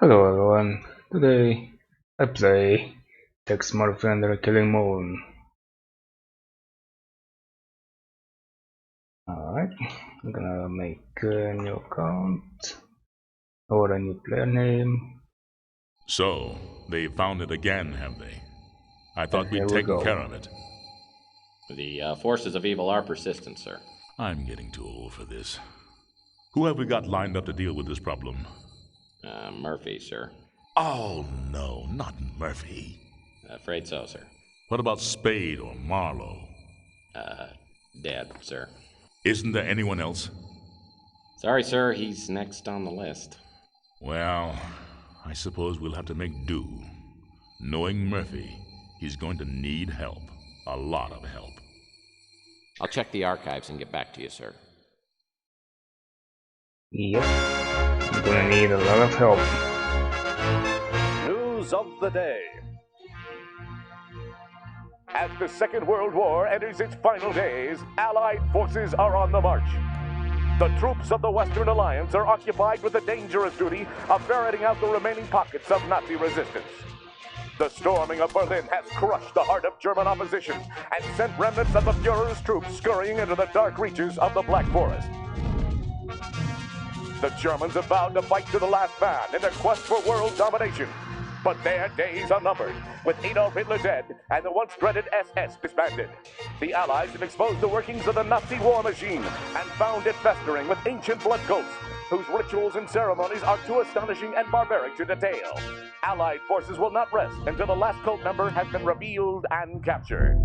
Hello everyone, today I play Text Murphy under Killing Moon. Alright, I'm gonna make a new account or a new player name, So, they found it again, have they? I and thought here we'd we taken go. care of it. The forces of evil are persistent, sir. I'm getting too old for this. Who have we got lined up to deal with this problem? Murphy, sir. Oh, no, not Murphy. Afraid so, sir. What about Spade or Marlowe? Uh, Dead, sir. Isn't there anyone else? Sorry, sir, he's next on the list. Well, I suppose we'll have to make do. Knowing Murphy, he's going to need help. A lot of help. I'll check the archives and get back to you, sir. Yep, I'm gonna need a lot of help. News of the day. As the Second World War enters its final days, Allied forces are on the march. The troops of the Western Alliance are occupied with the dangerous duty of ferreting out the remaining pockets of Nazi resistance. The storming of Berlin has crushed the heart of German opposition and sent remnants of the Fuhrer's troops scurrying into the dark reaches of the Black Forest. The Germans have vowed to fight to the last man in their quest for world domination. But their days are numbered, with Adolf Hitler dead and the once dreaded SS disbanded. The Allies have exposed the workings of the Nazi war machine and found it festering with ancient blood cults, whose rituals and ceremonies are too astonishing and barbaric to detail. Allied forces will not rest until the last cult member has been revealed and captured.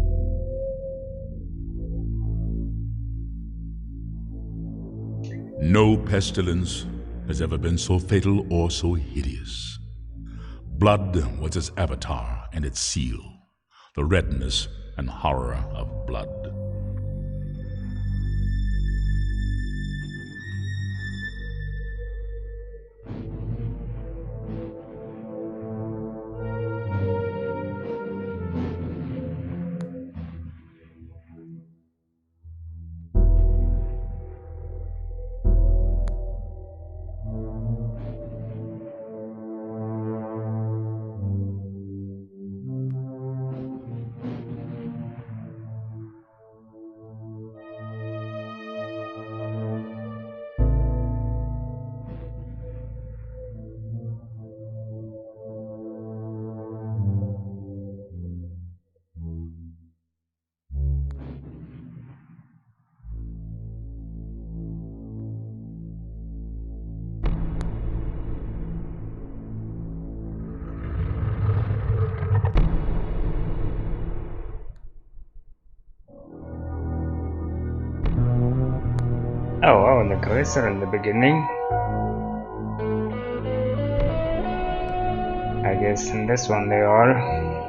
No pestilence has ever been so fatal or so hideous. Blood was its avatar and its seal, the redness and horror of blood. Oh, the credits are in the beginning. I guess in this one they are.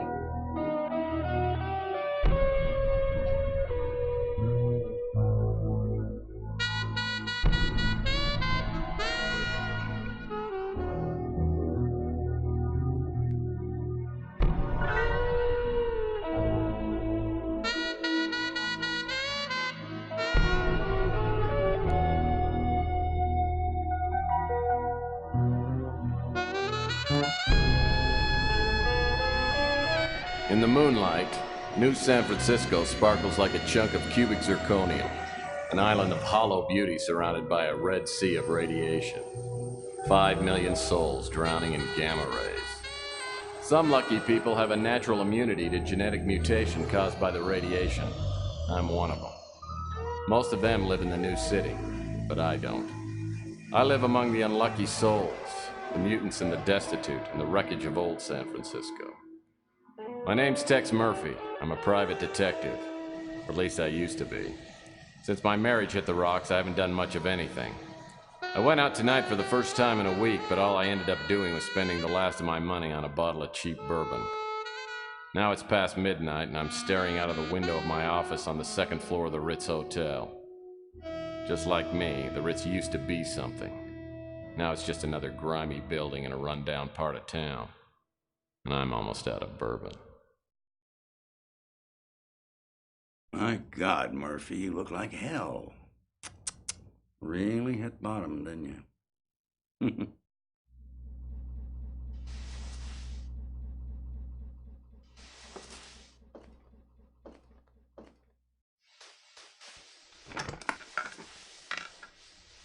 In the moonlight, New San Francisco sparkles like a chunk of cubic zirconium, an island of hollow beauty surrounded by a red sea of radiation. 5 million souls drowning in gamma rays. Some lucky people have a natural immunity to genetic mutation caused by the radiation. I'm one of them. Most of them live in the new city, but I don't. I live among the unlucky souls, the mutants and the destitute, and the wreckage of old San Francisco. My name's Tex Murphy. I'm a private detective. Or at least I used to be. Since my marriage hit the rocks, I haven't done much of anything. I went out tonight for the first time in a week, but all I ended up doing was spending the last of my money on a bottle of cheap bourbon. Now it's past midnight, and I'm staring out of the window of my office on the second floor of the Ritz Hotel. Just like me, the Ritz used to be something. Now it's just another grimy building in a rundown part of town. And I'm almost out of bourbon. My God, Murphy, you look like hell. Really hit bottom, didn't you?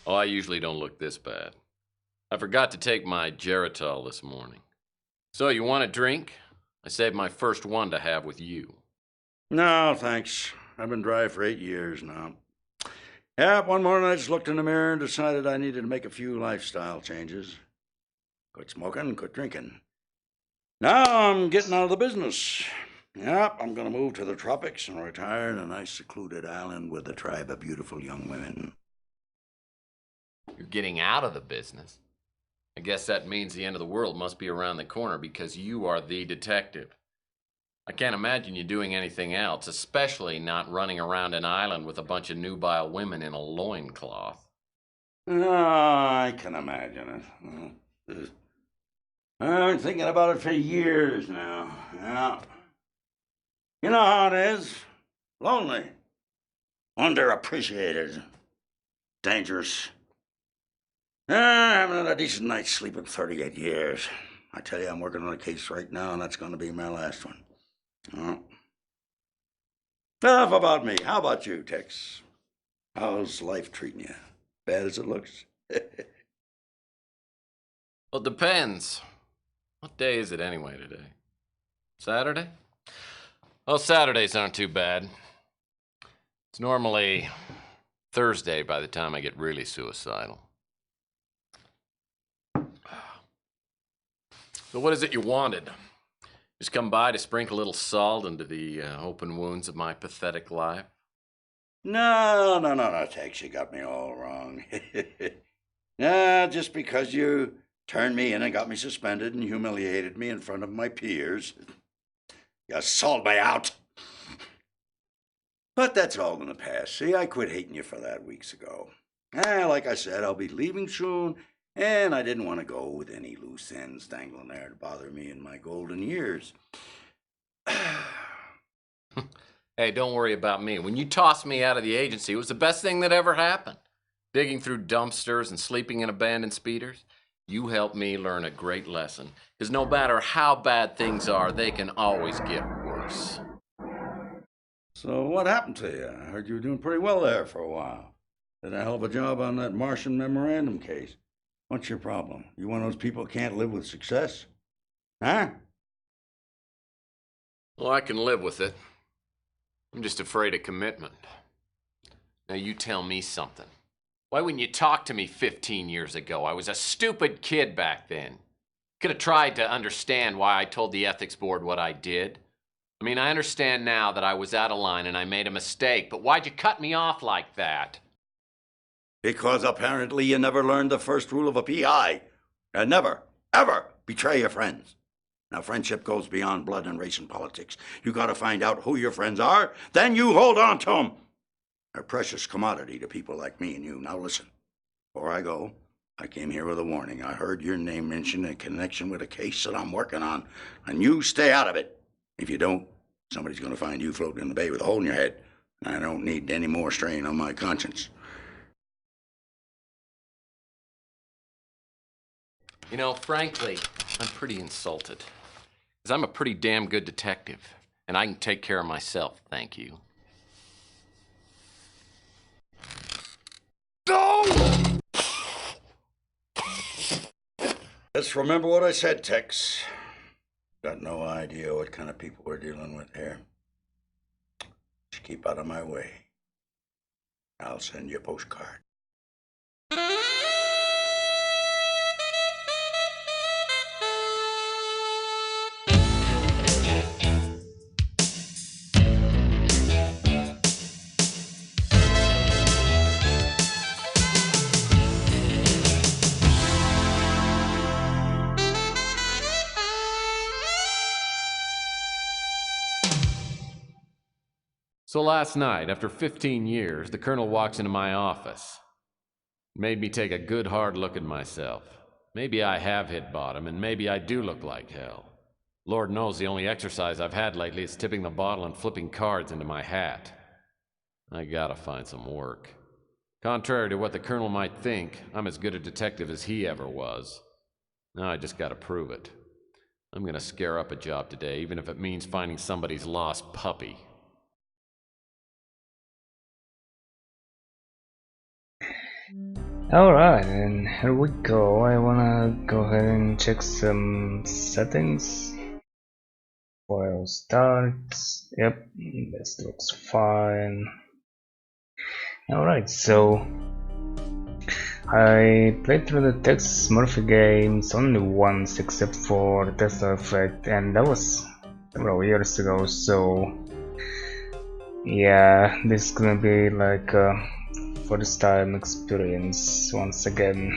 Oh, I usually don't look this bad. I forgot to take my Geritol this morning. So, you want a drink? I saved my first one to have with you. No, thanks. I've been dry for 8 years now. Yeah, one morning I just looked in the mirror and decided I needed to make a few lifestyle changes. Quit smoking, quit drinking. Now I'm getting out of the business. Yep, I'm gonna move to the tropics and retire in a nice secluded island with a tribe of beautiful young women. You're getting out of the business. I guess that means the end of the world must be around the corner because you are the detective. I can't imagine you doing anything else, especially not running around an island with a bunch of nubile women in a loincloth. Oh, I can imagine it. I've been thinking about it for years now. Yeah. You know how it is. Lonely. Underappreciated. Dangerous. I haven't had a decent night's sleep in 38 years. I tell you, I'm working on a case right now, and that's going to be my last one. Oh. Enough about me. How about you, Tex? How's life treating you? Bad as it looks? Well, it depends. What day is it anyway today? Saturday? Well, Saturdays aren't too bad. It's normally Thursday by the time I get really suicidal. So what is it you wanted? Just come by to sprinkle a little salt into the open wounds of my pathetic life? No, Tex, you got me all wrong. Nah, just because you turned me in and got me suspended and humiliated me in front of my peers. You sold me out. But that's all gonna pass. See, I quit hating you for that weeks ago. Like I said, I'll be leaving soon, and I didn't want to go with any loose ends dangling there to bother me in my golden years. Hey, don't worry about me. When you tossed me out of the agency, it was the best thing that ever happened. Digging through dumpsters and sleeping in abandoned speeders, you helped me learn a great lesson. Because no matter how bad things are, they can always get worse. So what happened to you? I heard you were doing pretty well there for a while. Did a hell of a job on that Martian memorandum case. What's your problem? You one of those people who can't live with success? Huh? Well, I can live with it. I'm just afraid of commitment. Now you tell me something. Why wouldn't you talk to me 15 years ago? I was a stupid kid back then. Could have tried to understand why I told the ethics board what I did. I mean, I understand now that I was out of line and I made a mistake, but why'd you cut me off like that? Because apparently you never learned the first rule of a PI. And never, ever betray your friends. Now, friendship goes beyond blood and race and politics. You gotta find out who your friends are, then you hold on to them. They're a precious commodity to people like me and you. Now listen, before I go, I came here with a warning. I heard your name mentioned in connection with a case that I'm working on, and you stay out of it. If you don't, somebody's gonna find you floating in the bay with a hole in your head. I don't need any more strain on my conscience. You know, frankly, I'm pretty insulted. Because I'm a pretty damn good detective, and I can take care of myself, thank you. No! Just remember what I said, Tex. Got no idea what kind of people we're dealing with here. Just keep out of my way. I'll send you a postcard. So last night, after 15 years, the colonel walks into my office. It made me take a good hard look at myself. Maybe I have hit bottom, and maybe I do look like hell. Lord knows the only exercise I've had lately is tipping the bottle and flipping cards into my hat. I gotta find some work. Contrary to what the colonel might think, I'm as good a detective as he ever was. Now I just gotta prove it. I'm gonna scare up a job today, even if it means finding somebody's lost puppy. Alright, and here we go. I wanna go ahead and check some settings. File starts. Yep, this looks fine. Alright, so I played through the Texas Murphy games only once except for Tesla Effect, and that was several years ago, so yeah, this is gonna be like a first time experience once again.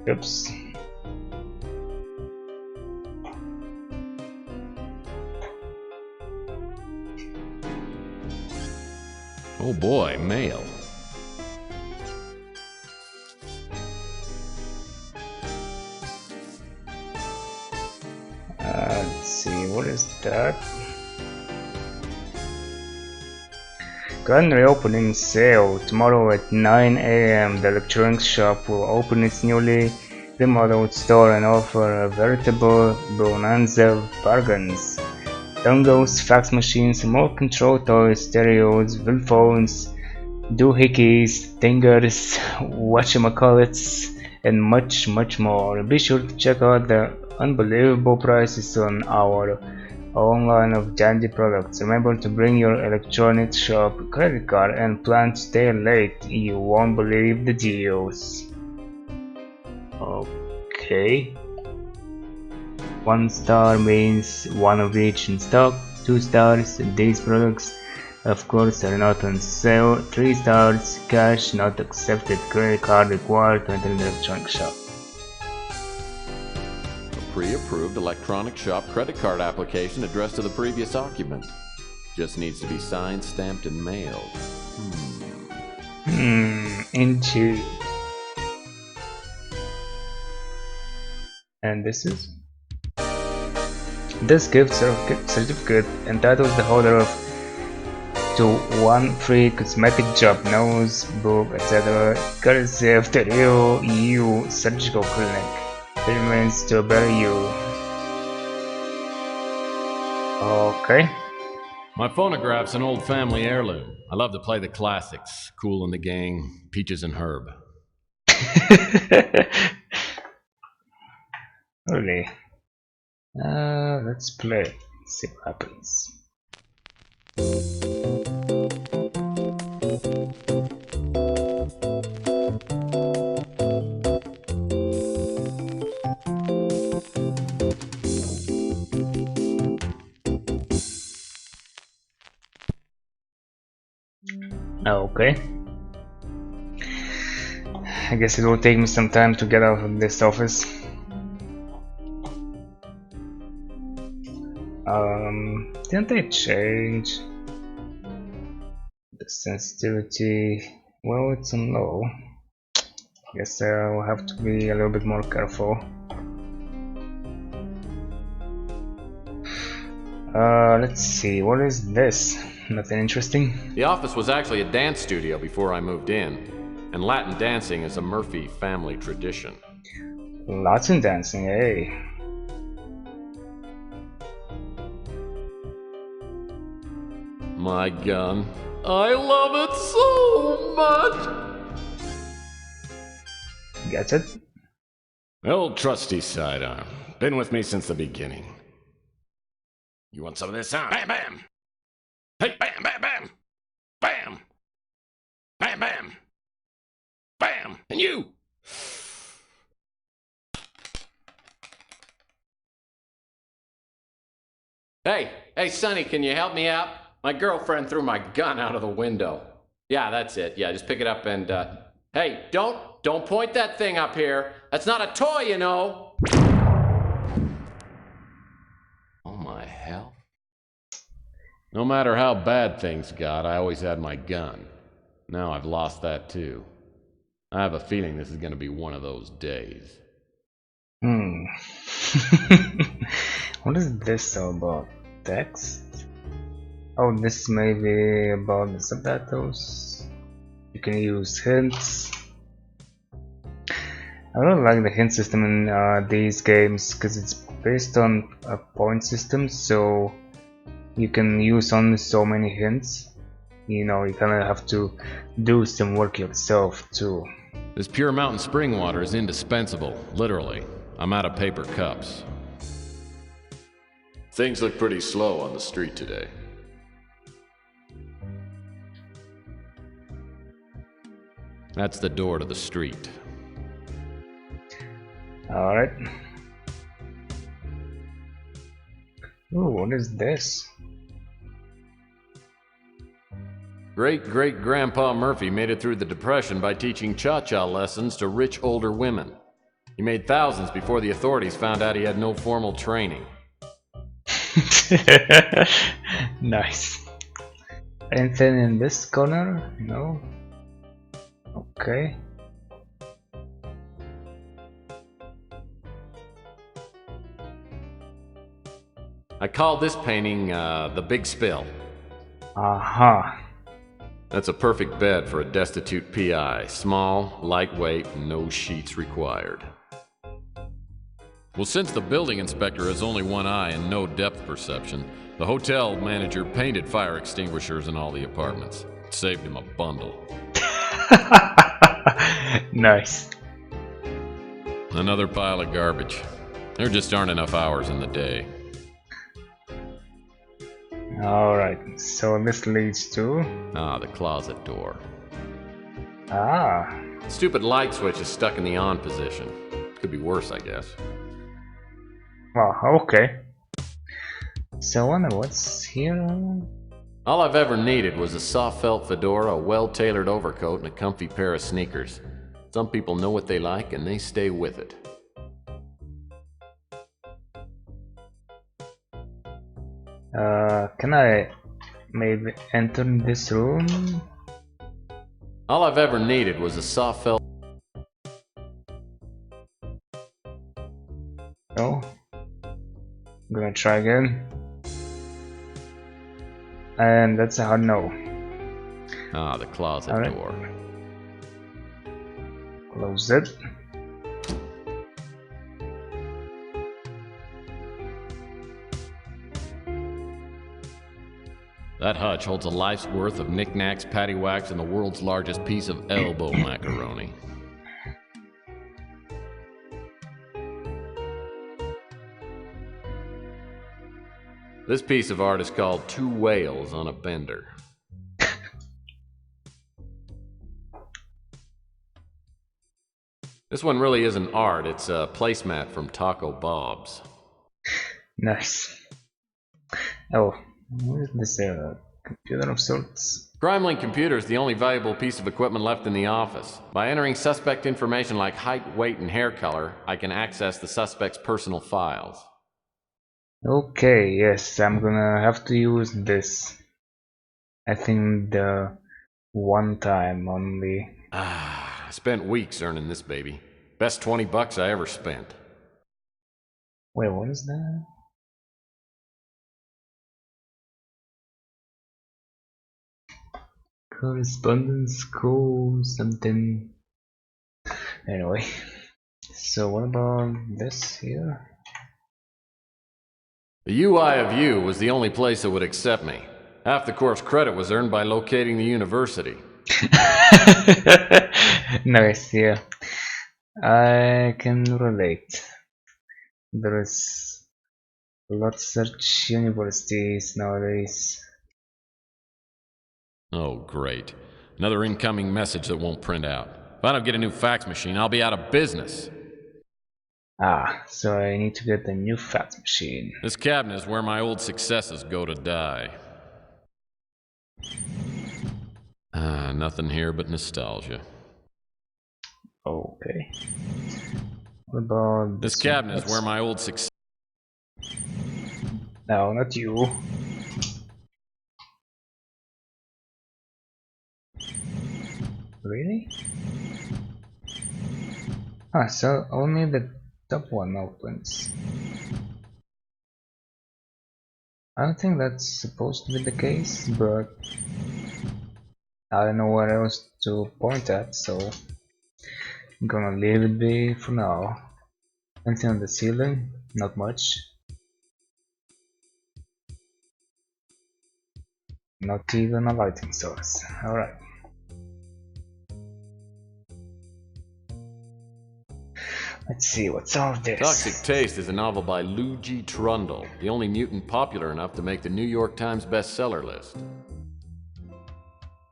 Oops. Oh boy, mail. Let's see, what is that? Grand reopening sale. Tomorrow at 9 AM, the electronics shop will open its newly remodeled store and offer a veritable bonanza of bargains. Dongles, fax machines, remote control toys, stereos, will phones, doohickeys, dingers, whatchamacallits, and much more. Be sure to check out the unbelievable prices on our online of dandy products. Remember to bring your electronics shop credit card and plan to stay late. You won't believe the deals. Okay. 1 star means one of each in stock. 2 stars, these products of course are not on sale. 3 stars, cash not accepted, credit card required to enter the electronic shop. A pre-approved electronic shop credit card application addressed to the previous occupant. Just needs to be signed, stamped, and mailed. Indeed. And this is? This gift certificate entitles the holder to 1 free cosmetic job, nose, boob, etc. courtesy of the Real You Surgical Clinic. It remains to a better you. Okay. My phonograph's an old family heirloom. I love to play the classics. Kool and the Gang, Peaches and Herb. Really? Let's play. See what happens. Okay. I guess it will take me some time to get out of this office. Didn't I change the sensitivity? Well, it's on low. Guess I will have to be a little bit more careful. Let's see, what is this? Nothing interesting? The office was actually a dance studio before I moved in, and Latin dancing is a Murphy family tradition. Latin dancing, hey. My gun. I love it so much! Get it? The old trusty sidearm. Been with me since the beginning. You want some of this, huh? Bam, bam! Hey, bam, bam, bam! Bam! Bam, bam! Bam! And you! Hey, Sonny, can you help me out? My girlfriend threw my gun out of the window. Yeah, that's it. Yeah, just pick it up and, hey, don't point that thing up here. That's not a toy, you know. Oh, my hell. No matter how bad things got, I always had my gun. Now I've lost that, too. I have a feeling this is going to be one of those days. What is this all about? Text? Oh, this may be about the subtitles. You can use hints. I don't like the hint system in these games because it's based on a point system, so you can use only so many hints. you know, you kind of have to do some work yourself too. This pure mountain spring water is indispensable, literally. I'm out of paper cups. Things look pretty slow on the street today. That's the door to the street. Alright. Ooh, what is this? Great-great-grandpa Murphy made it through the Depression by teaching cha-cha lessons to rich older women. He made thousands before the authorities found out he had no formal training. Nice. Anything in this corner? No? Okay. I call this painting, The Big Spill. Aha. That's a perfect bed for a destitute PI. Small, lightweight, no sheets required. Well, since the building inspector has only one eye and no depth perception, the hotel manager painted fire extinguishers in all the apartments. It saved him a bundle. Nice. Another pile of garbage. There just aren't enough hours in the day. Alright, so this leads to... Ah, the closet door. Ah. Stupid light switch is stuck in the on position. Could be worse, I guess. Well, okay. So I wonder what's here? All I've ever needed was a soft felt fedora, a well-tailored overcoat, and a comfy pair of sneakers. Some people know what they like and they stay with it. Can I maybe enter this room? All I've ever needed was a soft felt... No. I'm gonna try again. And that's a hard no. Ah, the closet All right. door. Close it. That hutch holds a life's worth of knickknacks, paddywhacks, and the world's largest piece of elbow macaroni. This piece of art is called Two Whales on a Bender. This one really isn't art, it's a placemat from Taco Bob's. Nice. Oh, what is this? Computer of sorts? CrimeLink computer is the only valuable piece of equipment left in the office. By entering suspect information like height, weight, and hair color, I can access the suspect's personal files. Okay, yes, I'm gonna have to use this. I think the one time only. I spent weeks earning this baby. Best $20 I ever spent. Wait, what is that? Correspondence call something. Anyway, so what about this here? The UI of U was the only place that would accept me. Half the course credit was earned by locating the university. Nice, yeah. I can relate. There is lots such universities nowadays. Oh, great. Another incoming message that won't print out. If I don't get a new fax machine, I'll be out of business. Ah, so I need to get a new fax machine. This cabinet is where my old successes go to die. Nothing here but nostalgia. Okay. What about This cabinet is where my old success... No, not you. Really? Ah, so only the top one opens. I don't think that's supposed to be the case, but I don't know where else to point at, so I'm gonna leave it be for now. Anything on the ceiling? Not much. Not even a lighting source. Alright. Let's see, what's all this? Toxic Taste is a novel by Lou G. Trundle, the only mutant popular enough to make the New York Times bestseller list.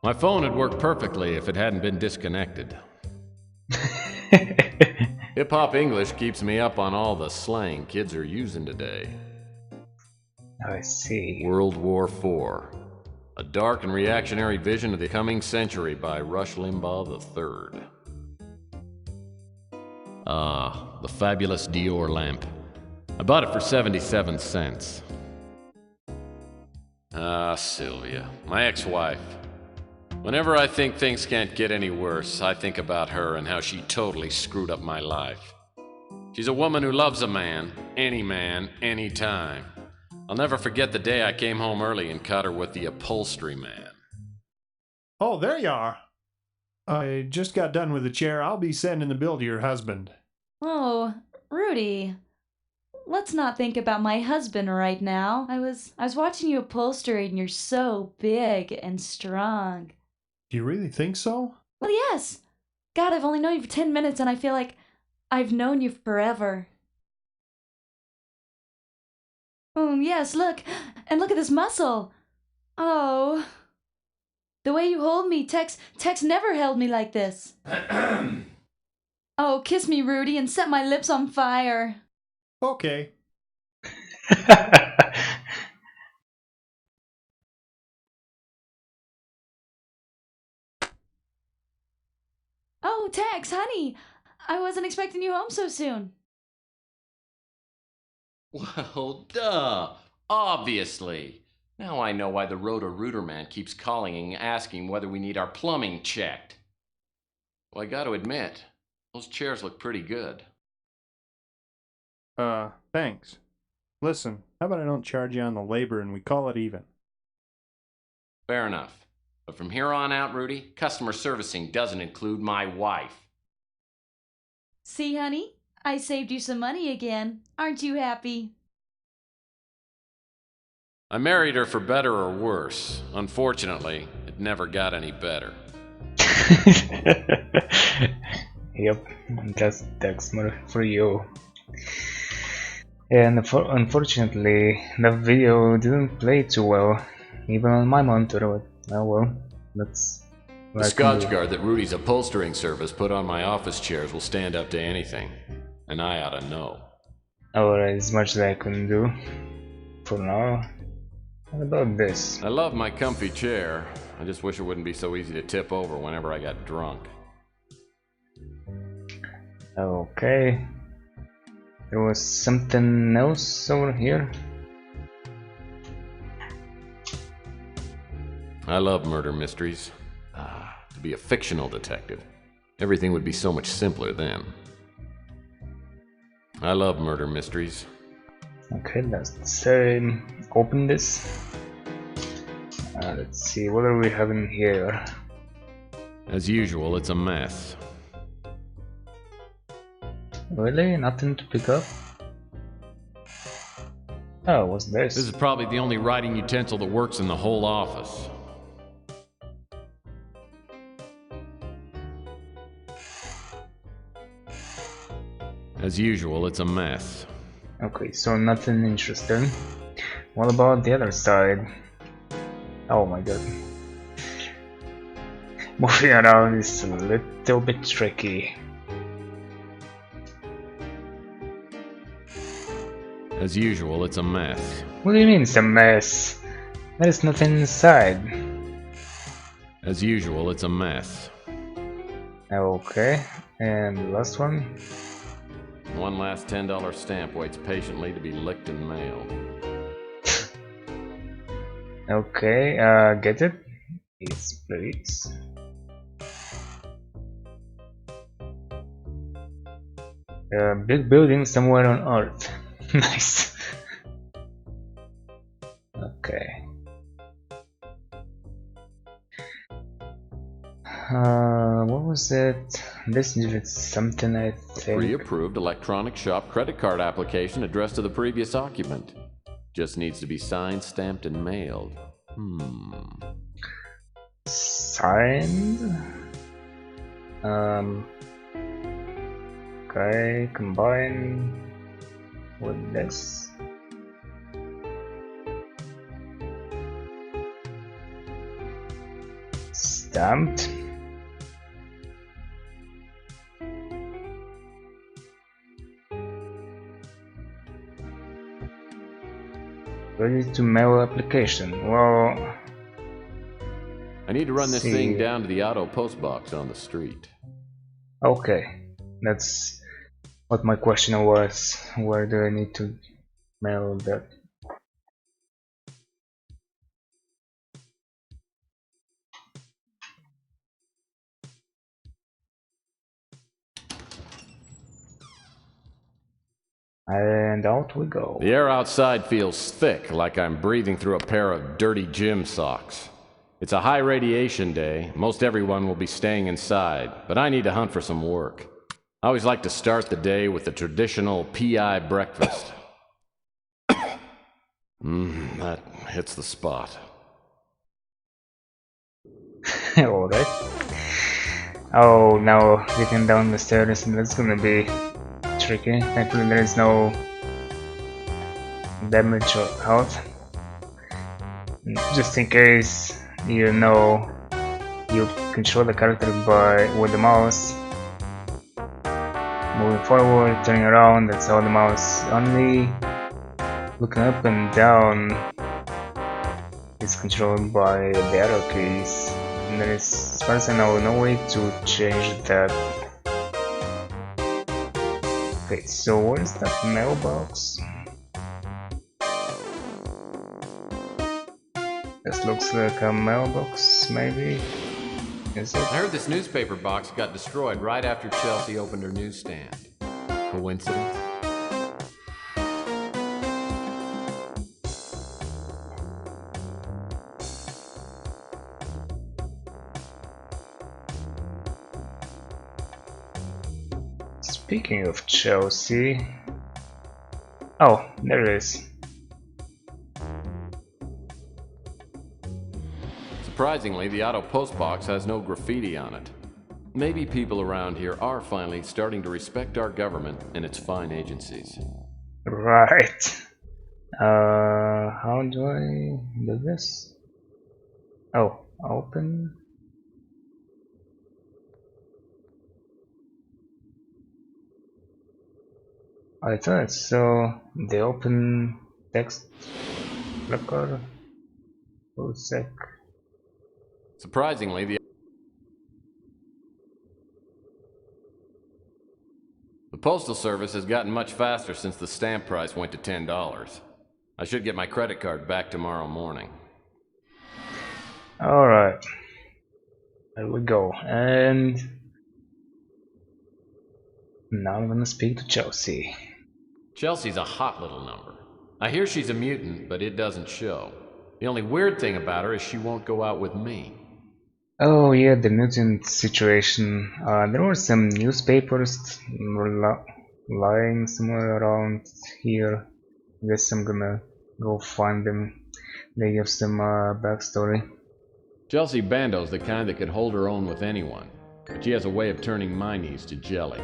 My phone would work perfectly if it hadn't been disconnected. Hip-hop English keeps me up on all the slang kids are using today. I see. World War IV. A dark and reactionary vision of the coming century by Rush Limbaugh III. The fabulous Dior lamp. I bought it for 77 cents. Sylvia, my ex-wife. Whenever I think things can't get any worse, I think about her and how she totally screwed up my life. She's a woman who loves a man, any time. I'll never forget the day I came home early and caught her with the upholstery man. Oh, there you are. I just got done with the chair. I'll be sending the bill to your husband. Oh, Rudy. Let's not think about my husband right now. I was watching you upholstery and you're so big and strong. Do you really think so? Well, yes. God, I've only known you for 10 minutes and I feel like I've known you forever. Oh, yes, look. And look at this muscle. Oh. The way you hold me, Tex never held me like this. Oh, kiss me, Rudy, and set my lips on fire. Okay. Oh, Tex, honey. I wasn't expecting you home so soon. Well, duh. Obviously. Now I know why the Roto-Rooter man keeps calling and asking whether we need our plumbing checked. Well, I gotta admit, those chairs look pretty good. Thanks. Listen, how about I don't charge you on the labor and we call it even? Fair enough. But from here on out, Rudy, customer servicing doesn't include my wife. See, honey? I saved you some money again. Aren't you happy? I married her for better or worse. Unfortunately, it never got any better. Yep, that's more for you. And unfortunately, the video didn't play too well, even on my monitor. But oh well, that's. The Scotch guard that Rudy's upholstering service put on my office chairs will stand up to anything, and I ought to know. Alright, as much as I can do for now. What about this? I love my comfy chair. I just wish it wouldn't be so easy to tip over whenever I got drunk. Okay. There was something else over here. I love murder mysteries. To be a fictional detective. Everything would be so much simpler then. I love murder mysteries. Okay, let's open this. Let's see, what are we having here? As usual, it's a mess. Really? Nothing to pick up? Oh, what's this? This is probably the only writing utensil that works in the whole office. As usual, it's a mess. Okay, so nothing interesting. What about the other side? Oh my god. Moving around is a little bit tricky. As usual, it's a mess. What do you mean it's a mess? There is nothing inside. As usual, it's a mess. Okay, and the last one? One last $10 stamp waits patiently to be licked and mailed. Okay, get it? Yes, please. Big building somewhere on Earth. Nice. Okay. What was it? This is something I think. Pre-approved electronic shop credit card application addressed to the previous occupant. Just needs to be signed, stamped, and mailed. Signed. Okay, combine with this. Stamped. Ready to mail application. Well, I need to run this see. thing down to the auto post box on the street. Okay, that's what my question was. Where do I need to mail that? And out we go. The air outside feels thick, like I'm breathing through a pair of dirty gym socks. It's a high radiation day. Most everyone will be staying inside, but I need to hunt for some work. I always like to start the day with the traditional PI breakfast. That hits the spot. Alright. Oh, now getting down the stairs, that's gonna be tricky. Thankfully there is no damage or health. Just in case you know you control the character with the mouse. Moving forward, turning around, that's how the mouse. Only looking up and down is controlled by the arrow keys. And there is, as far as I know, no way to change that. Okay, so what is that mailbox? This looks like a mailbox, maybe? Is it? I heard this newspaper box got destroyed right after Chelsea opened her newsstand. Coincidence? Speaking of Chelsea... Oh, there it is. Surprisingly, the auto post box has no graffiti on it. Maybe people around here are finally starting to respect our government and its fine agencies. Right. How do I do this? Oh, open. I thought so. The open text record. Oh, sec. Surprisingly, the Postal Service has gotten much faster since the stamp price went to $10. I should get my credit card back tomorrow morning. Alright. There we go. And now I'm gonna speak to Chelsea. Chelsea's a hot little number. I hear she's a mutant, but it doesn't show. The only weird thing about her is she won't go out with me. Oh yeah, the mutant situation. There were some newspapers lying somewhere around here. Guess I'm gonna go find them. They give some backstory. Chelsea Bando's the kind that could hold her own with anyone, but she has a way of turning my knees to jelly.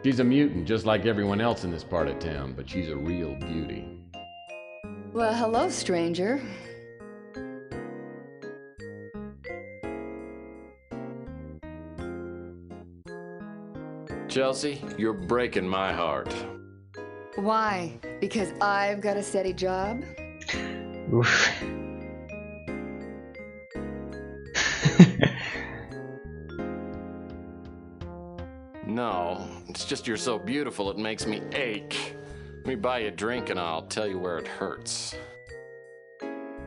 She's a mutant just like everyone else in this part of town, but she's a real beauty. Well, hello, stranger. Chelsea, you're breaking my heart. Why? Because I've got a steady job? Oof. No, it's just you're so beautiful it makes me ache. Let me buy you a drink and I'll tell you where it hurts.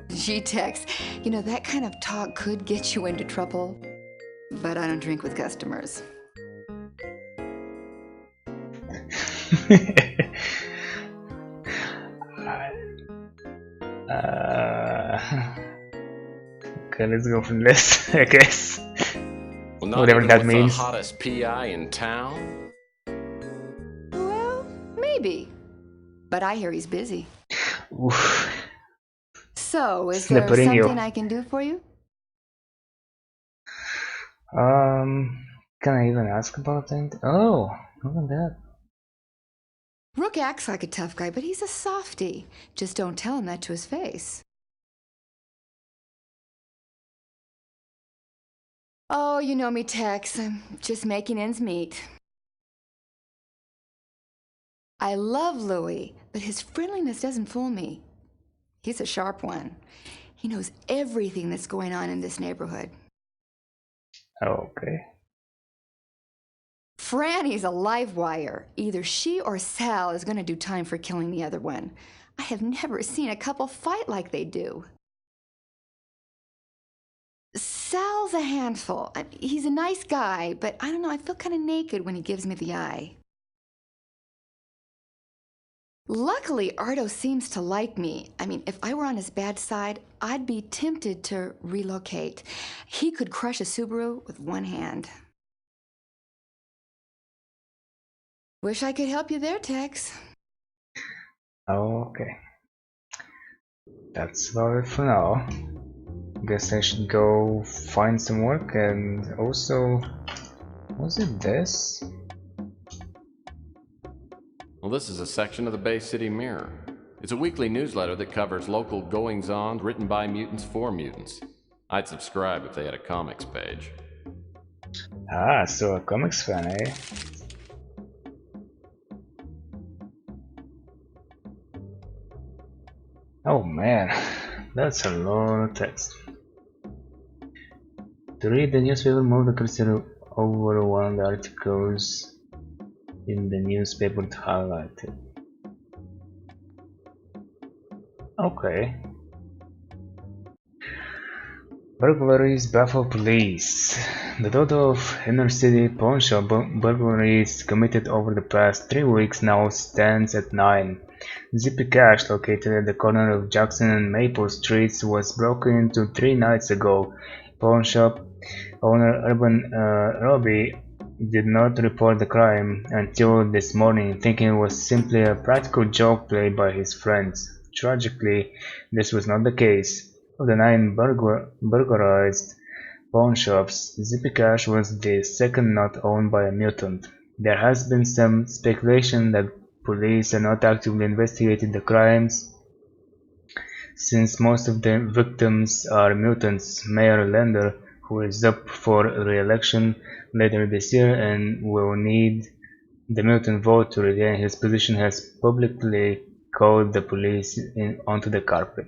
G-Tex, you know, that kind of talk could get you into trouble. But I don't drink with customers. Okay, let's go from this, I guess. Well, not Whatever even that with means. the hottest PI in town? Well, maybe. But I hear he's busy. Oof. So, is They're there putting you. something I can do for you? Can I even ask about it? Oh, look at that. Rook acts like a tough guy, but he's a softie. Just don't tell him that to his face. Oh, you know me, Tex. I'm just making ends meet. I love Louis, but his friendliness doesn't fool me. He's a sharp one. He knows everything that's going on in this neighborhood. Okay. Franny's a live wire. Either she or Sal is going to do time for killing the other one. I have never seen a couple fight like they do. Sal's a handful. He's a nice guy, but I don't know, I feel kind of naked when he gives me the eye. Luckily, Ardo seems to like me. I mean, if I were on his bad side, I'd be tempted to relocate. He could crush a Subaru with one hand. Wish I could help you there, Tex. Okay. That's about it for now. Guess I should go find some work, and also, was it this? Well, this is a section of the Bay City Mirror. It's a weekly newsletter that covers local goings-on written by mutants for mutants. I'd subscribe if they had a comics page. Ah, so a comics fan, eh? Oh man, that's a lot of text. To read the newspaper, move the cursor over one of the articles in the newspaper to highlight it. Okay. Burglaries baffle police. The total of inner-city pawnshop burglaries committed over the past 3 weeks now stands at 9. Zippy Cash, located at the corner of Jackson and Maple Streets, was broken into 3 nights ago. Pawnshop owner Urban Robbie did not report the crime until this morning, thinking it was simply a practical joke played by his friends. Tragically, this was not the case. Of the 9 burglarized pawnshops, Zippy Cash was the second not owned by a mutant. There has been some speculation that police are not actively investigating the crimes since most of the victims are mutants. Mayor Lander, who is up for re-election later this year and will need the mutant vote to retain his position, has publicly called the police onto the carpet.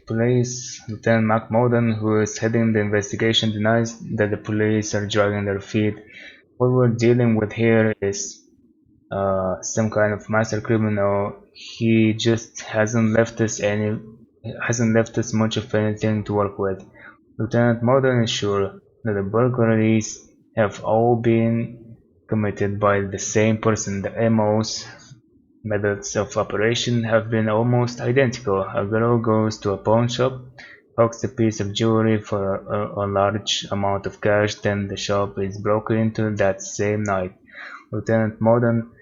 Police Lieutenant Mac Moden, who is heading the investigation, denies that the police are dragging their feet. What we're dealing with here is some kind of master criminal. He just hasn't left us much of anything to work with. Lieutenant Moden is sure that the burglaries have all been committed by the same person. The MOs, methods of operation, have been almost identical. A girl goes to a pawn shop, hawks a piece of jewelry for a large amount of cash, then the shop is broken into that same night. Lieutenant Moden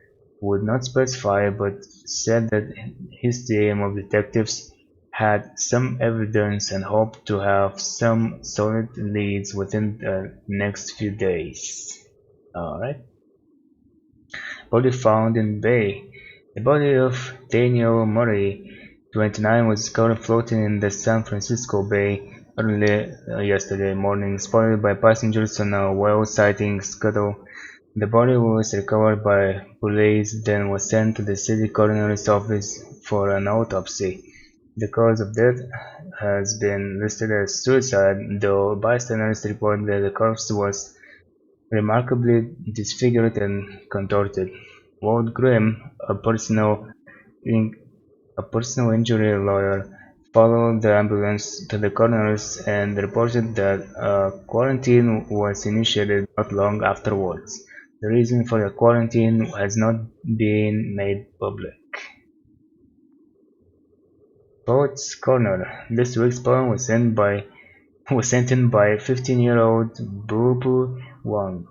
would not specify, but said that his team of detectives had some evidence and hoped to have some solid leads within the next few days. Alright. Body found in Bay. The body of Daniel Murray, 29, was discovered floating in the San Francisco Bay early yesterday morning, spotted by passengers on a whale sighting scuttle. The body was recovered by police, then was sent to the city coroner's office for an autopsy. The cause of death has been listed as suicide, though bystanders report that the corpse was remarkably disfigured and contorted. Walt Grimm, a personal injury lawyer, followed the ambulance to the coroner's and reported that a quarantine was initiated not long afterwards. The reason for the quarantine has not been made public. Poets Corner. This week's poem was sent in by 15-year-old Boo Boo Wang.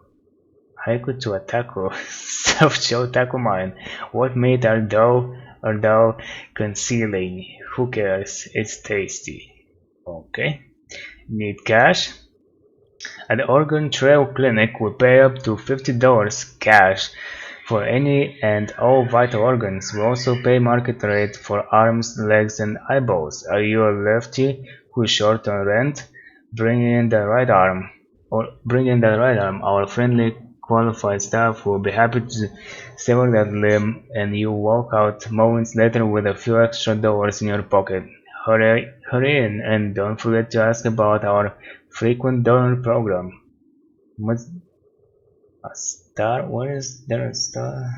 Haiku to a taco. Self-show taco mine. What mate art thou concealing? Who cares? It's tasty. Okay. Need cash? At the Oregon Trail Clinic, we pay up to $50 cash for any and all vital organs. We also pay market rate for arms, legs, and eyeballs. Are you a lefty who's short on rent? Bring in the right arm. Our friendly qualified staff will be happy to sever that limb and you walk out moments later with a few extra dollars in your pocket. Hurry in and don't forget to ask about our frequent donor program. Must a star? What is there a star?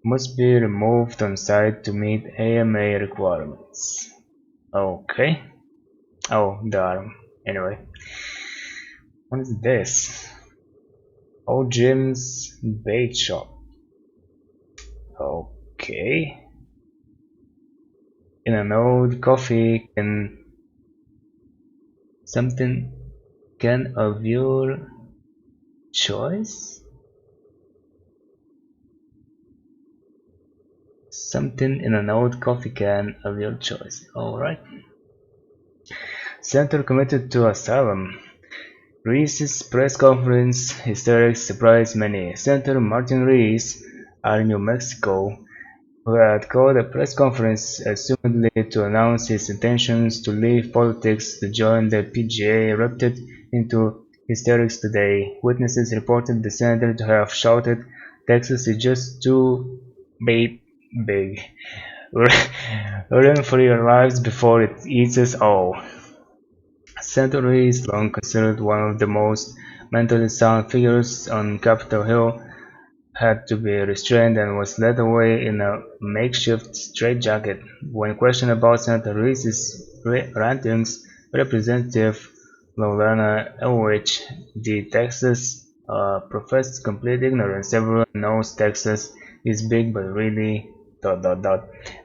Must be removed on site to meet AMA requirements. Okay. Oh, the arm. Anyway. What is this? Oh, Jim's bait shop. Okay. In an old coffee something can of your choice? Something in an old coffee can of your choice. Alright. Senator committed to asylum. Reese's press conference hysterics surprised many. Senator Martin Reese, of New Mexico, who had called a press conference assumedly to announce his intentions to leave politics to join the PGA, erupted into hysterics today. Witnesses reported the senator to have shouted, "Texas is just too big. Run for your lives before it eats us all." Senator Reese, long considered one of the most mentally sound figures on Capitol Hill, had to be restrained and was led away in a makeshift straitjacket. When questioned about Senator Reese's rantings, Representative Lolana Elwich, the Texas, professed complete ignorance. Everyone knows Texas is big, but really...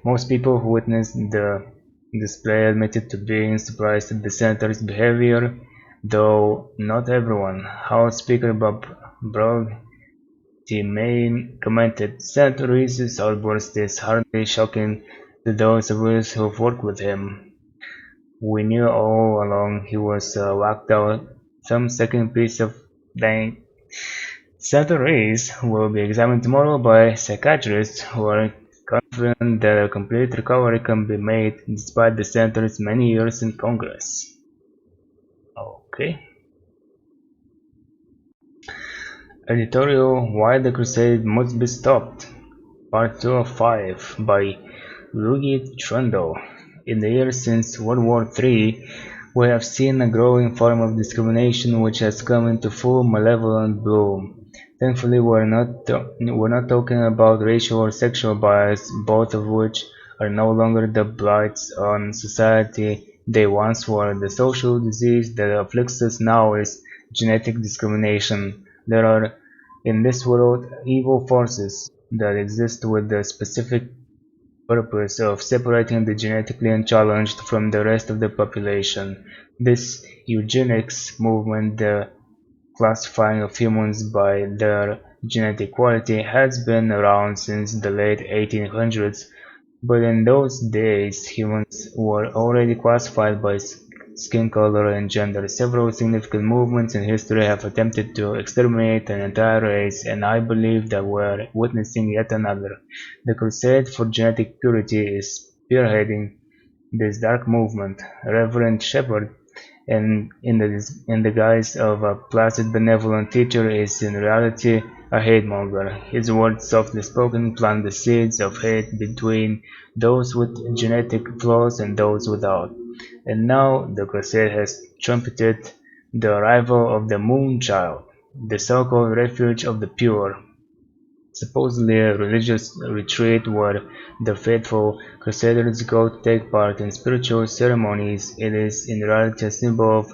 Most people who witnessed the display admitted to being surprised at the senator's behavior, though not everyone. House Speaker Bob Bragg Cymon commented, "Senator Reese's outburst is hardly shocking to those of us who've worked with him. We knew all along he was whacked out some second piece of dang." Senator Reese will be examined tomorrow by psychiatrists who are confident that a complete recovery can be made despite the senator's many years in Congress. Okay. Editorial Why the Crusade Must Be Stopped, Part 2 of 5 by Luigi Trundle. In the years since World War III, we have seen a growing form of discrimination which has come into full malevolent bloom. Thankfully, we're not talking about racial or sexual bias, both of which are no longer the blights on society they once were. The social disease that afflicts us now is genetic discrimination. There are in this world evil forces that exist with the specific purpose of separating the genetically unchallenged from the rest of the population. This eugenics movement, the classifying of humans by their genetic quality, has been around since the late 1800s, but in those days humans were already classified by skin color and gender. Several significant movements in history have attempted to exterminate an entire race, and I believe that we're witnessing yet another. The crusade for genetic purity is spearheading this dark movement. Reverend Shepherd, and in the guise of a placid benevolent teacher, is in reality a hate-monger. His words, softly spoken, plant the seeds of hate between those with genetic flaws and those without. And now the crusade has trumpeted the arrival of the Moon Child, the so-called refuge of the pure, supposedly a religious retreat where the faithful crusaders go to take part in spiritual ceremonies. It is in reality a symbol of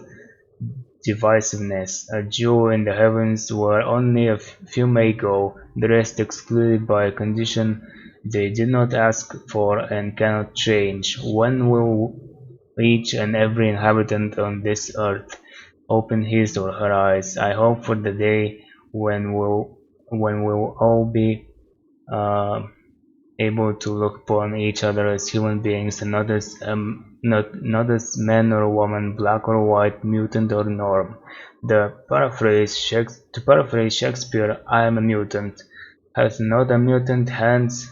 divisiveness, a jewel in the heavens where only a few may go, the rest excluded by a condition they did not ask for and cannot change. When will each and every inhabitant on this earth open his or her eyes? I hope for the day when we'll all be uh, able to look upon each other as human beings and not as man or woman, black or white, mutant or norm. To paraphrase Shakespeare, I am a mutant. Has not a mutant hands,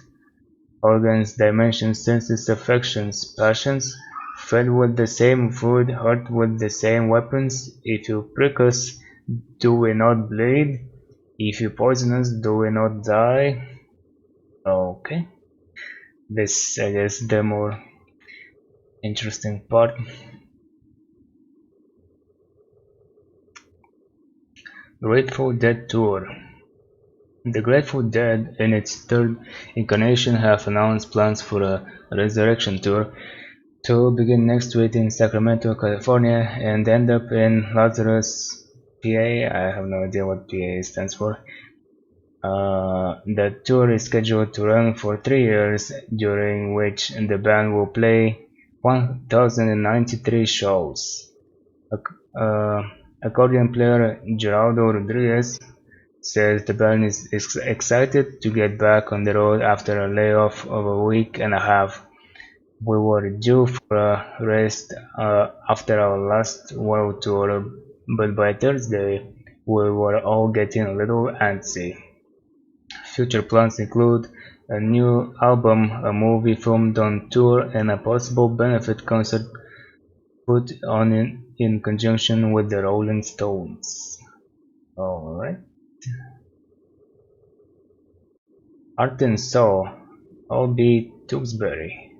organs, dimensions, senses, affections, passions? Fed with the same food, hurt with the same weapons? If you prick us, do we not bleed? If you poison us, do we not die? Okay. This, I guess, the more interesting part. Grateful Dead Tour. The Grateful Dead, in its third incarnation, have announced plans for a resurrection tour to begin next week in Sacramento, California, and end up in Lazarus, PA. I have no idea what PA stands for. The tour is scheduled to run for 3 years, during which the band will play 1,093 shows. Accordion player Geraldo Rodriguez says the band is excited to get back on the road after a layoff of a week and a half. We were due for a rest after our last world tour, but by Thursday we were all getting a little antsy. Future plans include a new album, a movie filmed on tour, and a possible benefit concert put on in conjunction with the Rolling Stones. Alright. Art and Soul, albeit Tewksbury.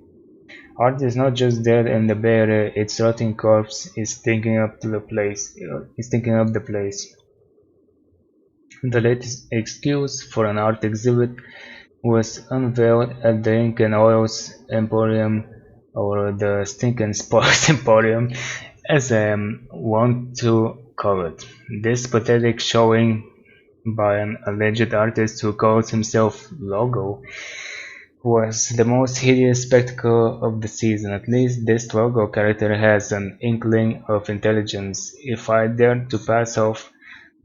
Art is not just dead in the Bay Area, its rotting corpse is stinking up the place. The latest excuse for an art exhibit was unveiled at the Ink and Oils Emporium, or the Stinkin' Spots Emporium, as I am wont to call it. This pathetic showing by an alleged artist who calls himself Logo was the most hideous spectacle of the season. At least this Logo character has an inkling of intelligence. If I dared to pass off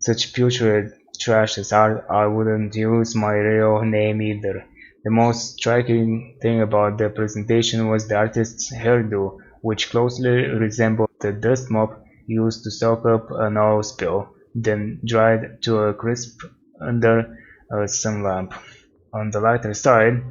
such putrid trash as art, I wouldn't use my real name either. The most striking thing about the presentation was the artist's hairdo, which closely resembled the dust mop used to soak up an oil spill, then dried to a crisp under a sun lamp. On the lighter side,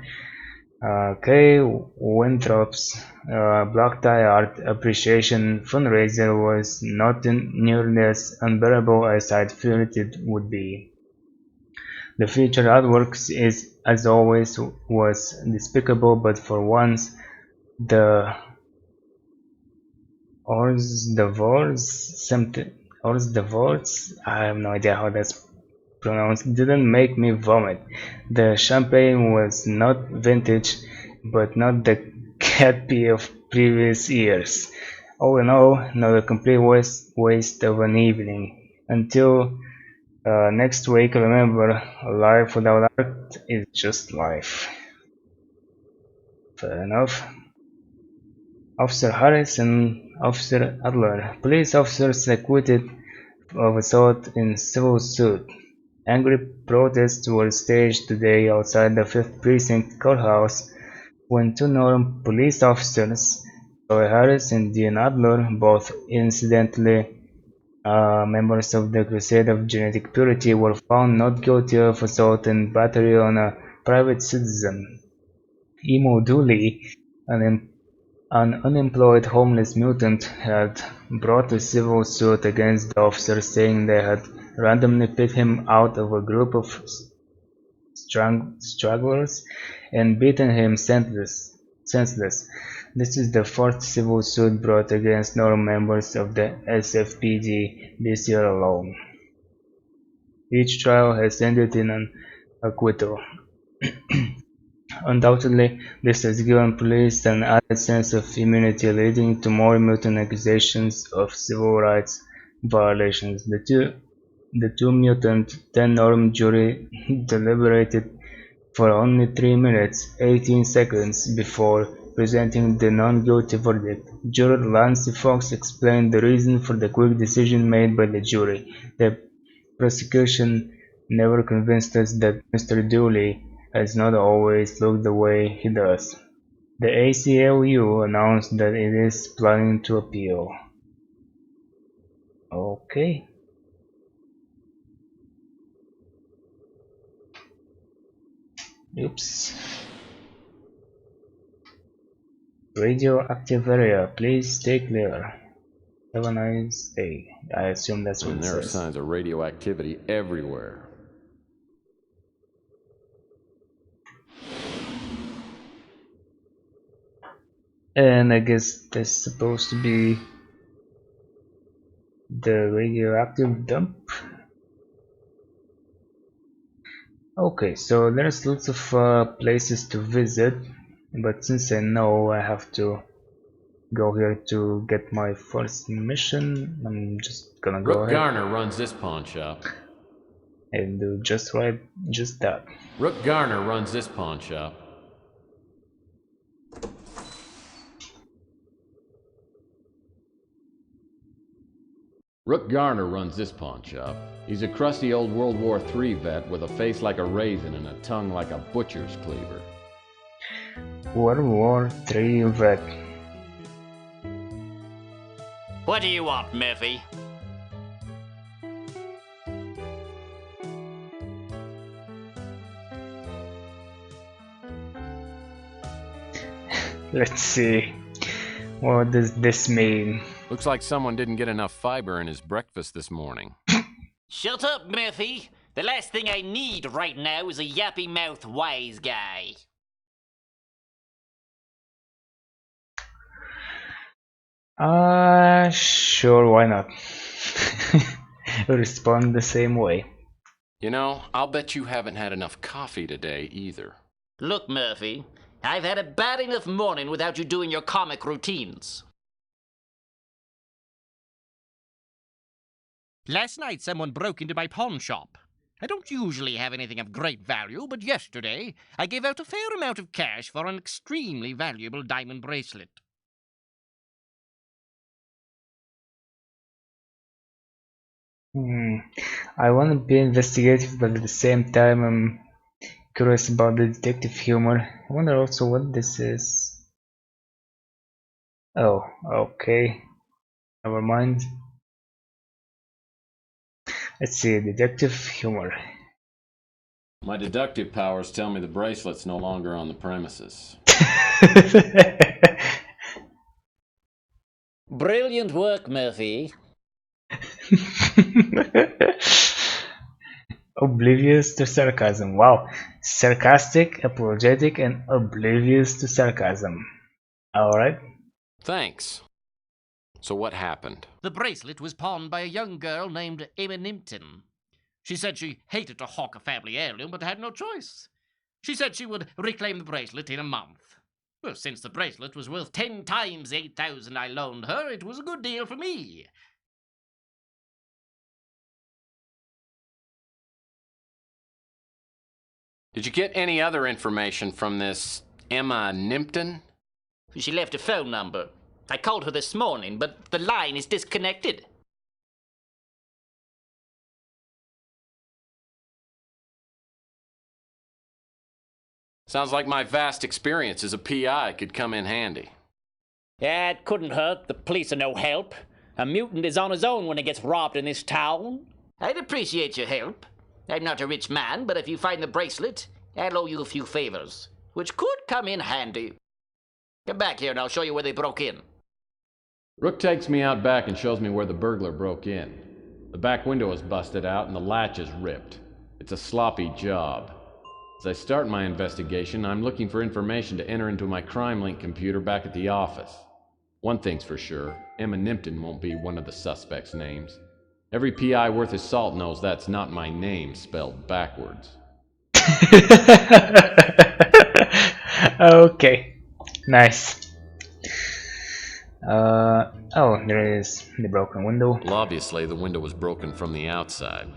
Kay Winthrop's Black Tie Art Appreciation fundraiser was not nearly as unbearable as I'd feared it would be. The featured artwork is, as always, was despicable, but for once, the Orsdevors, I have no idea how that's pronounced, didn't make me vomit. The champagne was not vintage, but not the cat pee of previous years. All in all, not a complete waste of an evening. Until next week, remember, life without art is just life. Fair enough. Officer Harris and Officer Adler, police officers acquitted of assault in civil suit. Angry protests were staged today outside the 5th Precinct courthouse when two Northern police officers, Joey Harris and Dean Adler, both incidentally members of the Crusade of Genetic Purity, were found not guilty of assault and battery on a private citizen. Emo Dooley, an unemployed homeless mutant, had brought a civil suit against the officers, saying they had randomly picked him out of a group of stragglers and beaten him senseless. This is the fourth civil suit brought against Northern members of the SFPD this year alone. Each trial has ended in an acquittal. Undoubtedly, this has given police an added sense of immunity, leading to more mutant accusations of civil rights violations. The two mutant 10-norm jury deliberated for only 3 minutes 18 seconds before presenting the non-guilty verdict. Juror Lance Fox explained the reason for the quick decision made by the jury. The prosecution never convinced us that Mr. Dooley has not always looked the way he does. The ACLU announced that it is planning to appeal. Okay. Oops. Radioactive area, please stay clear. Have a nice day. I assume that's what it There are says. signs of radioactivity everywhere. And I guess that's supposed to be the radioactive dump. Okay, so there's lots of places to visit, but since I know I have to go here to get my first mission, I'm just gonna go Rook ahead Garner runs this pawn shop. and do just that. Rook Garner runs this pawn shop. Rook Garner runs this pawn shop. He's a crusty old World War III vet with a face like a raisin and a tongue like a butcher's cleaver. World War III vet. What do you want, Murphy? Let's see. What does this mean? Looks like someone didn't get enough fiber in his breakfast this morning. Shut up, Murphy. The last thing I need right now is a yappy-mouthed wise guy. Sure, why not? Respond the same way. You know, I'll bet you haven't had enough coffee today either. Look, Murphy, I've had a bad enough morning without you doing your comic routines. Last night, someone broke into my pawn shop. I don't usually have anything of great value, but yesterday I gave out a fair amount of cash for an extremely valuable diamond bracelet. I want to be investigative, but at the same time I'm curious about the detective humor. I wonder also what this is. Oh, okay. Never mind. Let's see, detective humor. My deductive powers tell me the bracelet's no longer on the premises. Brilliant work, Murphy. Oblivious to sarcasm. Wow. Sarcastic, apologetic, and oblivious to sarcasm. Alright. Thanks. So what happened? The bracelet was pawned by a young girl named Cymon. She said she hated to hawk a family heirloom, but had no choice. She said she would reclaim the bracelet in a month. Well, since the bracelet was worth 10 times the 8,000 I loaned her, it was a good deal for me. Did you get any other information from this Emma Nimpton? She left a phone number. I called her this morning, but the line is disconnected. Sounds like my vast experience as a PI could come in handy. Yeah, it couldn't hurt. The police are no help. A mutant is on his own when he gets robbed in this town. I'd appreciate your help. I'm not a rich man, but if you find the bracelet, I'll owe you a few favors, which could come in handy. Come back here and I'll show you where they broke in. Rook takes me out back and shows me where the burglar broke in. The back window is busted out and the latch is ripped. It's a sloppy job. As I start my investigation, I'm looking for information to enter into my CrimeLink computer back at the office. One thing's for sure, Emma Nimpton won't be one of the suspects' names. Every PI worth his salt knows that's not my name spelled backwards. Okay, nice. Oh, there is the broken window. Well, obviously, the window was broken from the outside.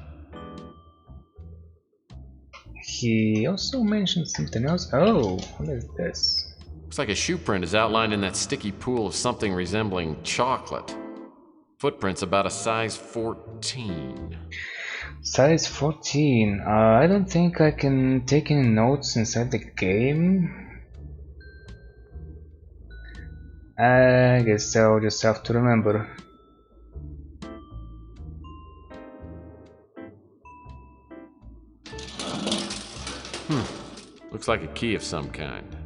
He also mentioned something else. Oh, what is this? Looks like a shoe print is outlined in that sticky pool of something resembling chocolate. Footprints about a size 14. Size 14. I don't think I can take any notes inside the game. I guess I'll just have to remember. Looks like a key of some kind.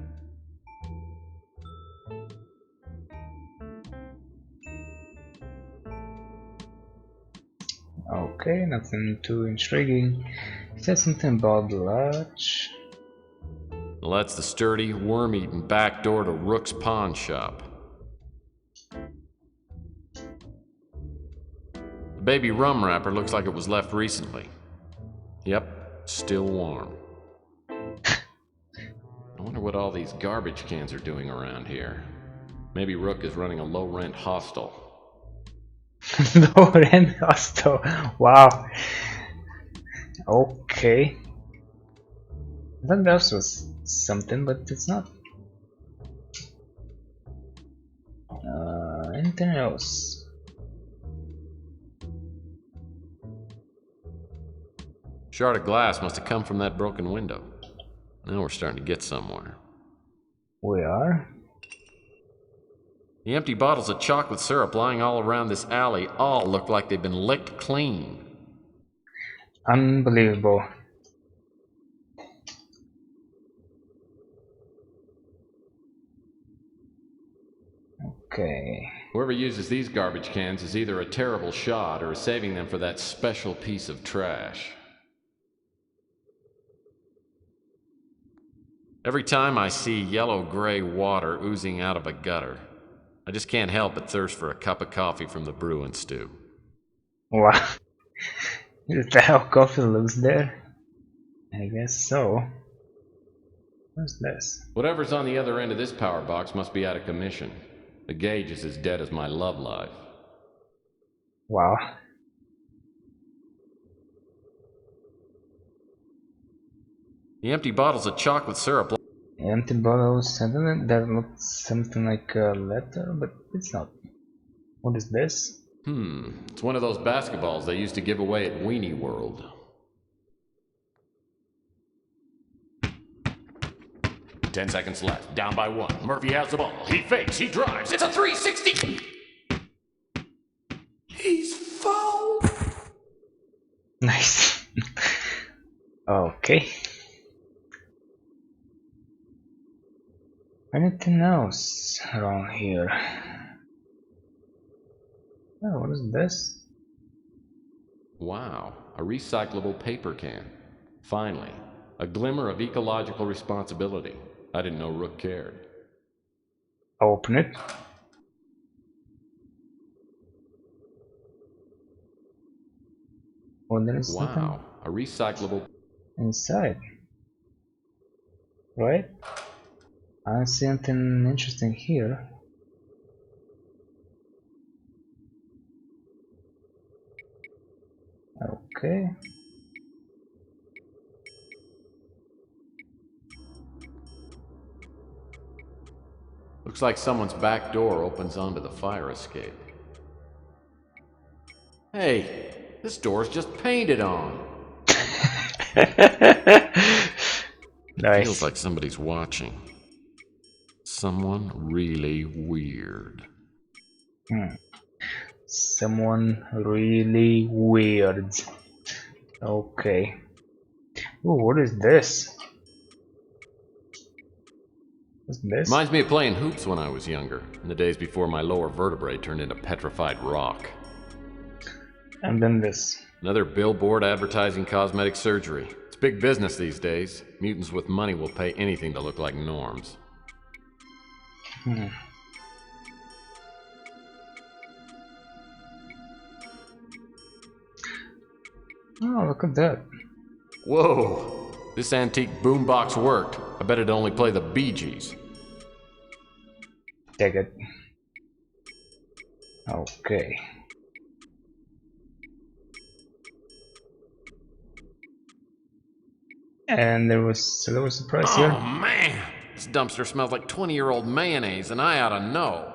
Okay, nothing too intriguing. It says something about the latch. Well, that's the sturdy, worm-eaten back door to Rook's pawn shop. The baby rum wrapper looks like it was left recently. Yep, still warm. I wonder what all these garbage cans are doing around here. Maybe Rook is running a low-rent hostel. Low rent hostel. Wow. Okay. I thought that was something, but it's not. Anything else? Shard of glass must have come from that broken window. Now we're starting to get somewhere. We are. The empty bottles of chocolate syrup lying all around this alley all look like they've been licked clean. Unbelievable. Okay. Whoever uses these garbage cans is either a terrible shot or is saving them for that special piece of trash. Every time I see yellow-gray water oozing out of a gutter, I just can't help but thirst for a cup of coffee from the brew and stew. Wow. Is that how coffee looks there? I guess so. What's this? Whatever's on the other end of this power box must be out of commission. The gauge is as dead as my love life. Wow. The empty bottles of chocolate syrup. Empty bottles. I don't know. That looks something like a letter, but it's not. What is this? It's one of those basketballs they used to give away at Weenie World. "10 seconds left. Down by 1. Murphy has the ball. He fakes. He drives. It's a 360. He's foul. Nice. Okay. Anything else around here? Oh, what is this? Wow, a recyclable paper can. Finally, a glimmer of ecological responsibility. I didn't know Rook cared. Open it. Oh, there is something Wow, a recyclable... inside. Right? I don't see anything interesting here. Okay. Looks like someone's back door opens onto the fire escape. Hey, this door's just painted on. Nice. Feels like somebody's watching. Someone really weird. Someone really weird. Okay. Ooh, what is this? What's this? Reminds me of playing hoops when I was younger, in the days before my lower vertebrae turned into petrified rock. And then this. Another billboard advertising cosmetic surgery. It's big business these days. Mutants with money will pay anything to look like norms. Oh, look at that. Whoa! This antique boombox worked. I bet it'd only play the Bee Gees. Take it. Okay. And there was a little surprise here. Oh man! This dumpster smells like 20-year-old mayonnaise, and I ought to know.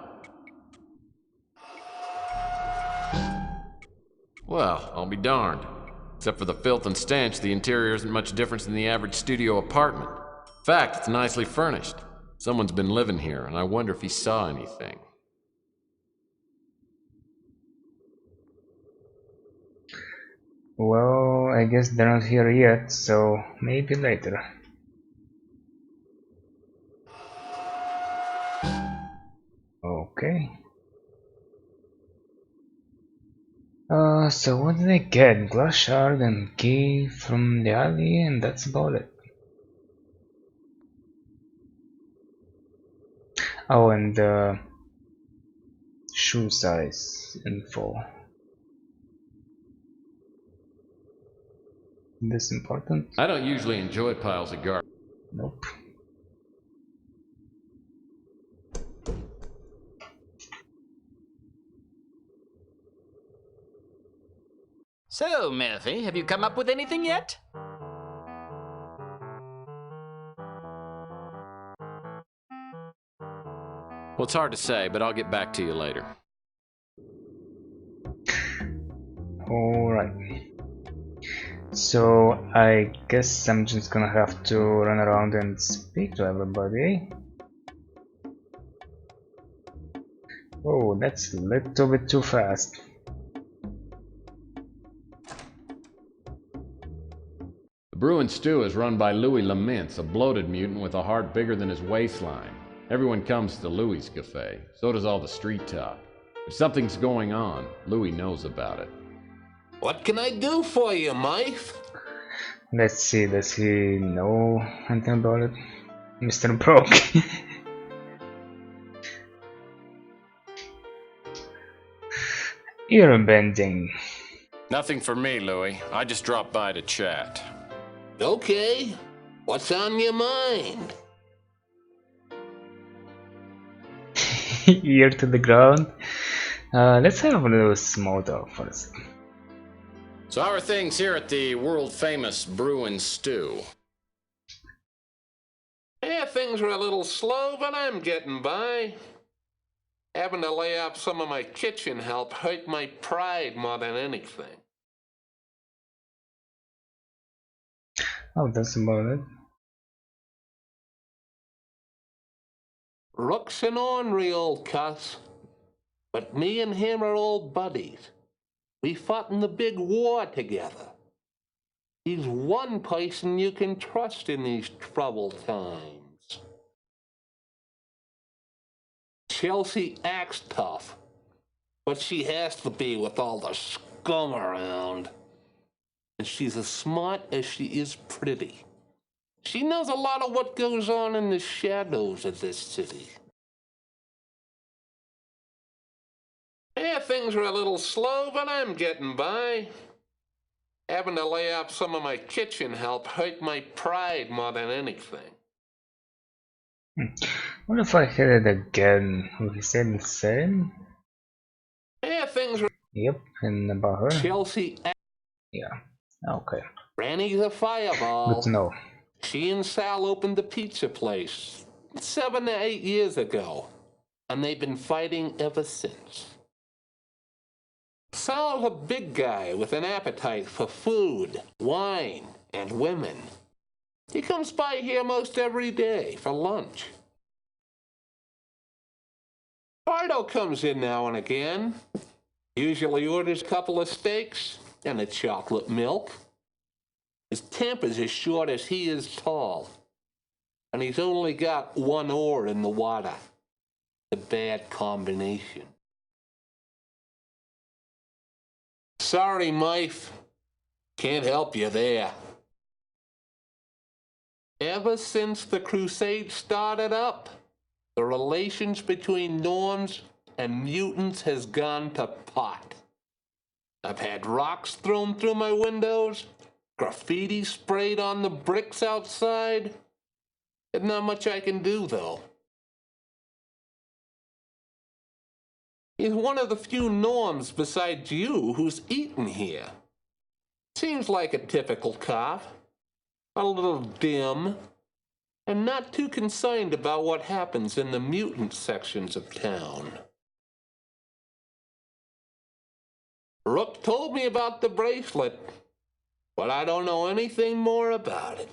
Well, I'll be darned. Except for the filth and stench, the interior isn't much different than the average studio apartment. In fact, it's nicely furnished. Someone's been living here, and I wonder if he saw anything. Well, I guess they're not here yet, so maybe later. Okay. So what did I get? Glass shard and key from the alley, and that's about it. Oh, and shoe size info. This important? I don't usually enjoy piles of garbage. Nope. So, Murphy, have you come up with anything yet? Well, it's hard to say, but I'll get back to you later. Alright. So I guess I'm just gonna have to run around and speak to everybody. Oh, that's a little bit too fast. The Brew and Stew is run by Louis Lamintz, a bloated mutant with a heart bigger than his waistline. Everyone comes to Louis's cafe. So does all the street talk. If something's going on, Louis knows about it. What can I do for you, Mike? Let's see, does he know anything about it? Mr. Brock. Ear bending. Nothing for me, Louis. I just dropped by to chat. Okay. What's on your mind? Ear to the ground. Let's have a little small talk first. So how are things here at the world-famous Brew and Stew? Yeah, things are a little slow, but I'm getting by. Having to lay off some of my kitchen help hurt my pride more than anything. Oh, that's about it. Rook's an ornery old cuss, but me and him are old buddies. We fought in the big war together. He's one person you can trust in these troubled times. Chelsea acts tough, but she has to be with all the scum around. And she's as smart as she is pretty. She knows a lot of what goes on in the shadows of this city. Yeah, things are a little slow, but I'm getting by. Having to lay off some of my kitchen help hurt my pride more than anything. What if I hit it again? Will he say the same? Yeah, things are... Yep, and about her? Chelsea... Yeah, okay. Granny's a fireball. Good to know. She and Sal opened a pizza place 7 to 8 years ago, and they've been fighting ever since. Sal's a big guy with an appetite for food, wine, and women. He comes by here most every day for lunch. Ardo comes in now and again. Usually orders a couple of steaks and a chocolate milk. His temper's as short as he is tall, and he's only got one oar in the water. A bad combination. Sorry, Mife. Can't help you there. Ever since the crusade started up, the relations between norms and mutants has gone to pot. I've had rocks thrown through my windows, graffiti sprayed on the bricks outside. There's not much I can do, though. He's one of the few norms besides you who's eaten here. Seems like a typical cop. A little dim, and not too concerned about what happens in the mutant sections of town. Rook told me about the bracelet. but I don't know anything more about it.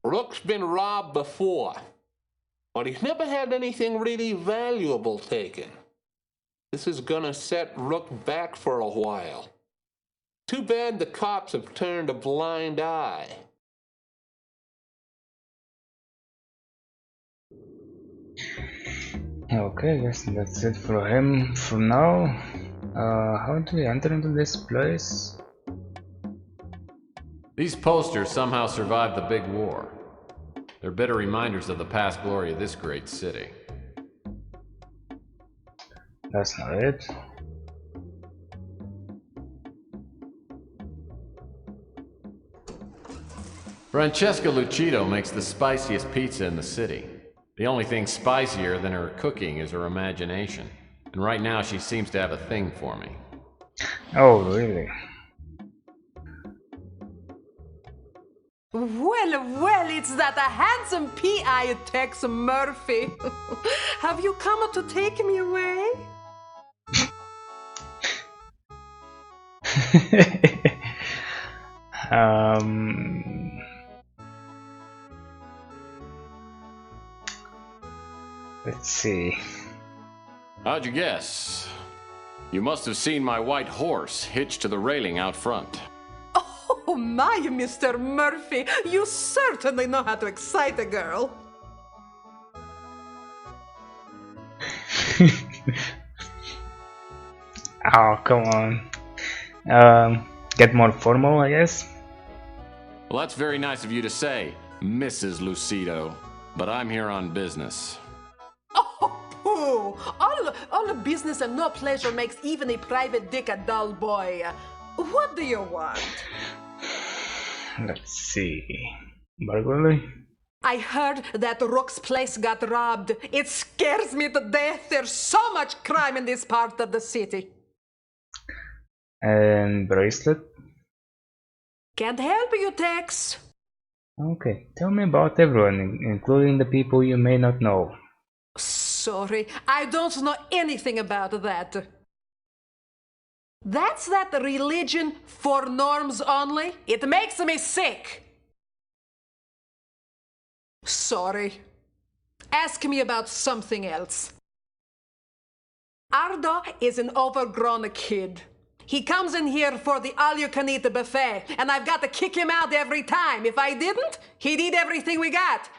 Rook's been robbed before, but he's never had anything really valuable taken. This is gonna set Rook back for a while. Too bad the cops have turned a blind eye. Okay, yes, that's it for him for now. How do we enter into this place? These posters somehow survived the big war. They're bitter reminders of the past glory of this great city. That's not it. Francesca Lucido makes the spiciest pizza in the city. The only thing spicier than her cooking is her imagination. And right now she seems to have a thing for me. Oh, really? Well, it's that handsome P.I. Tex Murphy. Have you come to take me away? Let's see. How'd you guess? You must have seen my white horse hitched to the railing out front. Oh my, Mr. Murphy, you certainly know how to excite a girl. Oh, come on. Get more formal, I guess. Well, that's very nice of you to say, Mrs. Lucido. But I'm here on business. Oh, pooh! All the business and no pleasure makes even a private dick a dull boy. What do you want? Let's see. Burglary? I heard that Rook's place got robbed. It scares me to death. There's so much crime in this part of the city. And bracelet? Can't help you, Tex. Okay, tell me about everyone, including the people you may not know. Sorry, I don't know anything about that. That's that religion for norms only. It makes me sick. Sorry. Ask me about something else. Ardo is an overgrown kid. He comes in here for the all-you-can-eat buffet, and I've got to kick him out every time. If I didn't, he'd eat everything we got.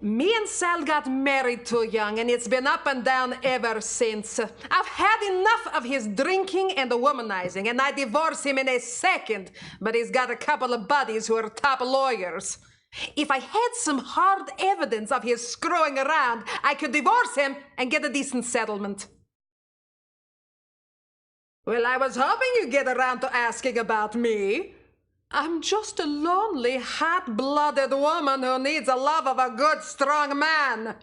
Me and Sal got married too young, and it's been up and down ever since. I've had enough of his drinking and the womanizing, and I'd divorce him in a second, but he's got a couple of buddies who are top lawyers. If I had some hard evidence of his screwing around, I could divorce him and get a decent settlement. Well, I was hoping you'd get around to asking about me. I'm just a lonely, hot-blooded woman who needs the love of a good, strong man.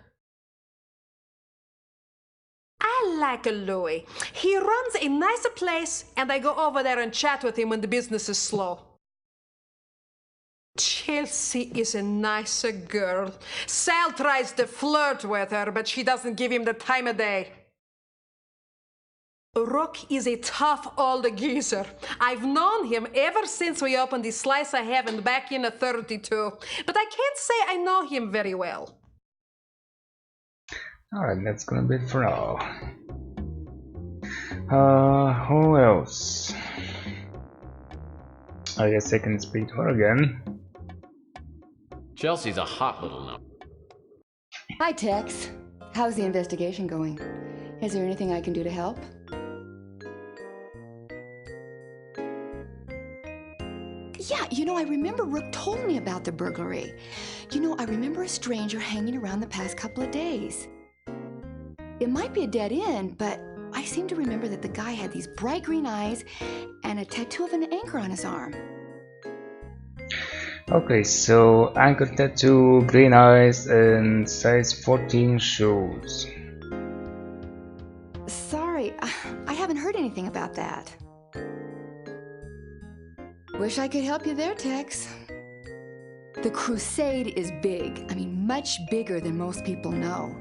I like Louis. He runs a nice place, and I go over there and chat with him when the business is slow. Chelsea is a nicer girl. Sal tries to flirt with her, but she doesn't give him the time of day. Rook is a tough old geezer. I've known him ever since we opened the Slice of Heaven back in '32, but I can't say I know him very well. Alright, that's gonna be it for now. Who else? I guess I can speak to her again. Chelsea's a hot little number. Hi, Tex. How's the investigation going? Is there anything I can do to help? Yeah, I remember Rook told me about the burglary. I remember a stranger hanging around the past couple of days. It might be a dead end, but I seem to remember that the guy had these bright green eyes and a tattoo of an anchor on his arm. Okay, so anchor tattoo, green eyes, and size 14 shoes. Sorry, I haven't heard anything about that. Wish I could help you there, Tex. The Crusade is big. Much bigger than most people know.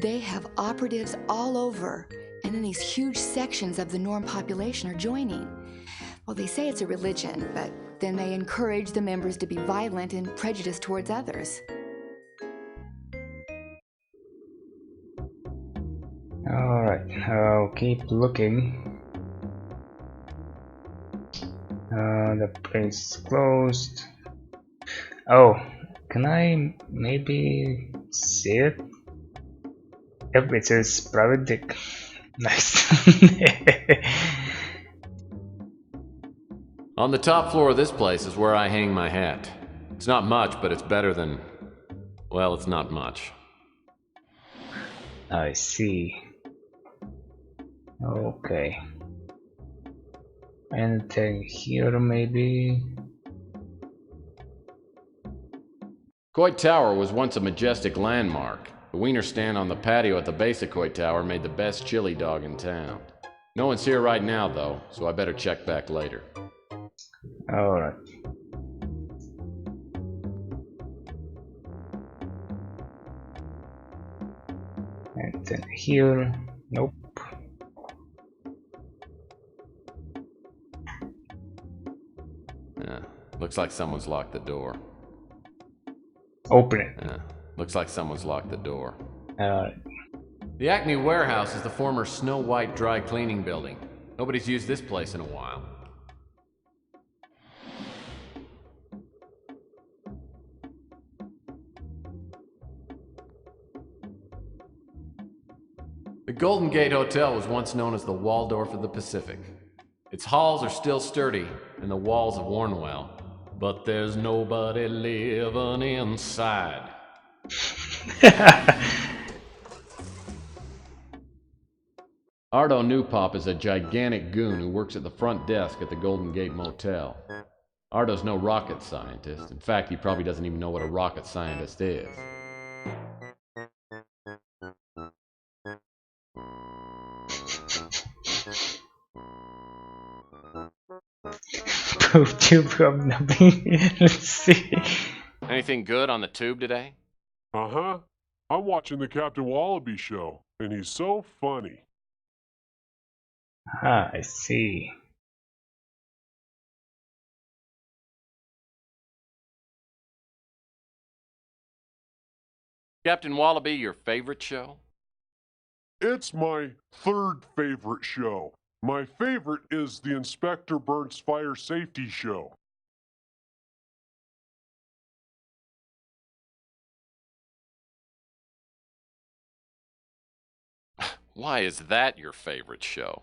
They have operatives all over. And then these huge sections of the norm population are joining. Well, they say it's a religion, but then they encourage the members to be violent and prejudiced towards others. Alright, I'll keep looking. The place is closed. Oh, can I maybe see it? Yep, it says private dick. Nice. On the top floor of this place is where I hang my hat. It's not much, but it's better than... well, it's not much. I see. Okay. Anything here maybe? Coit Tower was once a majestic landmark. The wiener stand on the patio at the base of Coit Tower made the best chili dog in town. No one's here right now, though, so I better check back later. Alright. And then here, nope. Yeah, looks like someone's locked the door. Open it. Yeah, looks like someone's locked the door. Alright. The Acme Warehouse is the former Snow White dry cleaning building. Nobody's used this place in a while. The Golden Gate Hotel was once known as the Waldorf of the Pacific. Its halls are still sturdy, and the walls have worn well. But there's nobody living inside. Ardo Newpop is a gigantic goon who works at the front desk at the Golden Gate Motel. Ardo's no rocket scientist. In fact, he probably doesn't even know what a rocket scientist is. Tube from nothing. Let's see. Anything good on the tube today? Uh-huh. I'm watching the Captain Wallaby show, and he's so funny. Ah, I see. Captain Wallaby, your favorite show? It's my third favorite show. My favorite is the Inspector Burns Fire Safety Show. Why is that your favorite show?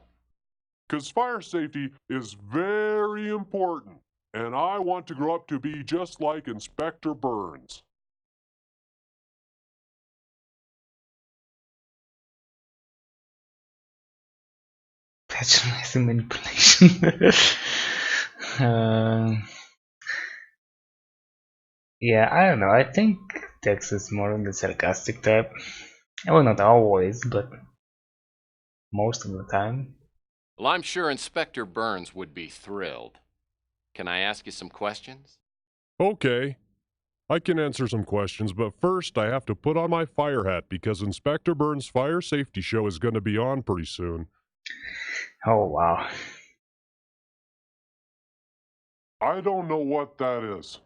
'Cause fire safety is very important, and I want to grow up to be just like Inspector Burns. Patronizing manipulation. Yeah, I don't know. I think Tex is more on the sarcastic type. Well, not always, but most of the time. Well, I'm sure Inspector Burns would be thrilled. Can I ask you some questions? Okay. I can answer some questions, but first I have to put on my fire hat because Inspector Burns' Fire Safety Show is going to be on pretty soon. Oh, wow. I don't know what that is.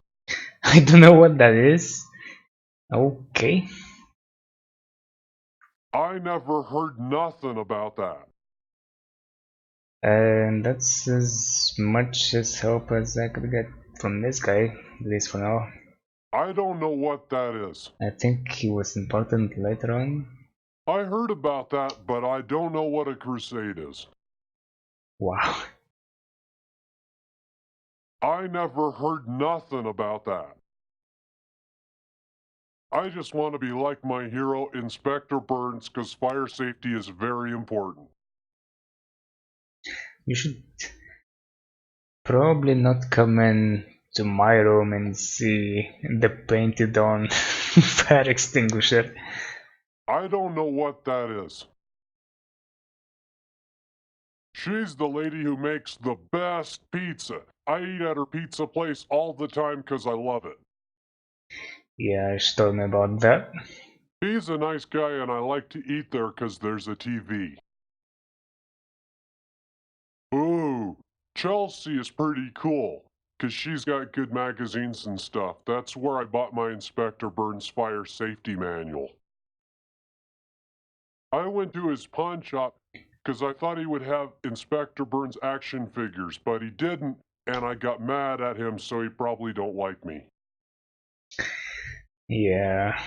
I don't know what that is. Okay. I never heard nothing about that. And that's as much as help as I could get from this guy, at least for now. I don't know what that is. I think he was important later on. I heard about that, but I don't know what a crusade is. Wow. I never heard nothing about that. I just want to be like my hero, Inspector Burns, because fire safety is very important. You should probably not come in to my room and see the painted on fire extinguisher. I don't know what that is. She's the lady who makes the best pizza. I eat at her pizza place all the time because I love it. Yeah, she told me about that. He's a nice guy and I like to eat there because there's a TV. Chelsea is pretty cool, 'cause she's got good magazines and stuff. That's where I bought my Inspector Burns fire safety manual. I went to his pawn shop because I thought he would have Inspector Burns action figures, but he didn't, and I got mad at him, so he probably don't like me. Yeah,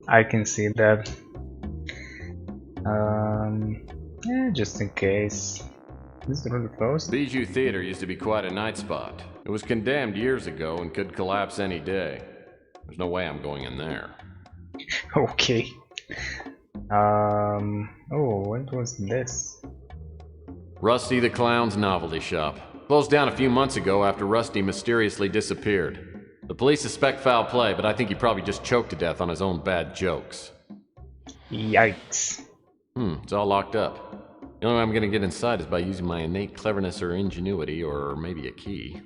I can see that. Yeah, just in case. Is it really closed? Bijou Theater used to be quite a night spot. It was condemned years ago and could collapse any day. There's no way I'm going in there. Okay. Oh, what was this? Rusty the Clown's novelty shop. Closed down a few months ago after Rusty mysteriously disappeared. The police suspect foul play, but I think he probably just choked to death on his own bad jokes. Yikes. It's all locked up. The only way I'm gonna get inside is by using my innate cleverness or ingenuity, or maybe a key.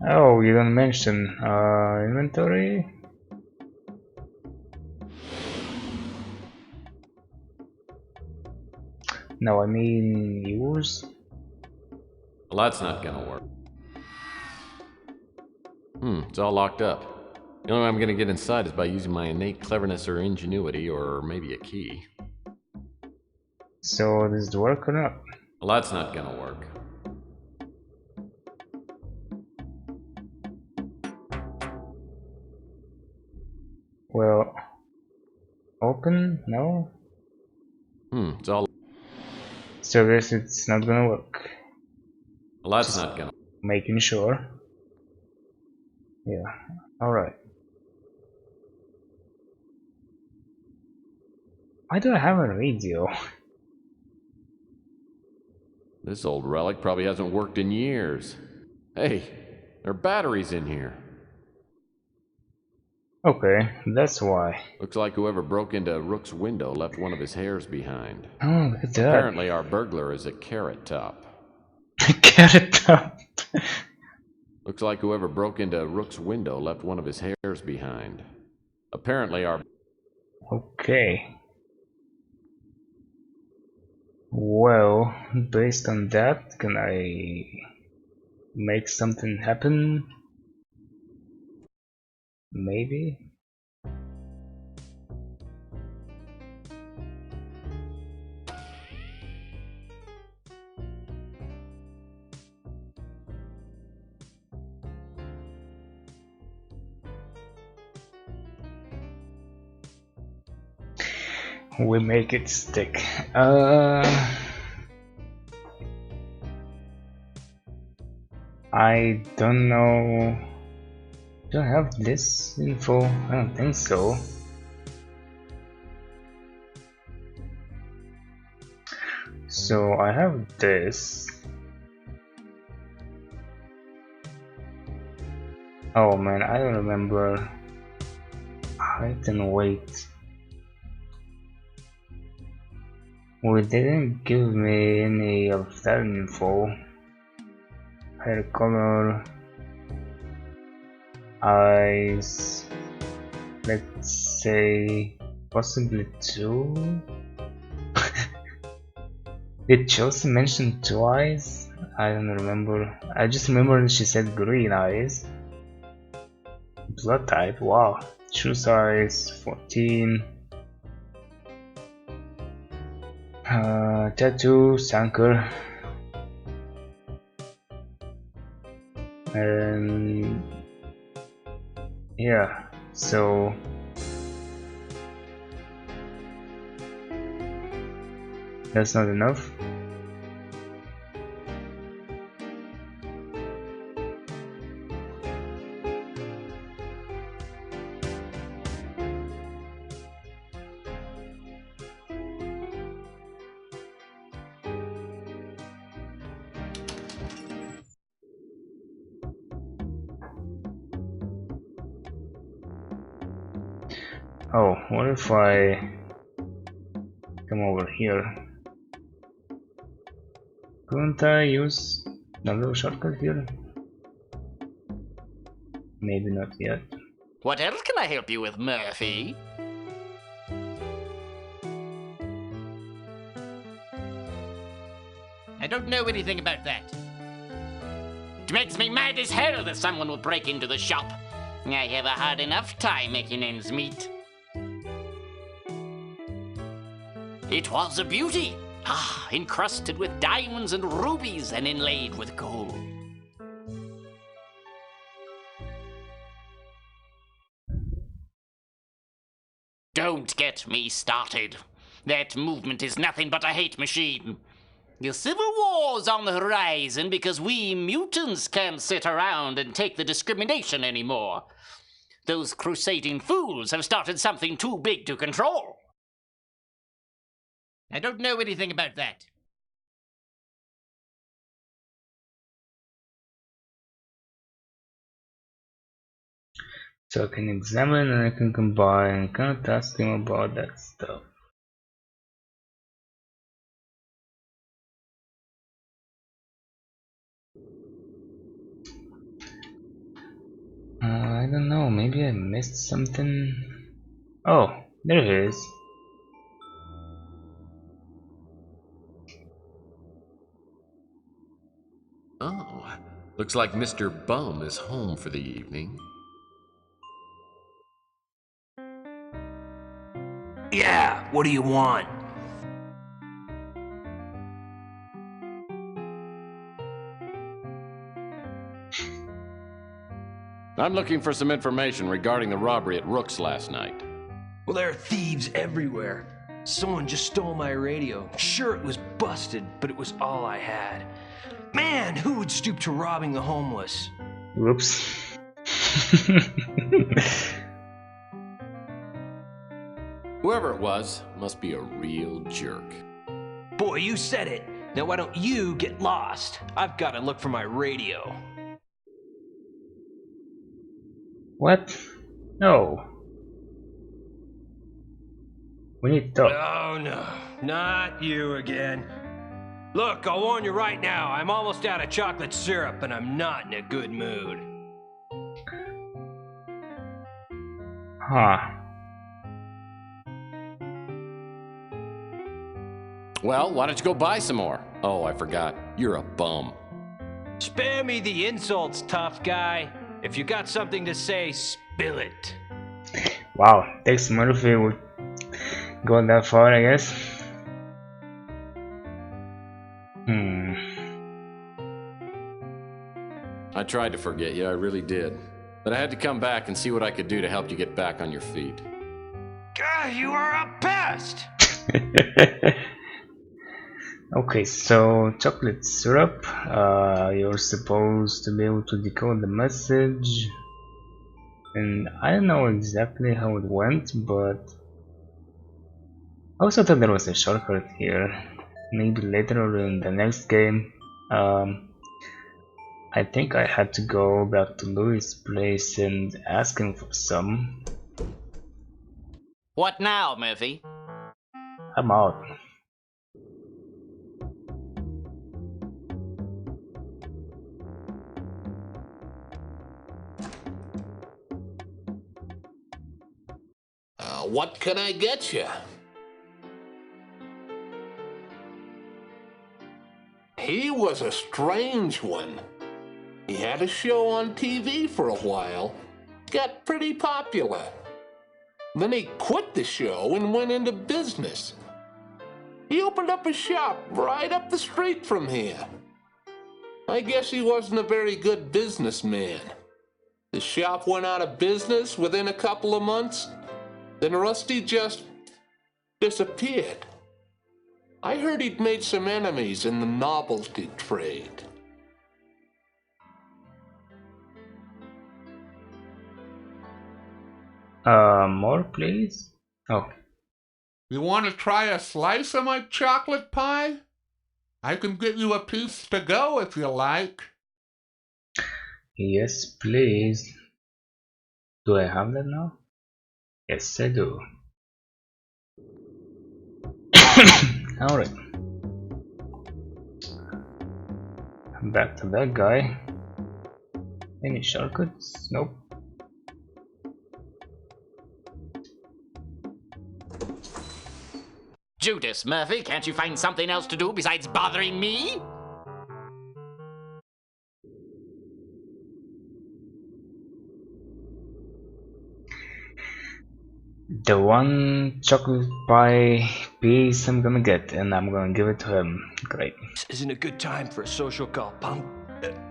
Oh, you don't mention inventory? No, I mean yours? Well, that's not gonna work. It's all locked up. The only way I'm gonna get inside is by using my innate cleverness or ingenuity, or maybe a key. So does it work or not? Well, that's not gonna work. Well, open? No? It's all... So I guess it's not gonna work. Well, that's not gonna... Making sure. Yeah, alright. Why do I have a radio? This old relic probably hasn't worked in years. Hey, there are batteries in here. Okay, that's why. Looks like whoever broke into Rook's window left one of his hairs behind. Oh, look at that. Apparently our burglar is a carrot top. Carrot top. Looks like whoever broke into Rook's window left one of his hairs behind. Apparently our... Okay. Well, based on that, can I make something happen? Maybe? We make it stick. I don't know. Do I have this info? I don't think so. So I have this. Oh man, I don't remember. Height and weight. We didn't give me any of that info. Hair color, eyes, let's say possibly 2. Did Chelsea mention 2 eyes? I don't remember. I just remember she said green eyes. Blood type, wow. Shoe size 14. Tattoo, Sanker. And yeah, so that's not enough. Oh, what if I come over here? Couldn't I use the little shortcut here? Maybe not yet. What else can I help you with, Murphy? I don't know anything about that. It makes me mad as hell that someone will break into the shop. I have a hard enough time making ends meet. It was a beauty. Encrusted with diamonds and rubies and inlaid with gold. Don't get me started. That movement is nothing but a hate machine. The Civil War's on the horizon because we mutants can't sit around and take the discrimination anymore. Those crusading fools have started something too big to control. I don't know anything about that. So I can examine and I can combine. I can't ask him about that stuff. I don't know, maybe I missed something. Oh, there it is. Oh, looks like Mr. Bum is home for the evening. Yeah, what do you want? I'm looking for some information regarding the robbery at Rook's last night. Well, there are thieves everywhere. Someone just stole my radio. Sure, it was busted, but it was all I had. Man, who would stoop to robbing the homeless? Whoops. Whoever it was must be a real jerk. Boy, you said it. Now why don't you get lost? I've got to look for my radio. What? No. We need to talk. Oh no, not you again. Look, I'll warn you right now, I'm almost out of chocolate syrup and I'm not in a good mood. Huh. Well, why don't you go buy some more? Oh, I forgot. You're a bum. Spare me the insults, tough guy. If you got something to say, spill it. Wow, Tex Murphy would go that far, I guess. I tried to forget you, I really did. But I had to come back and see what I could do to help you get back on your feet. God, you are a pest! Okay, so chocolate syrup. You're supposed to be able to decode the message. And I don't know exactly how it went, but I also thought there was a shortcut here. Maybe later or in the next game. I think I had to go back to Louis' place and ask him for some. What now, Murphy? I'm out. What can I get you? He was a strange one. He had a show on TV for a while, got pretty popular. Then he quit the show and went into business. He opened up a shop right up the street from here. I guess he wasn't a very good businessman. The shop went out of business within a couple of months. Then Rusty just disappeared. I heard he'd made some enemies in the novelty trade. More please? Oh. You want to try a slice of my chocolate pie? I can give you a piece to go if you like. Yes, please. Do I have that now? Yes, I do. Alright. Back to that guy. Any shortcuts? Nope. Judas, Murphy, can't you find something else to do besides bothering me? the one chocolate pie piece I'm gonna get, and I'm gonna give it to him. Great. This isn't a good time for a social call, punk.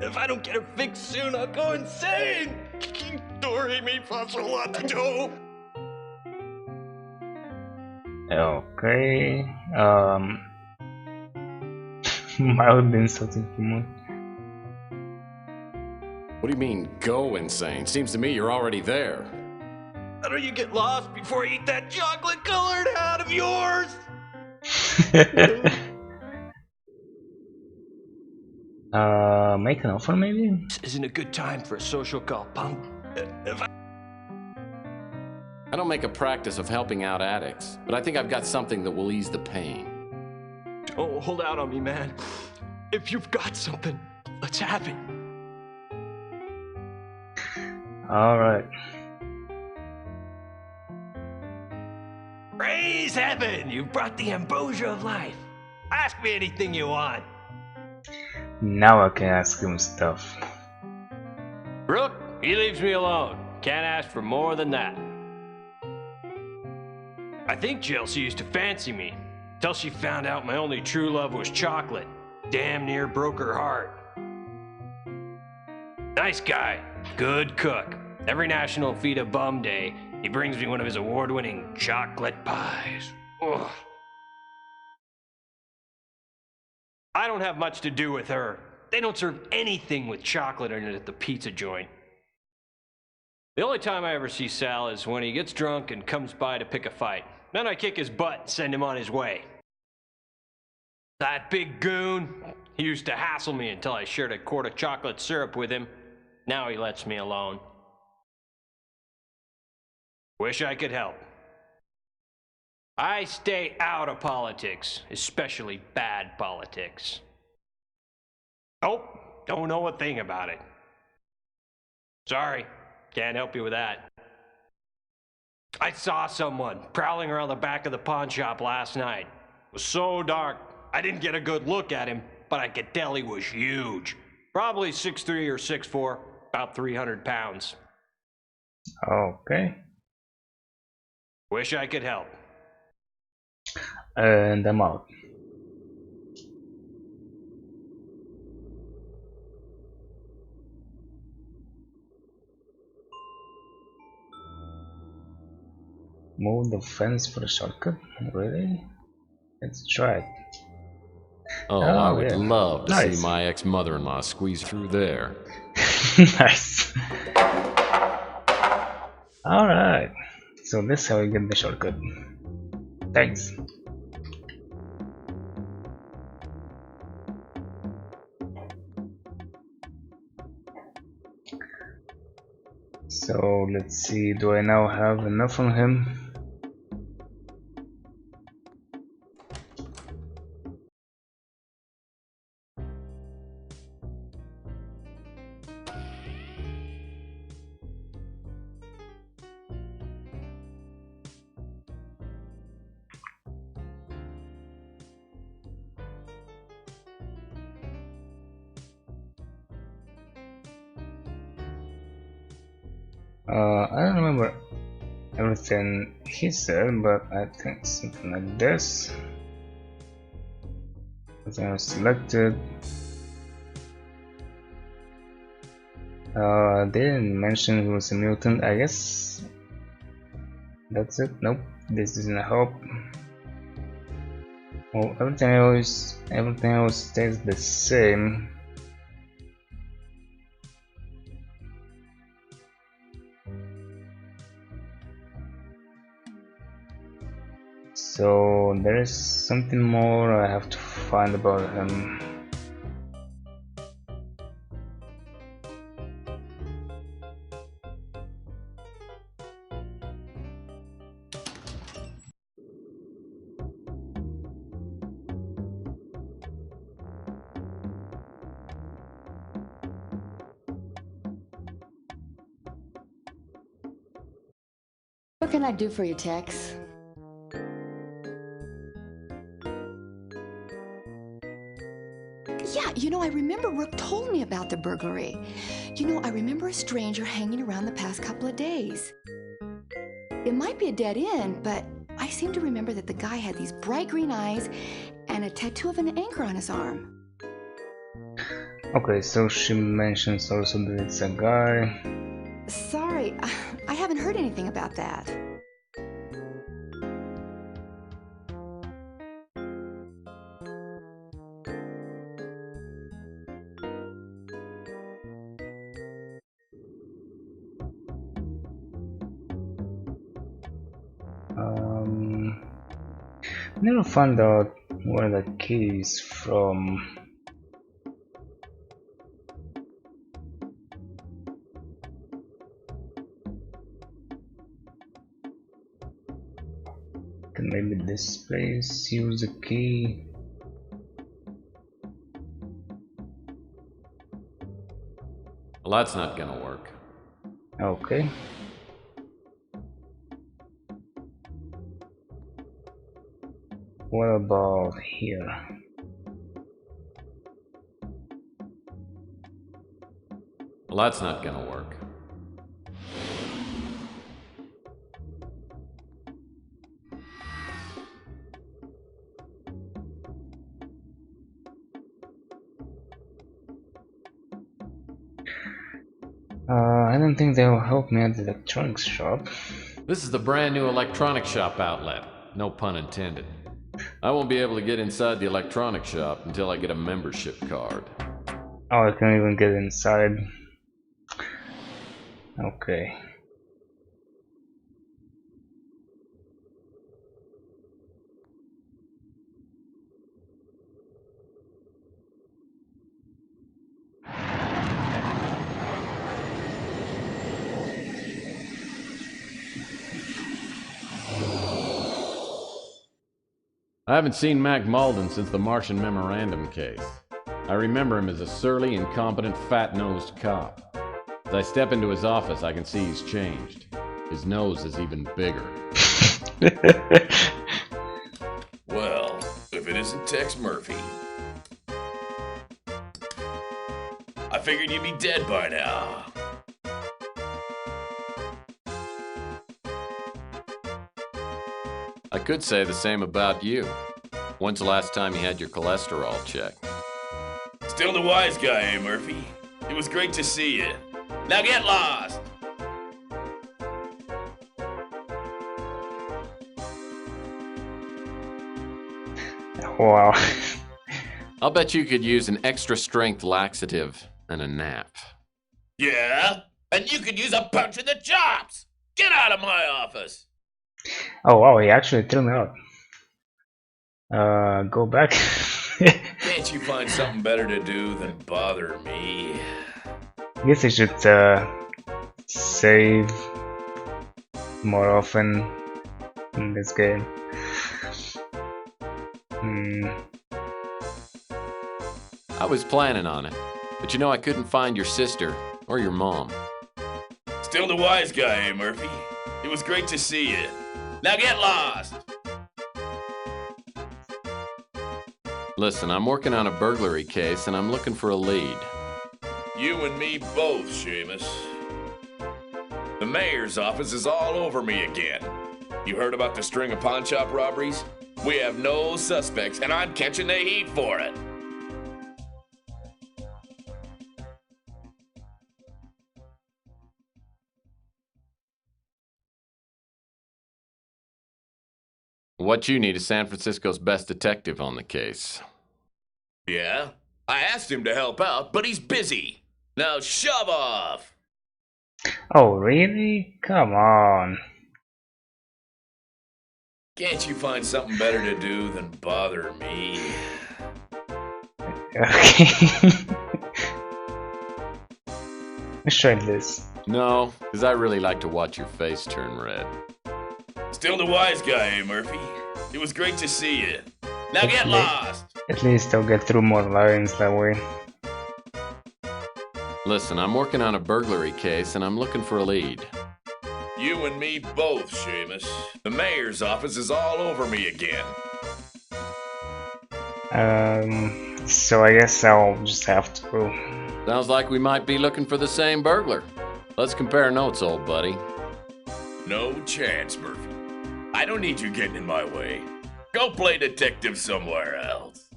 If I don't get her fixed soon, I'll go insane! Dory me paso lot to do! Okay. Mildly insulting Cymon. What do you mean, go insane? Seems to me you're already there. How do you get lost before I eat that chocolate-colored hat of yours? Make an offer maybe? This isn't a good time for a social call, punk. I don't make a practice of helping out addicts, but I think I've got something that will ease the pain. Oh, hold out on me, man. If you've got something, let's have it. Alright. Praise heaven! You've brought the ambrosia of life. Ask me anything you want. Now I can ask him stuff. Brooke, he leaves me alone. Can't ask for more than that. I think Chelsea used to fancy me, till she found out my only true love was chocolate. Damn near broke her heart. Nice guy, good cook. Every National Feed a Bum Day, he brings me one of his award-winning chocolate pies. Ugh. I don't have much to do with her. They don't serve anything with chocolate in it at the pizza joint. The only time I ever see Sal is when he gets drunk and comes by to pick a fight. Then I kick his butt and send him on his way. That big goon, he used to hassle me until I shared a quart of chocolate syrup with him. Now he lets me alone. Wish I could help. I stay out of politics, especially bad politics. Oh, don't know a thing about it. Sorry, can't help you with that. I saw someone prowling around the back of the pawn shop last night. It was so dark, I didn't get a good look at him, but I could tell he was huge. Probably 6'3" or 6'4", about 300 pounds. Okay. Wish I could help. And I'm out. Move the fence for a shortcut? Really? Let's try it. Oh, I would yeah. love to Nice. see my ex-mother-in-law squeeze through there. Nice. Alright. So this is how we get the shortcut. Thanks. So let's see, do I now have enough on him? I don't remember everything he said, but I think something like this. Everything was selected. They didn't mention he was a mutant, I guess. That's it. Nope, this doesn't help. Well, everything else stays the same. So there is something more I have to find about him. What can I do for you, Tex? Yeah, I remember Rook told me about the burglary. I remember a stranger hanging around the past couple of days. It might be a dead end, but I seem to remember that the guy had these bright green eyes and a tattoo of an anchor on his arm. Okay, so she mentions also that it's a guy. Sorry, I haven't heard anything about that. Never found out where the key is from. Can maybe this place use the key? Well, that's not gonna work. Okay. What about here? Well, that's not gonna work. I don't think they will help me at the electronics shop. This is the brand new electronics shop outlet. No pun intended. I won't be able to get inside the electronics shop until I get a membership card. Oh, I can't even get inside. Okay. I haven't seen Mac Malden since the Martian Memorandum case. I remember him as a surly, incompetent, fat-nosed cop. As I step into his office, I can see he's changed. His nose is even bigger. Well, if it isn't Tex Murphy. I figured you'd be dead by now. I could say the same about you. When's the last time you had your cholesterol checked? Still the wise guy, eh, Murphy? It was great to see you. Now get lost! Wow. I'll bet you could use an extra strength laxative and a nap. Yeah? And you could use a punch in the chops! Get out of my office! Oh wow, he actually threw me out. Go back. Can't you find something better to do than bother me? Guess I should save more often in this game. I was planning on it, but you know I couldn't find your sister or your mom. Still the wise guy, eh, Murphy? It was great to see you. Now get lost! Listen, I'm working on a burglary case and I'm looking for a lead. You and me both, Seamus. The mayor's office is all over me again. You heard about the string of pawn shop robberies? We have no suspects, and I'm catching the heat for it. What you need is San Francisco's best detective on the case. Yeah? I asked him to help out, but he's busy. Now shove off! Oh, really? Come on. Can't you find something better to do than bother me? Okay. Let's try this. No, because I really like to watch your face turn red. Still the wise guy, eh, Murphy? It was great to see you. Now get lost! At least I'll get through more lines that way. Listen, I'm working on a burglary case and I'm looking for a lead. You and me both, Seamus. The mayor's office is all over me again. So I guess I'll just have to. Sounds like we might be looking for the same burglar. Let's compare notes, old buddy. No chance, Murphy. I don't need you getting in my way. Go play detective somewhere else.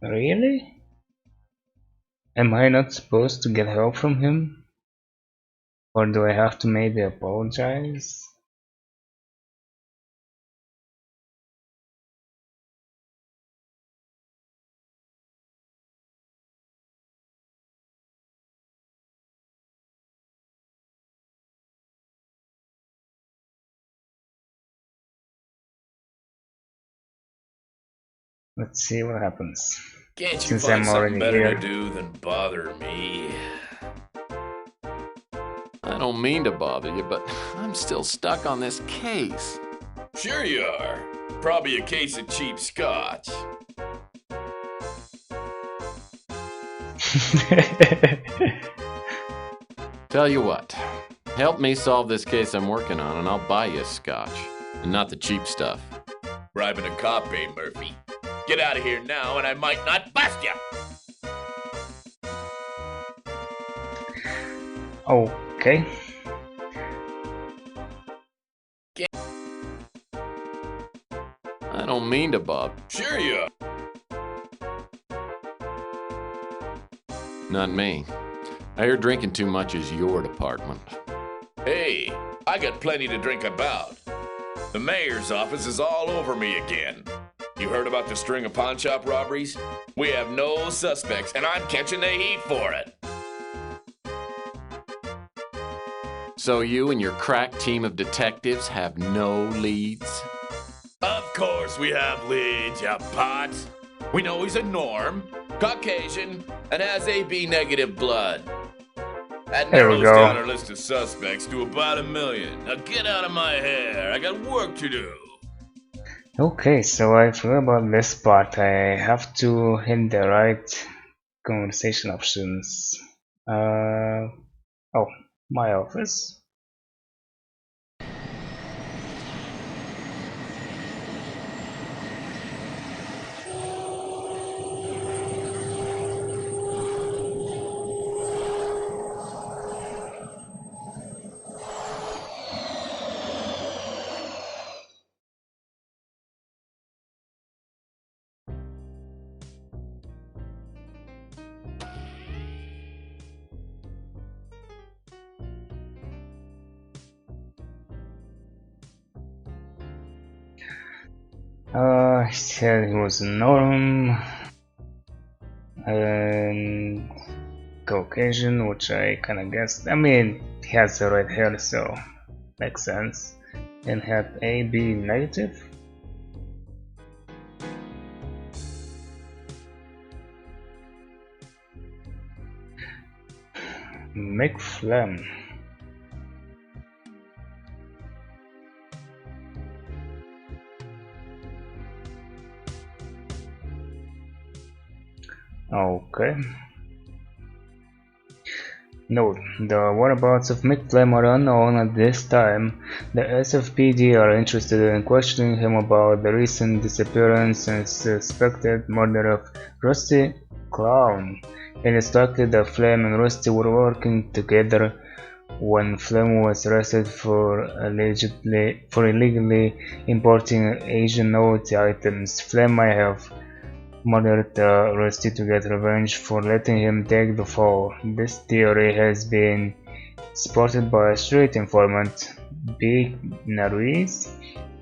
Really? Am I not supposed to get help from him? Or do I have to maybe apologize? Let's see what happens. Can't you Since find I'm something already better here. to do than bother me? I don't mean to bother you, but I'm still stuck on this case. Sure you are. Probably a case of cheap scotch. Tell you what, help me solve this case I'm working on and I'll buy you a scotch. And not the cheap stuff. Bribing a cop, eh, Murphy? Get out of here now and I might not bust you! Okay. I don't mean to bother. Sure you are. Not me. I hear drinking too much is your department. Hey, I got plenty to drink about. The mayor's office is all over me again. You heard about the string of pawn shop robberies? We have no suspects, and I'm catching the heat for it. So you and your crack team of detectives have no leads? Of course we have leads, you pots. We know he's a Norm, Caucasian, and has AB negative blood. That There we narrows go. down our list of suspects to about 1 million. Now get out of my hair. I got work to do. Okay, so I forgot about this part. I have to hit the right conversation options. Oh, my office. He said he was a Norm and Caucasian, which I kinda guessed. I mean, he has the red hair, so makes sense. And had AB negative. McFlam. Okay. Note, the whereabouts of McFlam are unknown at this time. The SFPD are interested in questioning him about the recent disappearance and suspected murder of Rusty Clown. It is likely that Flem and Rusty were working together when Flem was arrested for illegally importing Asian note items. Flem might have murdered Rusty to get revenge for letting him take the fall. This theory has been supported by a street informant, B. Naris,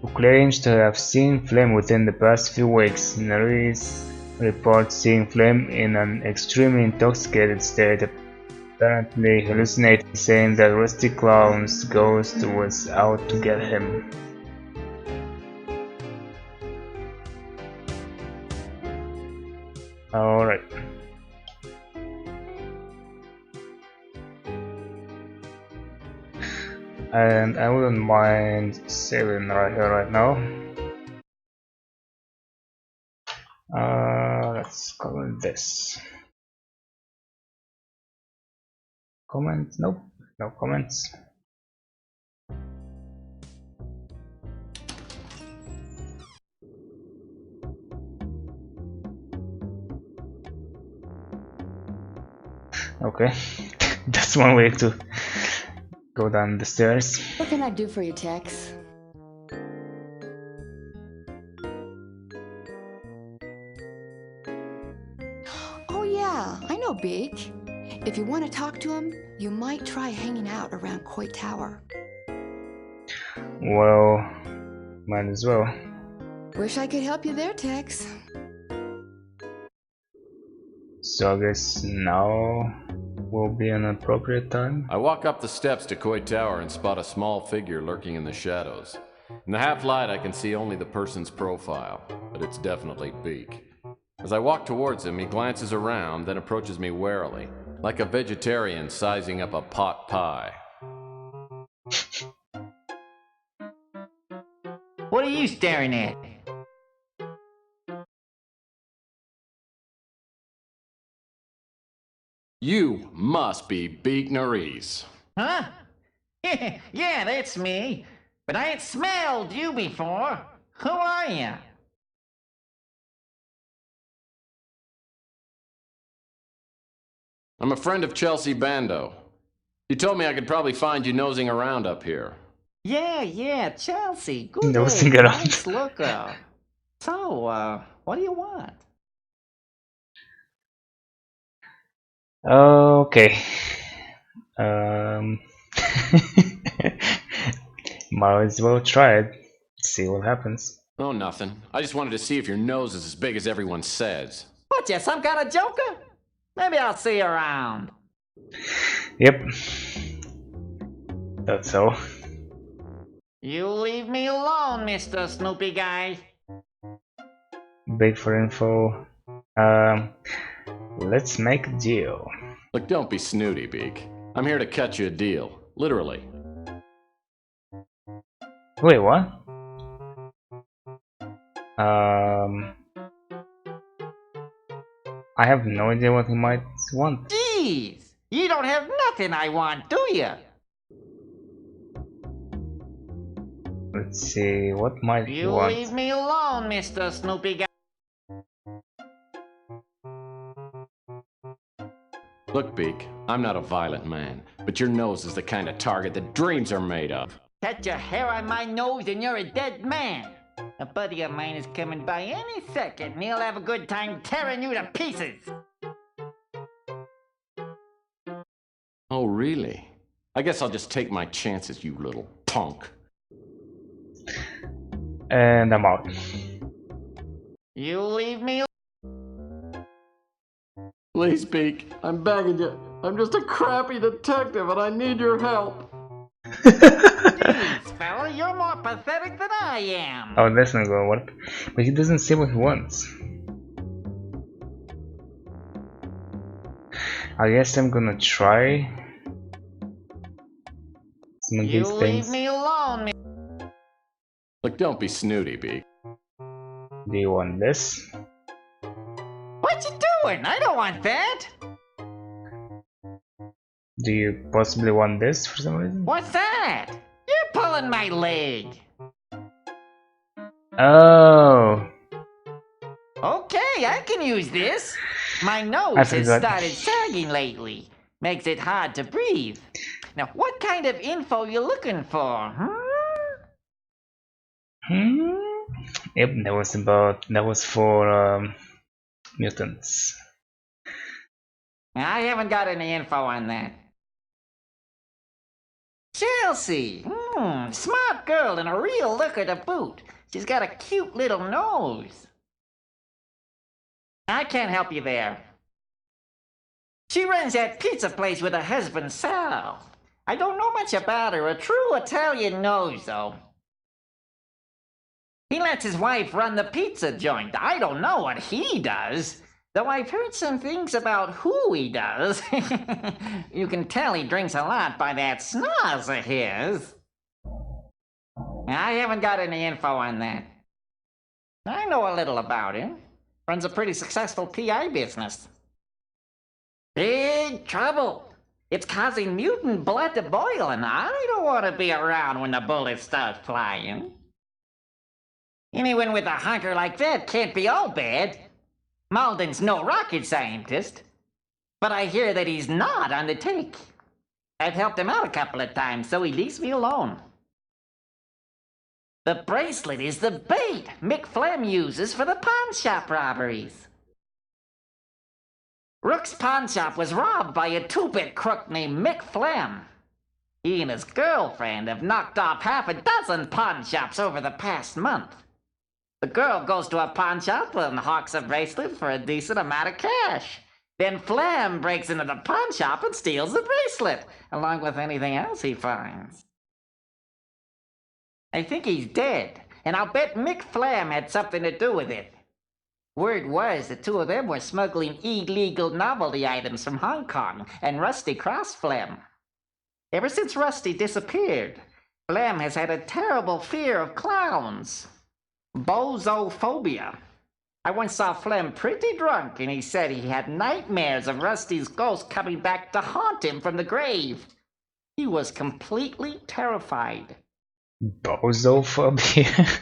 who claims to have seen Flem within the past few weeks. Naris reports seeing Flem in an extremely intoxicated state, apparently hallucinating, saying that Rusty Clown's ghost was out to get him. Alright. And I wouldn't mind saving right here, right now. Let's comment this. Comment? Nope, no comments. Okay, that's one way to go down the stairs. What can I do for you, Tex? Oh yeah, I know Beak. If you want to talk to him, you might try hanging out around Coit Tower. Well, might as well. Wish I could help you there, Tex. So I guess now will be an appropriate time. I walk up the steps to Coit Tower and spot a small figure lurking in the shadows. In the half light, I can see only the person's profile, but it's definitely Beak. As I walk towards him, he glances around, then approaches me warily, like a vegetarian sizing up a pot pie. What are you staring at? You must be Beak Nerys. Huh? Yeah, that's me. But I ain't smelled you before. Who are you? I'm a friend of Chelsea Bando. She told me I could probably find you nosing around up here. Yeah, Chelsea. Good Nosing egg. around. Nice looker. So, what do you want? Okay. Um, might as well try it. See what happens. Oh, nothing. I just wanted to see if your nose is as big as everyone says. What, you some kind of joker? Maybe I'll see you around. Yep. That's all. You leave me alone, Mr. Snoopy guy. Big for info. Let's make a deal. Look, don't be snooty, Beak. I'm here to cut you a deal. Literally. Wait, what? I have no idea what he might want. Jeez, you don't have nothing I want, do you? Let's see, what might he You want? leave me alone, Mr. Snoopy guy. Look, Beak, I'm not a violent man, but your nose is the kind of target that dreams are made of. Cut your hair on my nose and you're a dead man. A buddy of mine is coming by any second and he'll have a good time tearing you to pieces. Oh, really? I guess I'll just take my chances, you little punk. And I'm out. You leave me alone. Please, Beak, I'm begging you. I'm just a crappy detective and I need your help. Jeez, fella, you're more pathetic than I am. Oh, that's not gonna work. But he doesn't say what he wants. I guess I'm gonna try some of You these leave things. me alone. Look, don't be snooty, Beak. Do you want this? What you doing? I don't want that. Do you possibly want this for some reason? What's that? You're pulling my leg. Oh, Okay, I can use this. My I nose has forgot. started sagging lately. Makes it hard to breathe. Now, what kind of info you looking for, Yep, that was for mutants. I haven't got any info on that. Chelsea! Smart girl and a real looker to boot. She's got a cute little nose. I can't help you there. She runs that pizza place with her husband, Sal. I don't know much about her. A true Italian nose, though. He lets his wife run the pizza joint. I don't know what he does. Though I've heard some things about who he does. You can tell he drinks a lot by that snaz of his. I haven't got any info on that. I know a little about him. Runs a pretty successful PI business. Big trouble. It's causing mutant blood to boil, and I don't want to be around when the bullets start flying. Anyone with a hunker like that can't be all bad. Malden's no rocket scientist, but I hear that he's not on the take. I've helped him out a couple of times, so he leaves me alone. The bracelet is the bait Mick Flem uses for the pawn shop robberies. Rook's pawn shop was robbed by a two-bit crook named Mick Flem. He and his girlfriend have knocked off half a dozen pawn shops over the past month. The girl goes to a pawn shop and hawks a bracelet for a decent amount of cash. Then Flem breaks into the pawn shop and steals the bracelet, along with anything else he finds. I think he's dead, and I'll bet Mick Flem had something to do with it. Word was the two of them were smuggling illegal novelty items from Hong Kong, and Rusty crossed Flem. Ever since Rusty disappeared, Flem has had a terrible fear of clowns. Bozophobia. I once saw Flem pretty drunk, and he said he had nightmares of Rusty's ghost coming back to haunt him from the grave. He was completely terrified. Bozophobia.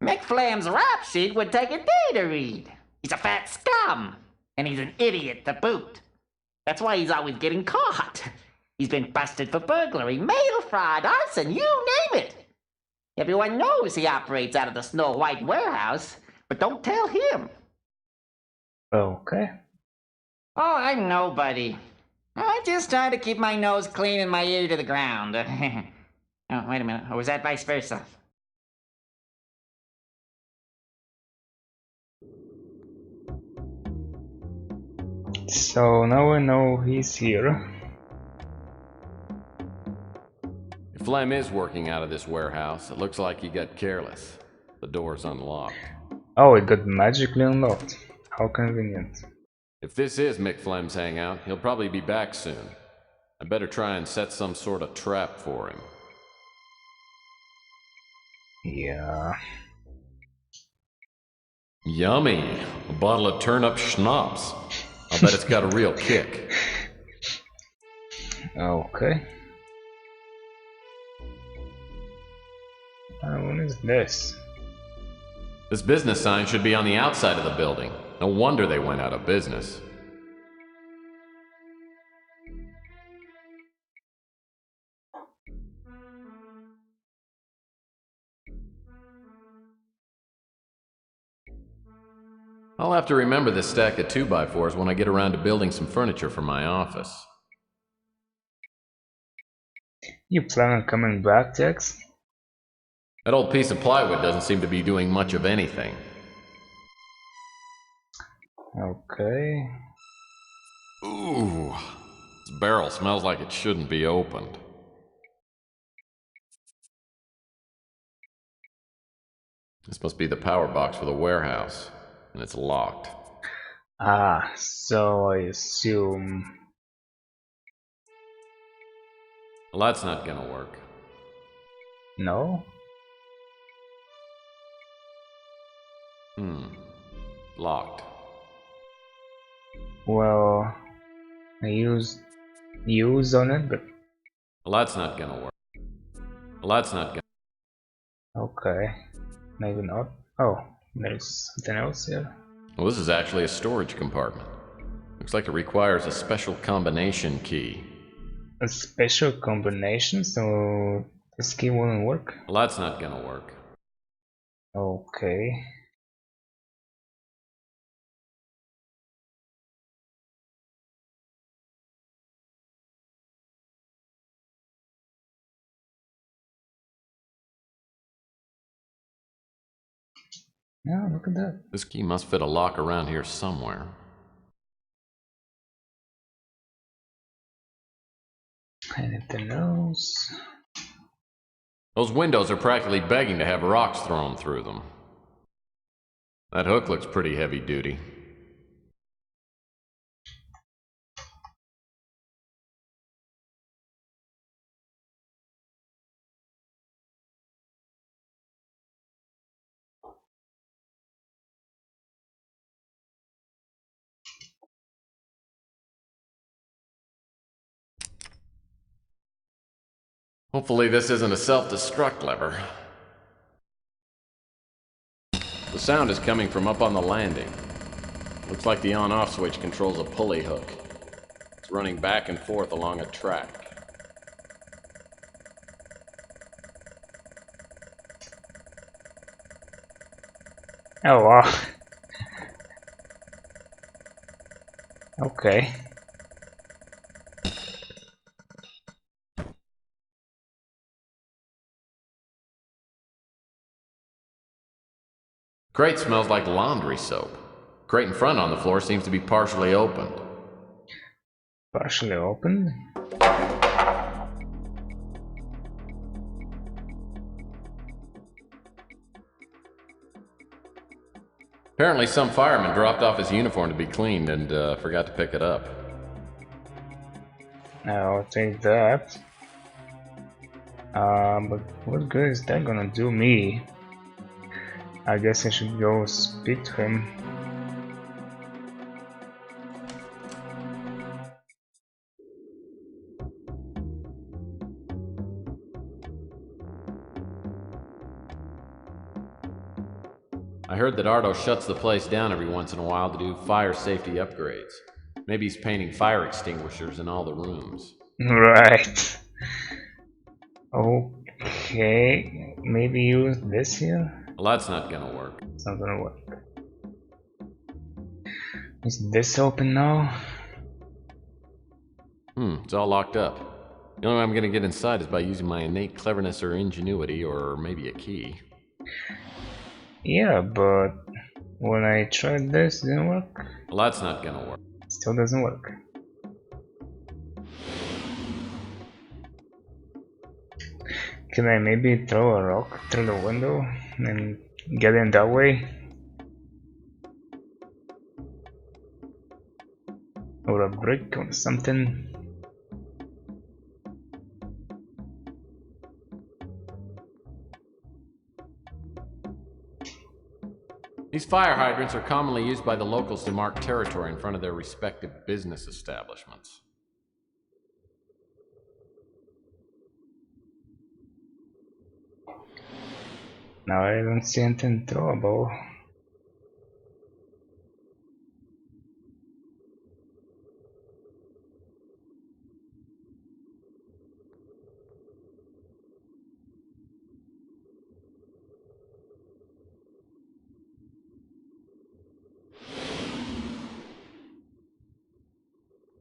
Mick Flam's rap sheet would take a day to read. He's a fat scum, and he's an idiot to boot. That's why he's always getting caught. He's been busted for burglary, mail fraud, arson, you name it. Everyone knows he operates out of the Snow White warehouse, but don't tell him. Okay. Oh, I'm nobody. I just try to keep my nose clean and my ear to the ground. Oh, wait a minute. Or was that vice versa? So now I know he's here. If Flem is working out of this warehouse, it looks like he got careless. The door's unlocked. Oh, it got magically unlocked. How convenient. If this is Mick Flem's hangout, he'll probably be back soon. I better try and set some sort of trap for him. Yeah. Yummy! A bottle of turnip schnapps. I'll bet it's got a real kick. Okay. What is this? This business sign should be on the outside of the building. No wonder they went out of business. I'll have to remember this stack of 2x4s when I get around to building some furniture for my office. You plan on coming back, Tex? That old piece of plywood doesn't seem to be doing much of anything. Okay. Ooh, this barrel smells like it shouldn't be opened. This must be the power box for the warehouse, and it's locked. Ah, so I assume... Well, that's not gonna work. No? Locked. Well, I used on it, but... Well, that's not gonna work. Well, that's not gonna... Okay, maybe not. Oh, there's something else here. Well, this is actually a storage compartment. Looks like it requires a special combination key. A special combination, so this key wouldn't work? Well, that's not gonna work. Okay. Yeah, look at that. This key must fit a lock around here somewhere. Anything else? Those windows are practically begging to have rocks thrown through them. That hook looks pretty heavy duty. Hopefully this isn't a self-destruct lever. The sound is coming from up on the landing. Looks like the on-off switch controls a pulley hook. It's running back and forth along a track. Oh wow. Okay. Crate smells like laundry soap. Crate in front on the floor seems to be partially opened. Partially open? Apparently some fireman dropped off his uniform to be cleaned and forgot to pick it up. I'll take that. But what good is that gonna do me? I guess I should go speak to him. I heard that Ardo shuts the place down every once in a while to do fire safety upgrades. Maybe he's painting fire extinguishers in all the rooms. Right. Okay. Maybe use this here? Well, that's not gonna work. It's not gonna work. Is this open now? It's all locked up. The only way I'm gonna get inside is by using my innate cleverness or ingenuity, or maybe a key. Yeah, but when I tried this, it didn't work. Well, that's not gonna work. Still doesn't work. Can I maybe throw a rock through the window and get in that way? Or a brick or something? These fire hydrants are commonly used by the locals to mark territory in front of their respective business establishments. Now I don't see anything throwable.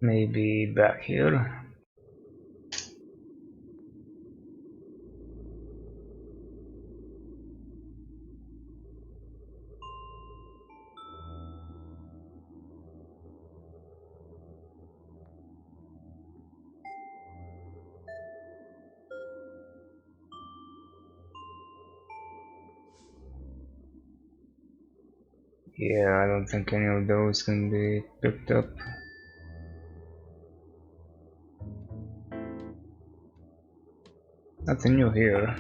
Maybe back here. Yeah, I don't think any of those can be picked up. Nothing new here.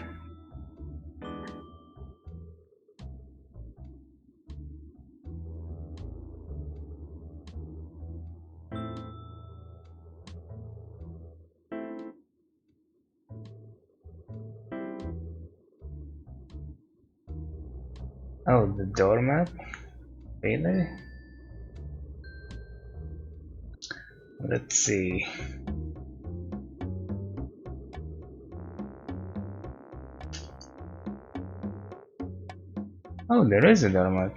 Oh, the doormat? Really? Let's see. Oh, there is a doormat.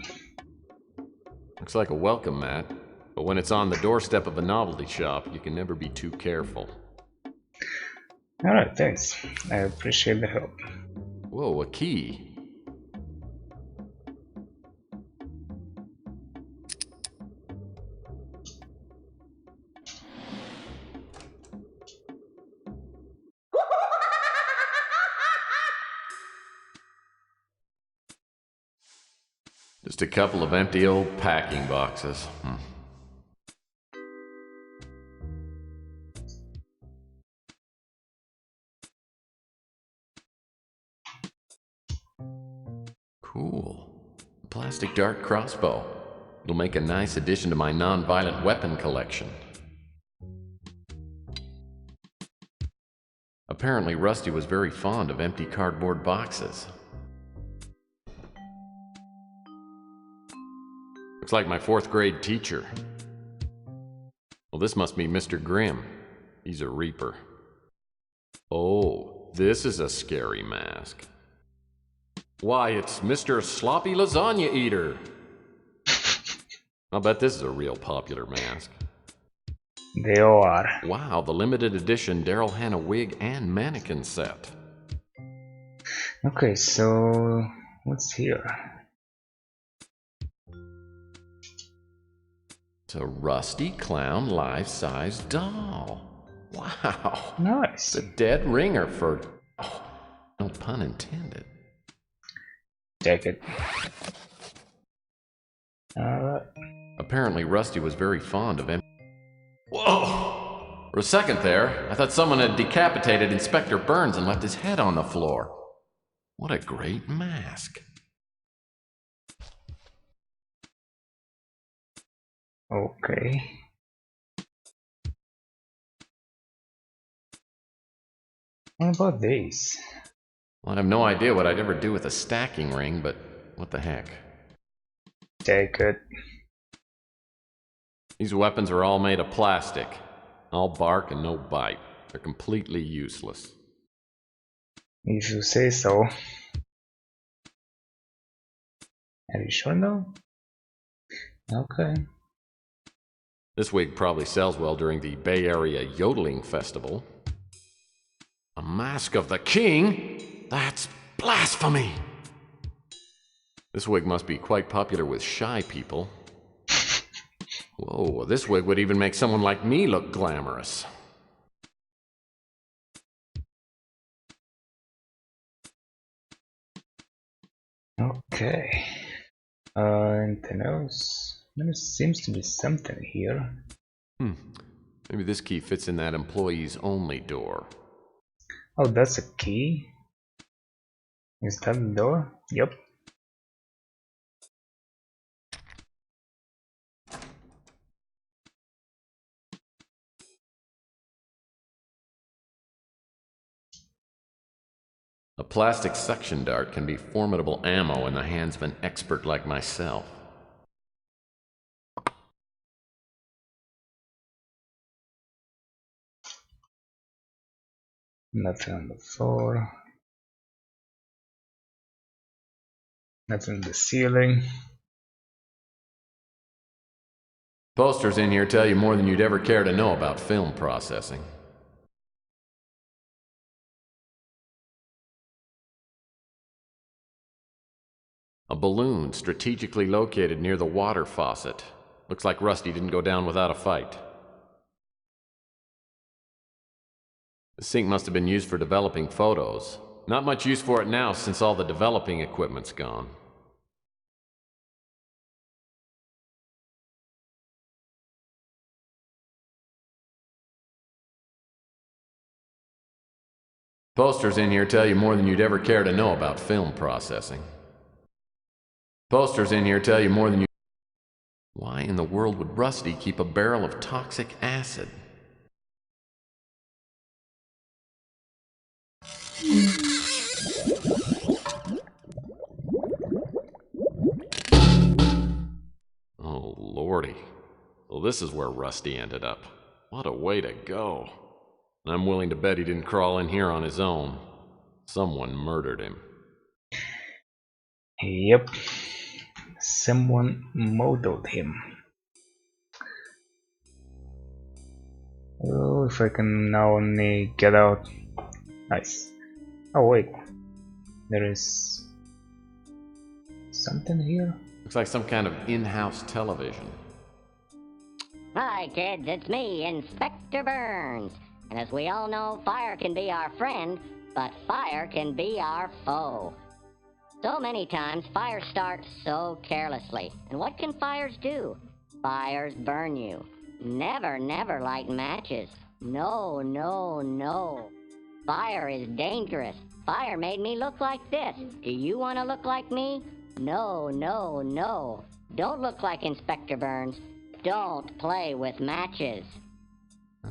Looks like a welcome mat, but when it's on the doorstep of a novelty shop, you can never be too careful. Alright, thanks. I appreciate the help. Whoa, a key. Just a couple of empty old packing boxes. Cool. A plastic dart crossbow. It'll make a nice addition to my non-violent weapon collection. Apparently Rusty was very fond of empty cardboard boxes. Looks like my 4th grade teacher. Well, this must be Mr. Grimm. He's a reaper. Oh, this is a scary mask. Why, it's Mr. Sloppy Lasagna Eater. I'll bet this is a real popular mask. They all are. Wow, the limited edition Daryl Hannah wig and mannequin set. Okay, so what's here? It's a Rusty Clown life-size doll. Wow. Nice. It's a dead ringer for... Oh, no pun intended. Take it. Alright. Apparently Rusty was very fond of him. Whoa! For a second there, I thought someone had decapitated Inspector Burns and left his head on the floor. What a great mask. Okay. What about these? Well, I have no idea what I'd ever do with a stacking ring, but what the heck. Take it. These weapons are all made of plastic. All bark and no bite. They're completely useless. If you say so. Are you sure though? Okay. This wig probably sells well during the Bay Area Yodeling Festival. A mask of the king? That's blasphemy! This wig must be quite popular with shy people. Whoa, this wig would even make someone like me look glamorous. Okay. Anything else? There seems to be something here. Maybe this key fits in that employees only door. Oh, that's a key? Is that the door? Yep. A plastic suction dart can be formidable ammo in the hands of an expert like myself. Nothing on the floor. Nothing on the ceiling. Posters in here tell you more than you'd ever care to know about film processing. A balloon strategically located near the water faucet. Looks like Rusty didn't go down without a fight. The sink must have been used for developing photos. Not much use for it now since all the developing equipment's gone. Posters in here tell you more than you'd ever care to know about film processing. Posters in here tell you more than you... Why in the world would Rusty keep a barrel of toxic acid? Oh, lordy. Well, this is where Rusty ended up. What a way to go. I'm willing to bet he didn't crawl in here on his own. Someone murdered him. Yep. Someone modeled him. Oh, if I can now only get out. Nice. Oh wait. There is something here? Looks like some kind of in-house television. Hi kids, it's me, Inspector Burns. And as we all know, fire can be our friend, but fire can be our foe. So many times, fires start so carelessly. And what can fires do? Fires burn you. Never, never light matches. No, no, no. Fire is dangerous. Fire made me look like this. Do you want to look like me? No, no, no. Don't look like Inspector Burns. Don't play with matches.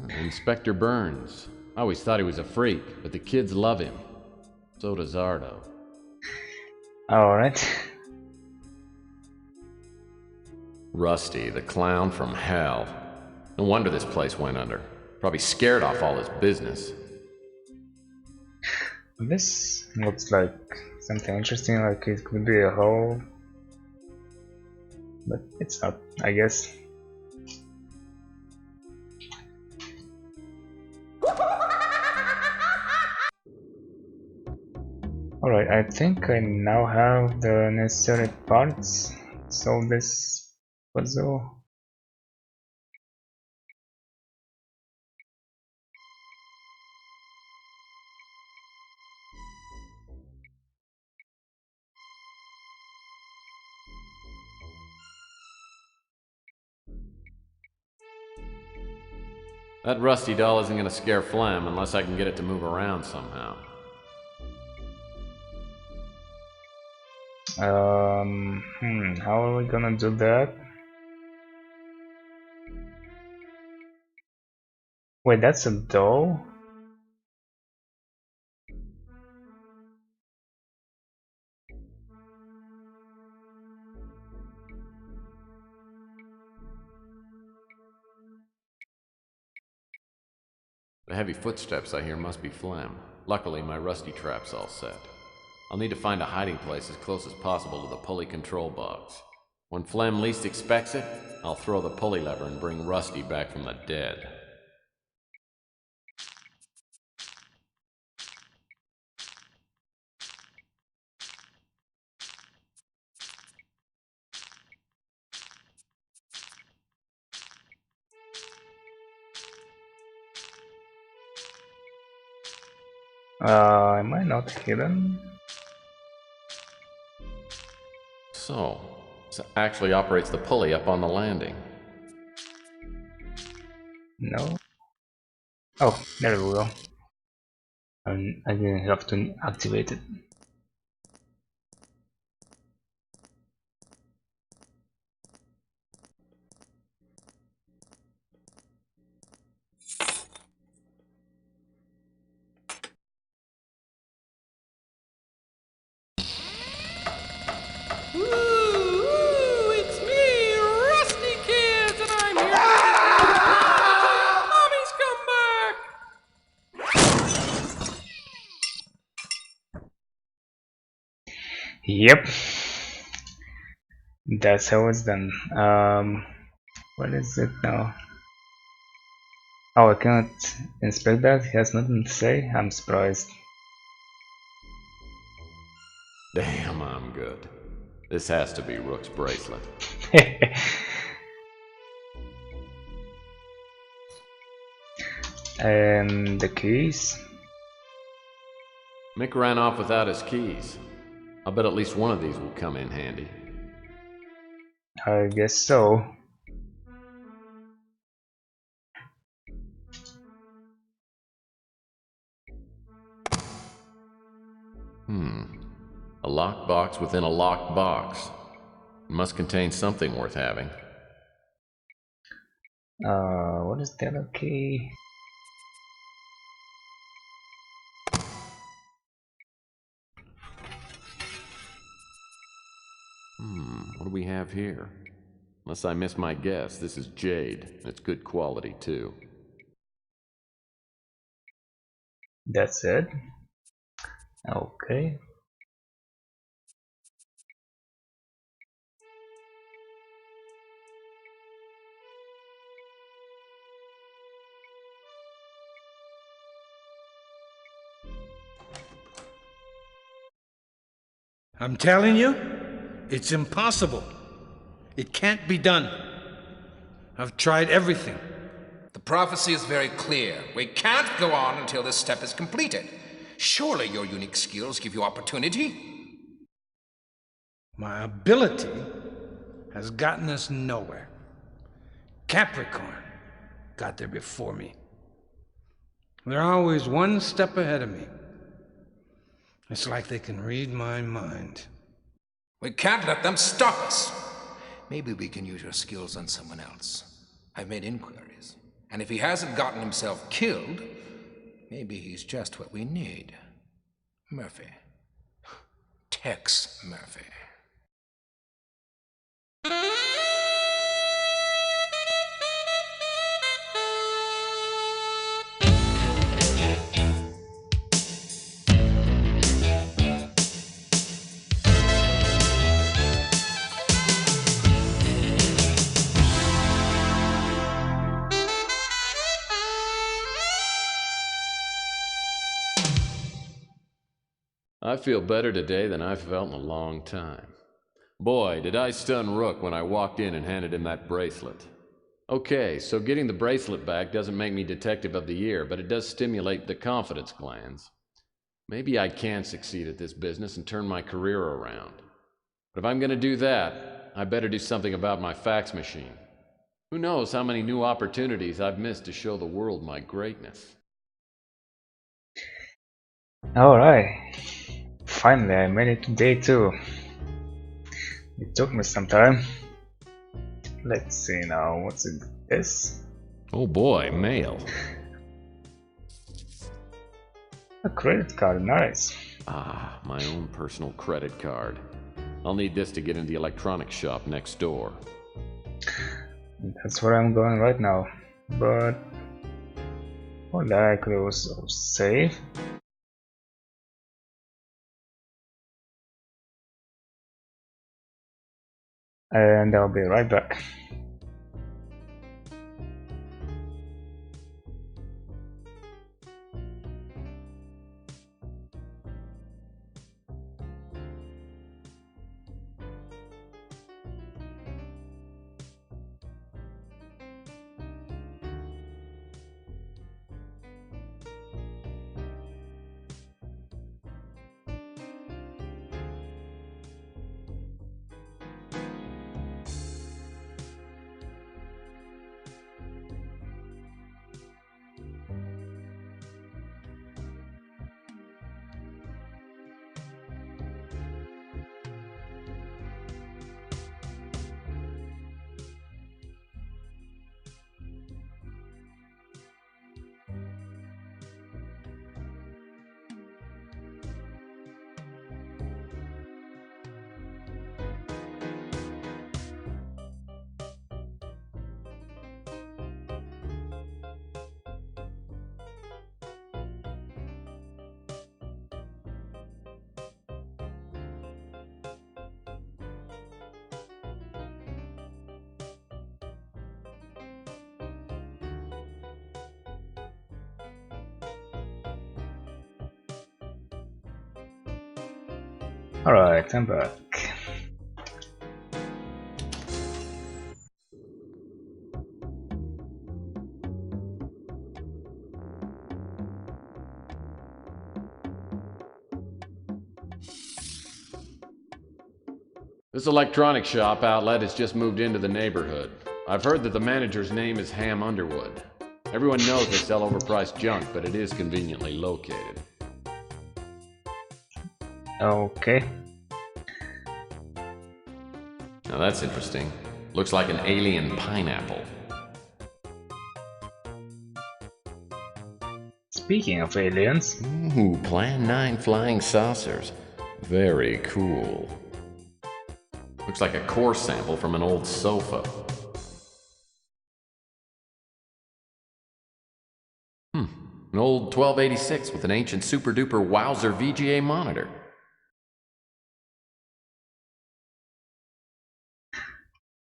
Inspector Burns. I always thought he was a freak, but the kids love him. So does Ardo. Alright. Rusty, the clown from hell. No wonder this place went under. Probably scared off all his business. This looks like something interesting, like it could be a hole, but it's not, I guess. Alright, I think I now have the necessary parts to solve this puzzle. That rusty doll isn't gonna scare Flem unless I can get it to move around somehow. How are we gonna do that? Wait, that's a doll? The heavy footsteps I hear must be Flem. Luckily, my rusty trap's all set. I'll need to find a hiding place as close as possible to the pulley control box. When Flem least expects it, I'll throw the pulley lever and bring Rusty back from the dead. Am I not hidden? So, this actually operates the pulley up on the landing. No. Oh, there we go. I didn't have to activate it. Ooh, it's me, Rusty Kids, and I'm here to Mommy's come back! Yep. That's how it's done. What is it now? Oh, I cannot inspect that. He has nothing to say. I'm surprised. Damn, I'm good. This has to be Rook's bracelet. And the keys? Mick ran off without his keys. I'll bet at least one of these will come in handy. I guess so. A locked box within a locked box. It must contain something worth having. What is the other key? What do we have here? Unless I miss my guess, this is jade. It's good quality, too. That's it? Okay. I'm telling you, it's impossible. It can't be done. I've tried everything. The prophecy is very clear. We can't go on until this step is completed. Surely your unique skills give you opportunity. My ability has gotten us nowhere. Capricorn got there before me. They're always one step ahead of me. It's like they can read my mind. We can't let them stop us. Maybe we can use your skills on someone else. I've made inquiries. And if he hasn't gotten himself killed, maybe he's just what we need. Murphy. Tex Murphy. I feel better today than I've felt in a long time. Boy, did I stun Rook when I walked in and handed him that bracelet. Okay, so getting the bracelet back doesn't make me Detective of the Year, but it does stimulate the confidence glands. Maybe I can succeed at this business and turn my career around. But if I'm going to do that, I better do something about my fax machine. Who knows how many new opportunities I've missed to show the world my greatness. Alright, finally I made it to day 2. It took me some time. Let's see now, what's it? This? Oh boy, mail. A credit card, nice. Ah, my own personal credit card. I'll need this to get in the electronics shop next door. That's where I'm going right now. But what I could also save. And I'll be right back. Alright, I'm back. This electronics shop outlet has just moved into the neighborhood. I've heard that the manager's name is Ham Underwood. Everyone knows they sell overpriced junk, but it is conveniently located. Okay. Now that's interesting. Looks like an alien pineapple. Speaking of aliens. Ooh, Plan 9 flying saucers. Very cool. Looks like a core sample from an old sofa. An old 1286 with an ancient super duper wowzer VGA monitor.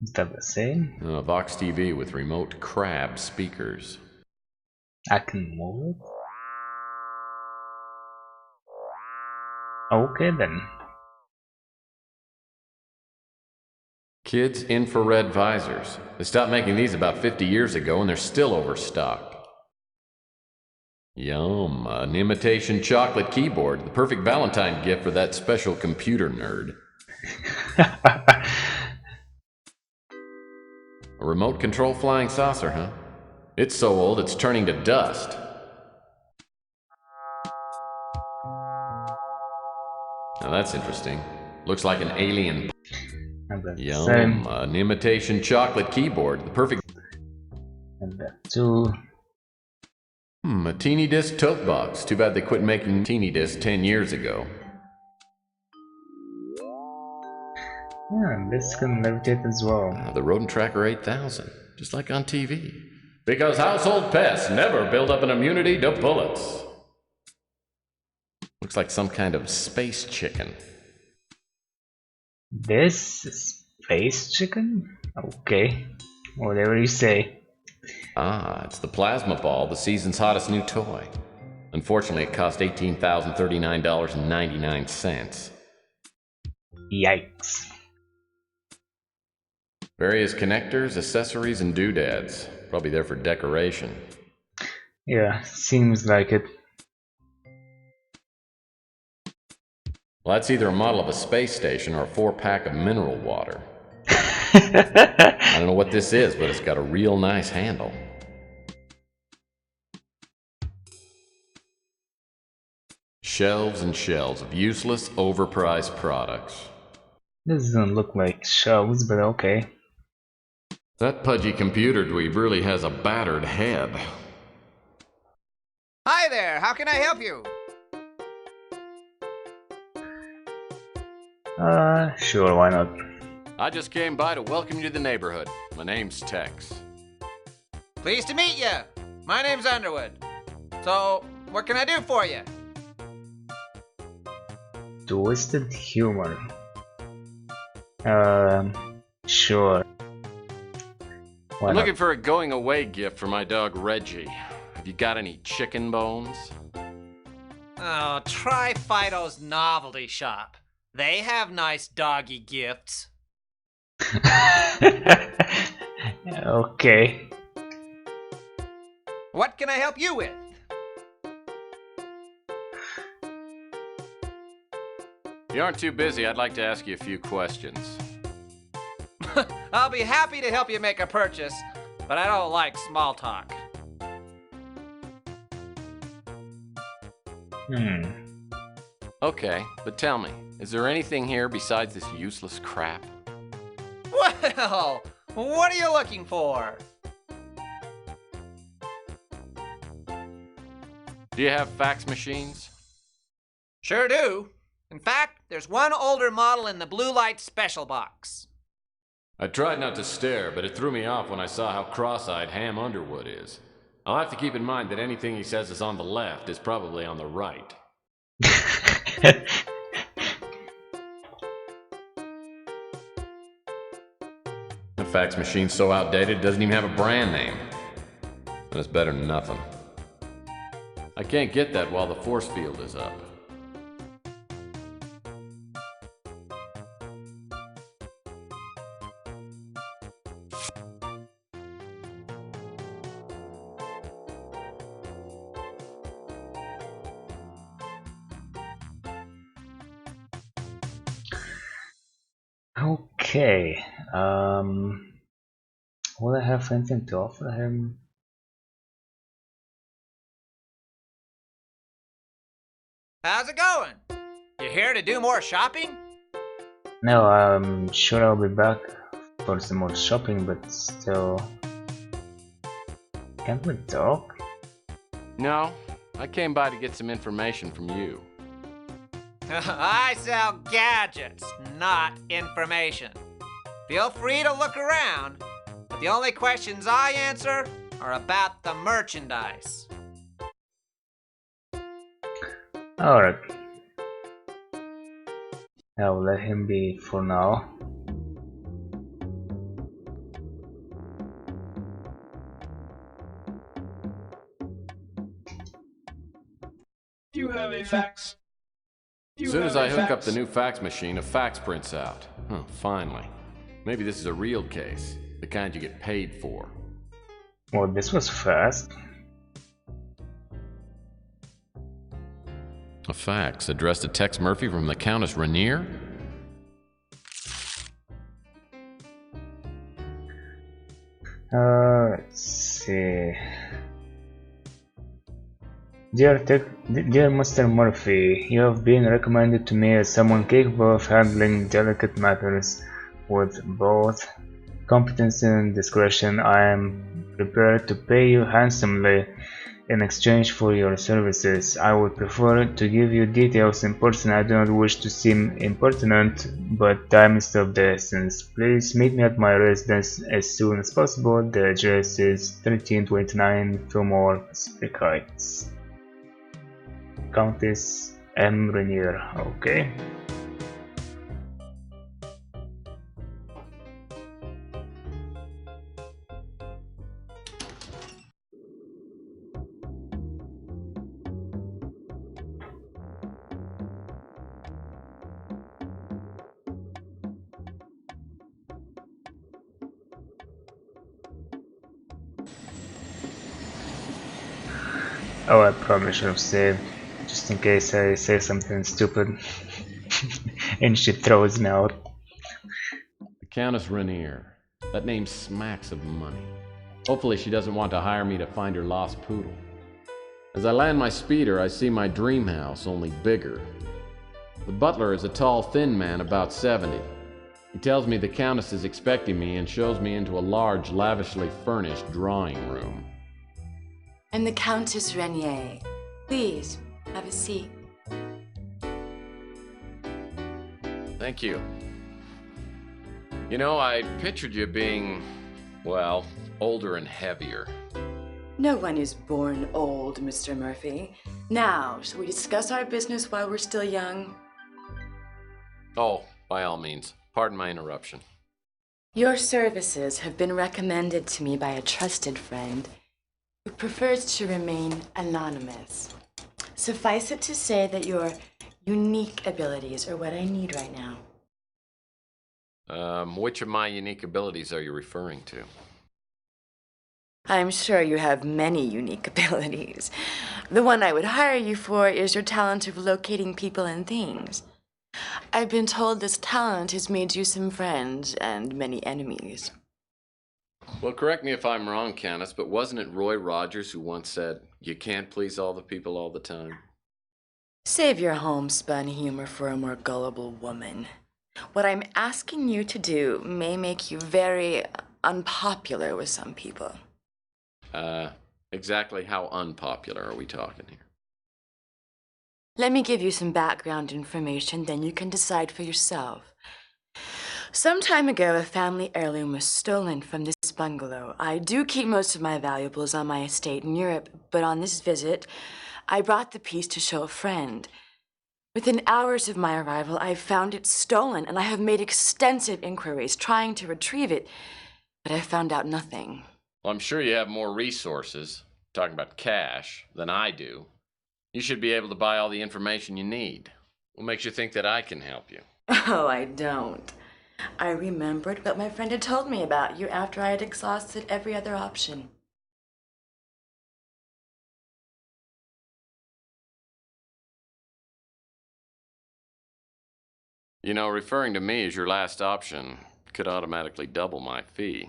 Is that the same? A Vox TV with remote crab speakers. I can move it? Okay then. Kids infrared visors. They stopped making these about 50 years ago and they're still overstocked. Yum, an imitation chocolate keyboard. The perfect Valentine gift for that special computer nerd. A remote control flying saucer, huh? It's so old it's turning to dust. Now that's interesting. Looks like an alien. Yum, an imitation chocolate keyboard. The perfect. And that too. A teeny disc tote box. Too bad they quit making teeny discs 10 years ago. Yeah, and this can levitate as well. The Rodent Tracker 8000, just like on TV. Because household pests never build up an immunity to bullets. Looks like some kind of space chicken. This is space chicken? Okay, whatever you say. Ah, it's the plasma ball, the season's hottest new toy. Unfortunately, it cost $18,039.99. Yikes. Various connectors, accessories, and doodads. Probably there for decoration. Yeah, seems like it. Well, that's either a model of a space station or a 4-pack of mineral water. I don't know what this is, but it's got a real nice handle. Shelves and shelves of useless, overpriced products. This doesn't look like shelves, but okay. That pudgy computer dweeb really has a battered head. Hi there, how can I help you? Sure, why not? I just came by to welcome you to the neighborhood. My name's Tex. Pleased to meet you. My name's Underwood. So, what can I do for you? Twisted humor. Sure. Why I'm not? looking for a going away gift for my dog Reggie. Have you got any chicken bones? Oh, try Fido's novelty shop. They have nice doggy gifts. Okay. What can I help you with? If you aren't too busy, I'd like to ask you a few questions. I'll be happy to help you make a purchase, but I don't like small talk. Okay, but tell me, is there anything here besides this useless crap? Well, what are you looking for? Do you have fax machines? Sure do. In fact, there's one older model in the blue light special box. I tried not to stare, but it threw me off when I saw how cross-eyed Ham Underwood is. I'll have to keep in mind that anything he says is on the left is probably on the right. The fax machine's so outdated it doesn't even have a brand name. And it's better than nothing. I can't get that while the force field is up. Okay. Will I have anything to offer him? How's it going? You here to do more shopping? No, I'm sure I'll be back for some more shopping, but still. Can't we talk? No, I came by to get some information from you. I sell gadgets, not information. Feel free to look around, but the only questions I answer are about the merchandise. Alright. I'll let him be for now. Do you have a fax? As soon as I hook up the new fax machine, a fax prints out. Oh, finally. Maybe this is a real case, the kind you get paid for. Well, this was fast. A fax addressed to Tex Murphy from the Countess Rainier? Let's see. Dear Mr. Murphy, you have been recommended to me as someone capable of handling delicate matters with both competence and discretion. I am prepared to pay you handsomely in exchange for your services. I would prefer to give you details in person. I do not wish to seem impertinent, but time is of the essence. Please meet me at my residence as soon as possible. The address is 1329 Fillmore, Pacific Heights. Countess M. Rainier. Okay. Oh, I probably should have saved, just in case I say something stupid and she throws me out. The Countess Rainier. That name smacks of money. Hopefully she doesn't want to hire me to find her lost poodle. As I land my speeder, I see my dream house, only bigger. The butler is a tall, thin man, about 70. He tells me the Countess is expecting me and shows me into a large, lavishly furnished drawing room. I'm the Countess Rainier. Please, have a seat. Thank you. You know, I pictured you being, well, older and heavier. No one is born old, Mr. Murphy. Now, shall we discuss our business while we're still young? Oh, by all means. Pardon my interruption. Your services have been recommended to me by a trusted friend who prefers to remain anonymous. Suffice it to say that your unique abilities are what I need right now. Which of my unique abilities are you referring to? I'm sure you have many unique abilities. The one I would hire you for is your talent of locating people and things. I've been told this talent has made you some friends and many enemies. Well, correct me if I'm wrong, Countess, but wasn't it Roy Rogers who once said, "You can't please all the people all the time"? Save your homespun humor for a more gullible woman. What I'm asking you to do may make you very unpopular with some people. Exactly how unpopular are we talking here? Let me give you some background information, then you can decide for yourself. Some time ago, a family heirloom was stolen from this bungalow. I do keep most of my valuables on my estate in Europe, but on this visit, I brought the piece to show a friend. Within hours of my arrival, I found it stolen, and I have made extensive inquiries trying to retrieve it, but I found out nothing. Well, I'm sure you have more resources, talking about cash, than I do. You should be able to buy all the information you need. What makes you think that I can help you? Oh, I don't. I remembered what my friend had told me about you after I had exhausted every other option. You know, referring to me as your last option could automatically double my fee.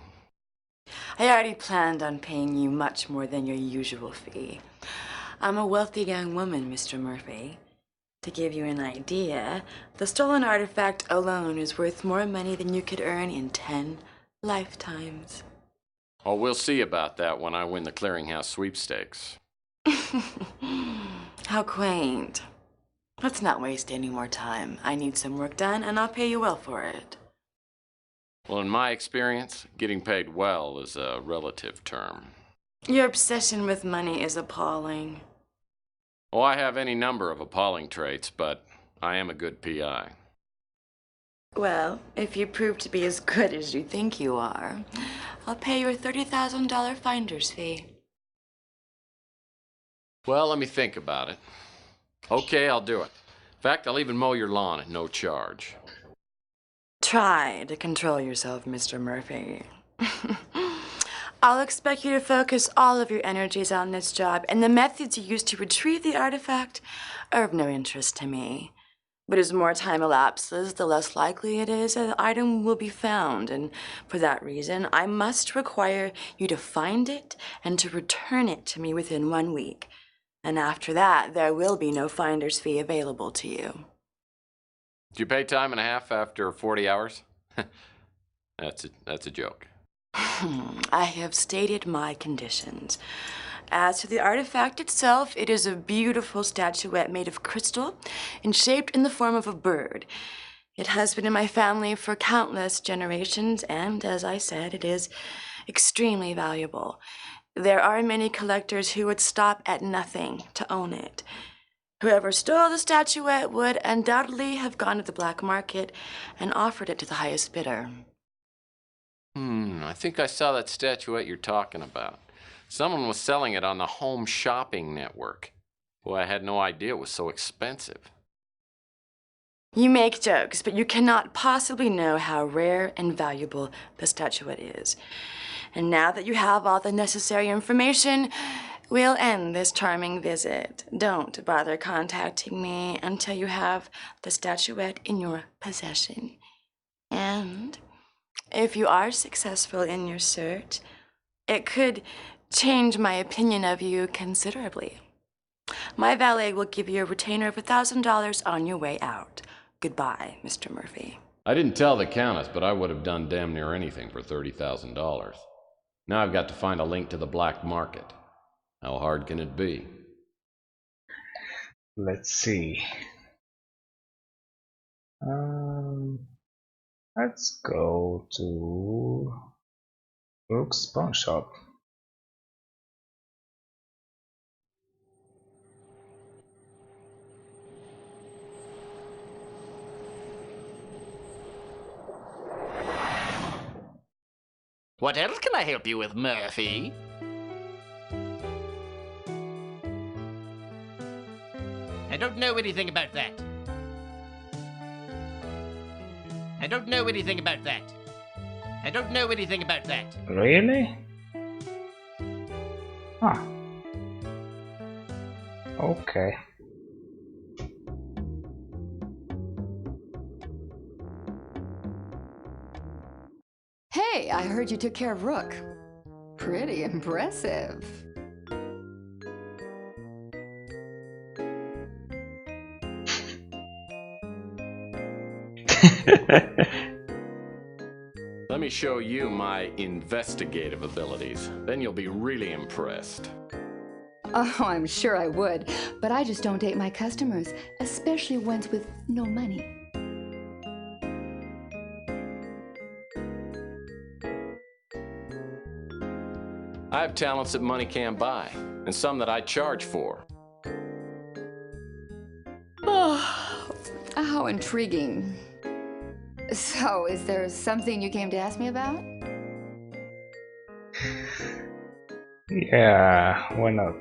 I already planned on paying you much more than your usual fee. I'm a wealthy young woman, Mr. Murphy. To give you an idea, the stolen artifact alone is worth more money than you could earn in 10 lifetimes. Oh, we'll see about that when I win the clearinghouse sweepstakes. How quaint. Let's not waste any more time. I need some work done, and I'll pay you well for it. Well, in my experience, getting paid well is a relative term. Your obsession with money is appalling. Oh, I have any number of appalling traits, but I am a good PI. Well, if you prove to be as good as you think you are, I'll pay you a $30,000 finder's fee. Well, let me think about it. Okay, I'll do it. In fact, I'll even mow your lawn at no charge. Try to control yourself, Mr. Murphy. I'll expect you to focus all of your energies on this job, and the methods you use to retrieve the artifact are of no interest to me. But as more time elapses, the less likely it is that the item will be found, and for that reason, I must require you to find it and to return it to me within 1 week. And after that, there will be no finder's fee available to you. Do you pay time and a half after 40 hours? That's a joke. I have stated my conditions. As to the artifact itself, it is a beautiful statuette made of crystal and shaped in the form of a bird. It has been in my family for countless generations, and as I said, it is extremely valuable. There are many collectors who would stop at nothing to own it. Whoever stole the statuette would undoubtedly have gone to the black market and offered it to the highest bidder. I think I saw that statuette you're talking about. Someone was selling it on the Home Shopping Network. Boy, I had no idea it was so expensive. You make jokes, but you cannot possibly know how rare and valuable the statuette is. And now that you have all the necessary information, We'll end this charming visit. Don't bother contacting me until you have the statuette in your possession. And if you are successful in your search, it could change my opinion of you considerably. My valet will give you a retainer of $1,000 on your way out. Goodbye, Mr. Murphy. I didn't tell the Countess, but I would have done damn near anything for $30,000. Now I've got to find a link to the black market. How hard can it be? Let's see. Let's go to Brooks Pawn Shop. What else can I help you with, Murphy? I don't know anything about that. I don't know anything about that. I don't know anything about that. Really? Huh. Okay. Hey, I heard you took care of Rook. Pretty impressive. Let me show you my investigative abilities. Then you'll be really impressed. Oh, I'm sure I would, but I just don't date my customers, especially ones with no money. I have talents that money can't buy, and some that I charge for. Oh, how intriguing. So, is there something you came to ask me about? Yeah, why not?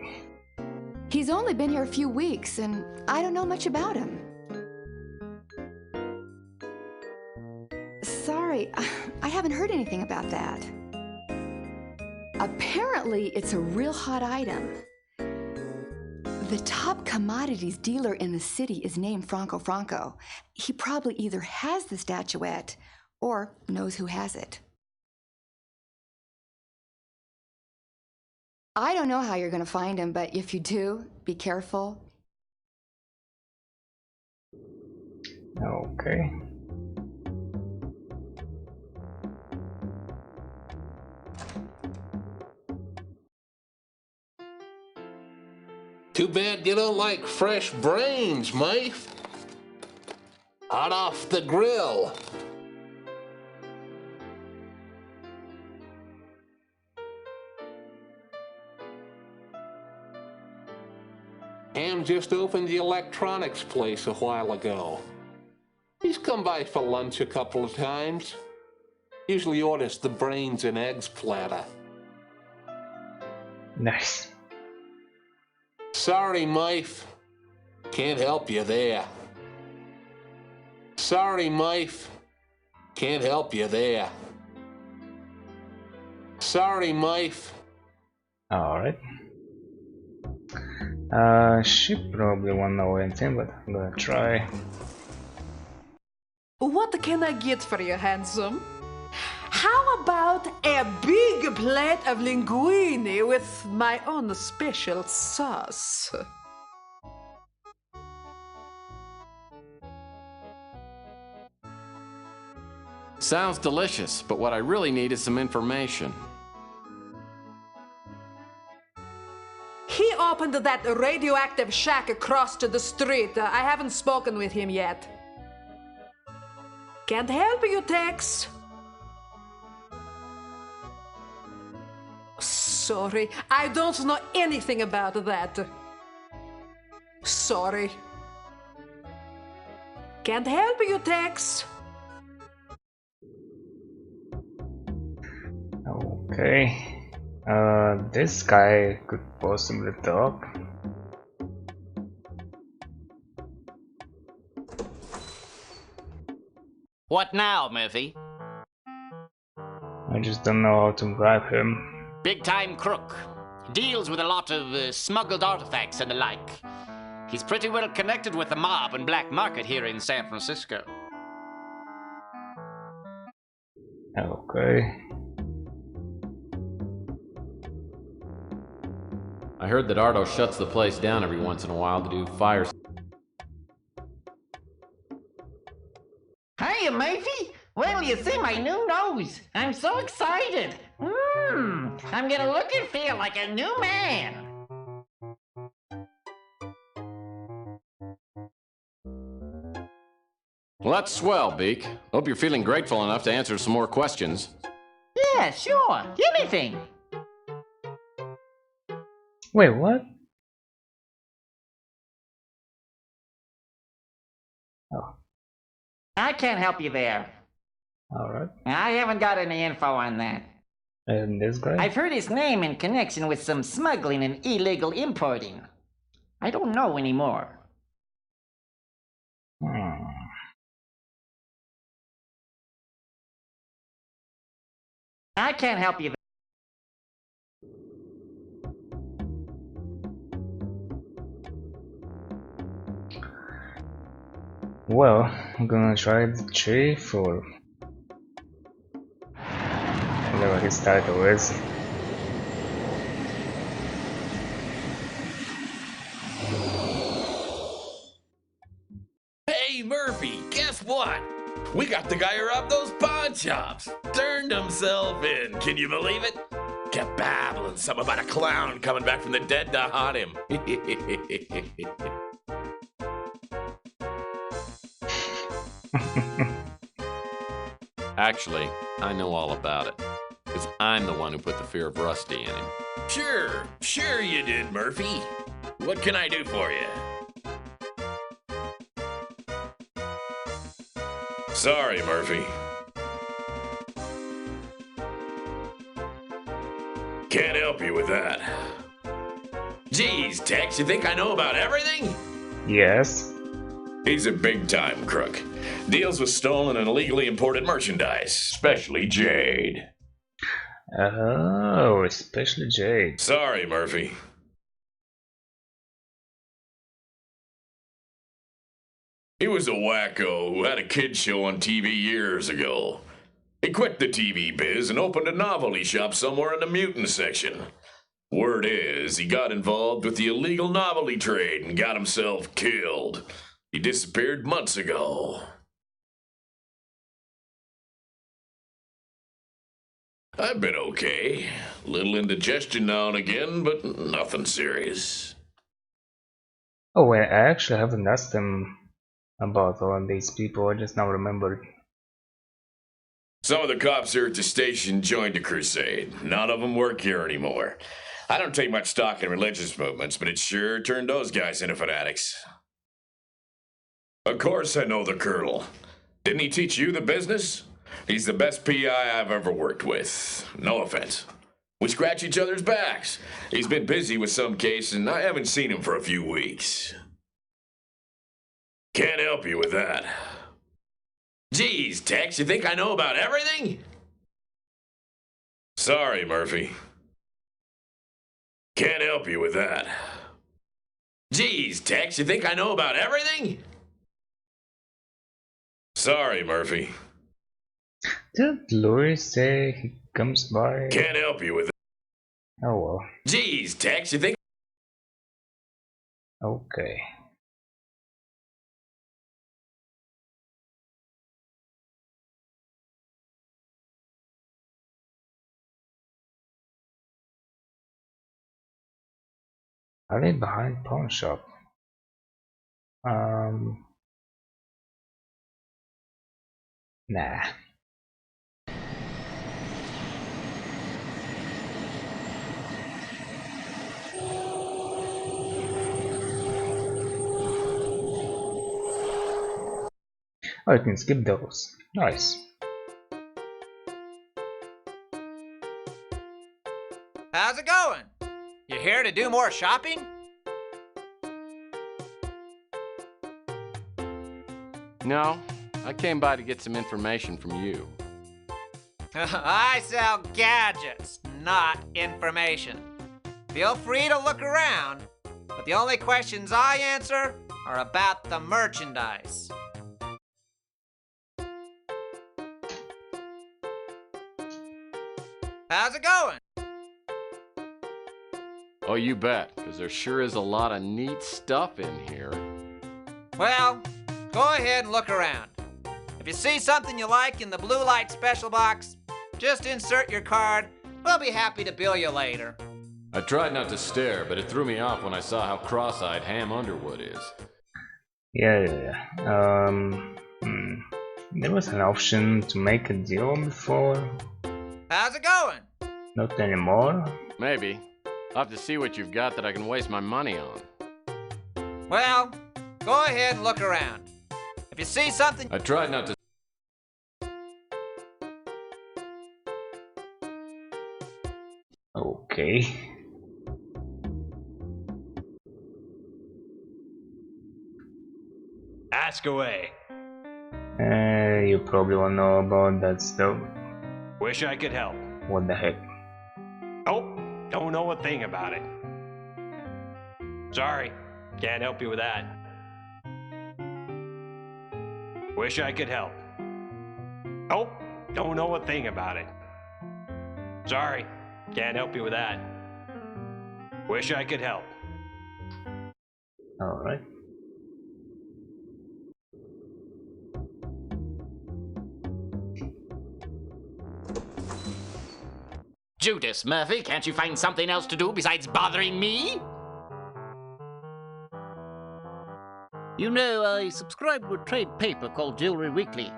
He's only been here a few weeks, and I don't know much about him. Sorry, I haven't heard anything about that. Apparently, it's a real hot item. The top commodities dealer in the city is named Franco Franco. He probably either has the statuette or knows who has it. I don't know how you're going to find him, but if you do, be careful. Okay. Too bad you don't like fresh brains, mate. Hot off the grill. Ham just opened the electronics place a while ago. He's come by for lunch a couple of times. Usually orders the brains and eggs platter. Nice. Sorry, Mife. Can't help you there. Sorry, Mife. Can't help you there. Sorry, Mife. Alright. She probably won't know anything, but I'm gonna try. What can I get for you, handsome? How about a big plate of linguine with my own special sauce? Sounds delicious, but what I really need is some information. He opened that radioactive shack across to the street. I haven't spoken with him yet. Can't help you, Tex. Sorry, I don't know anything about that. Sorry. Can't help you, Tex. Okay. This guy could possibly talk. What now, Murphy? I just don't know how to bribe him. Big time crook. Deals with a lot of smuggled artifacts and the like. He's pretty well connected with the mob and black market here in San Francisco. Okay. I heard that Ardo shuts the place down every once in a while to do fire. Hiya, Murphy. Well, you see my new nose. I'm so excited. I'm gonna look and feel like a new man. Well, that's swell, Beak. Hope you're feeling grateful enough to answer some more questions. Yeah, sure. Anything. Wait, what? Oh. I can't help you there. Alright. I haven't got any info on that. And this guy? I've heard his name in connection with some smuggling and illegal importing. I don't know anymore. I can't help you. Well, I'm gonna try the tree for whatever his title is. Hey, Murphy, guess what? We got the guy who robbed those pawn shops. Turned himself in. Can you believe it? Kept babbling something about a clown coming back from the dead to haunt him. Actually, I know all about it. Because I'm the one who put the fear of Rusty in him. Sure you did, Murphy. What can I do for you? Sorry, Murphy. Can't help you with that. Geez, Tex, you think I know about everything? Yes. He's a big-time crook. Deals with stolen and illegally imported merchandise, especially jade. Oh, especially jade. Sorry, Murphy. He was a wacko who had a kid show on TV years ago. He quit the TV biz and opened a novelty shop somewhere in the mutant section. Word is, he got involved with the illegal novelty trade and got himself killed. He disappeared months ago. I've been okay. Little indigestion now and again, but nothing serious. Oh, I actually haven't asked him about all these people. I just now remembered. Some of the cops here at the station joined the crusade. None of them work here anymore. I don't take much stock in religious movements, but it sure turned those guys into fanatics. Of course I know the Colonel. Didn't he teach you the business? He's the best PI I've ever worked with. No offense. We scratch each other's backs. He's been busy with some case, and I haven't seen him for a few weeks. Can't help you with that. Geez, Tex, you think I know about everything? Sorry, Murphy. Can't help you with that. Geez, Tex, you think I know about everything? Sorry, Murphy. Did Louis say he comes by? Can't help you with it. Oh well. Geez, Tex, you think... Okay. Are they behind pawn shop? Nah. Oh, you can skip those. Nice. How's it going? You here to do more shopping? No, I came by to get some information from you. I sell gadgets, not information. Feel free to look around, but the only questions I answer are about the merchandise. How's it going? Oh, you bet, because there sure is a lot of neat stuff in here. Well, go ahead and look around. If you see something you like in the blue light special box, just insert your card. We'll be happy to bill you later. I tried not to stare, but it threw me off when I saw how cross-eyed Ham Underwood is. Yeah. There was an option to make a deal before. How's it going? Not anymore. Maybe. I'll have to see what you've got that I can waste my money on. Well, go ahead and look around. If you see something... I tried not to... Okay. Ask away. You probably won't know about that stuff. Wish I could help. What the heck? Oh, don't know a thing about it. Sorry, can't help you with that. Wish I could help. Oh, don't know a thing about it. Sorry, can't help you with that. Wish I could help. Alright. Judas Murphy, can't you find something else to do besides bothering me? You know, I subscribe to a trade paper called Jewelry Weekly.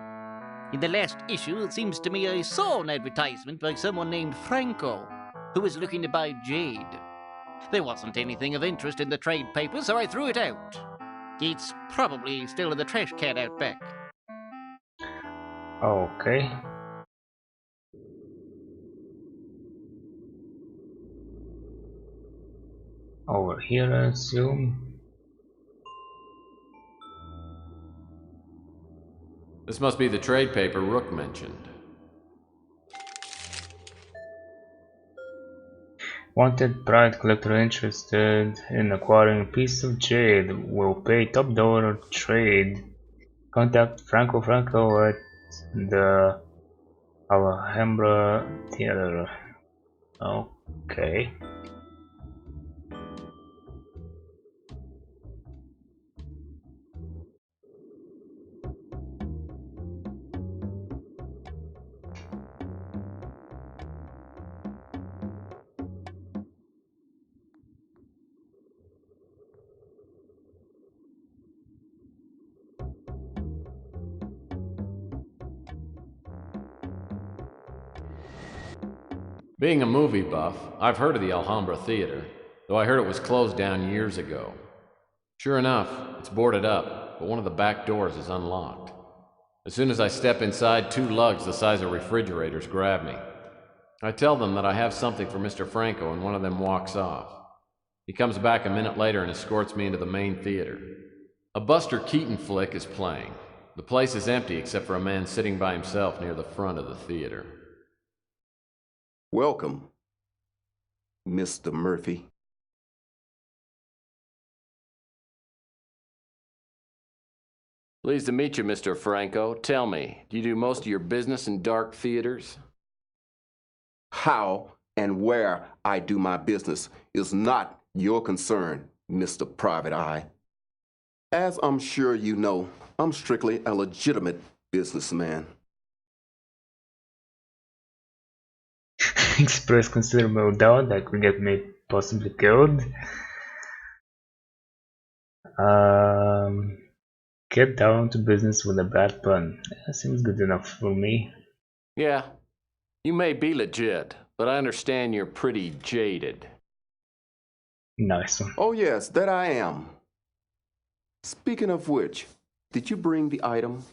In the last issue, it seems to me I saw an advertisement by someone named Franco, who was looking to buy jade. There wasn't anything of interest in the trade paper, so I threw it out. It's probably still in the trash can out back. Okay. Over here, I assume. This must be the trade paper Rook mentioned. Wanted private collector interested in acquiring a piece of jade will pay top dollar trade. Contact Franco at the Alhambra Theater. Okay. Being a movie buff, I've heard of the Alhambra Theater, though I heard it was closed down years ago. Sure enough, it's boarded up, but one of the back doors is unlocked. As soon as I step inside, two lugs the size of refrigerators grab me. I tell them that I have something for Mr. Franco, and one of them walks off. He comes back a minute later and escorts me into the main theater. A Buster Keaton flick is playing. The place is empty except for a man sitting by himself near the front of the theater. Welcome, Mr. Murphy. Pleased to meet you, Mr. Franco. Tell me, do you do most of your business in dark theaters? How and where I do my business is not your concern, Mr. Private Eye. As I'm sure you know, I'm strictly a legitimate businessman. Express considerable doubt that could get me possibly killed. Get down to business with a bad pun. That seems good enough for me. Yeah, you may be legit, but I understand you're pretty jaded. Nice one. Oh yes, that I am. Speaking of which, did you bring the item?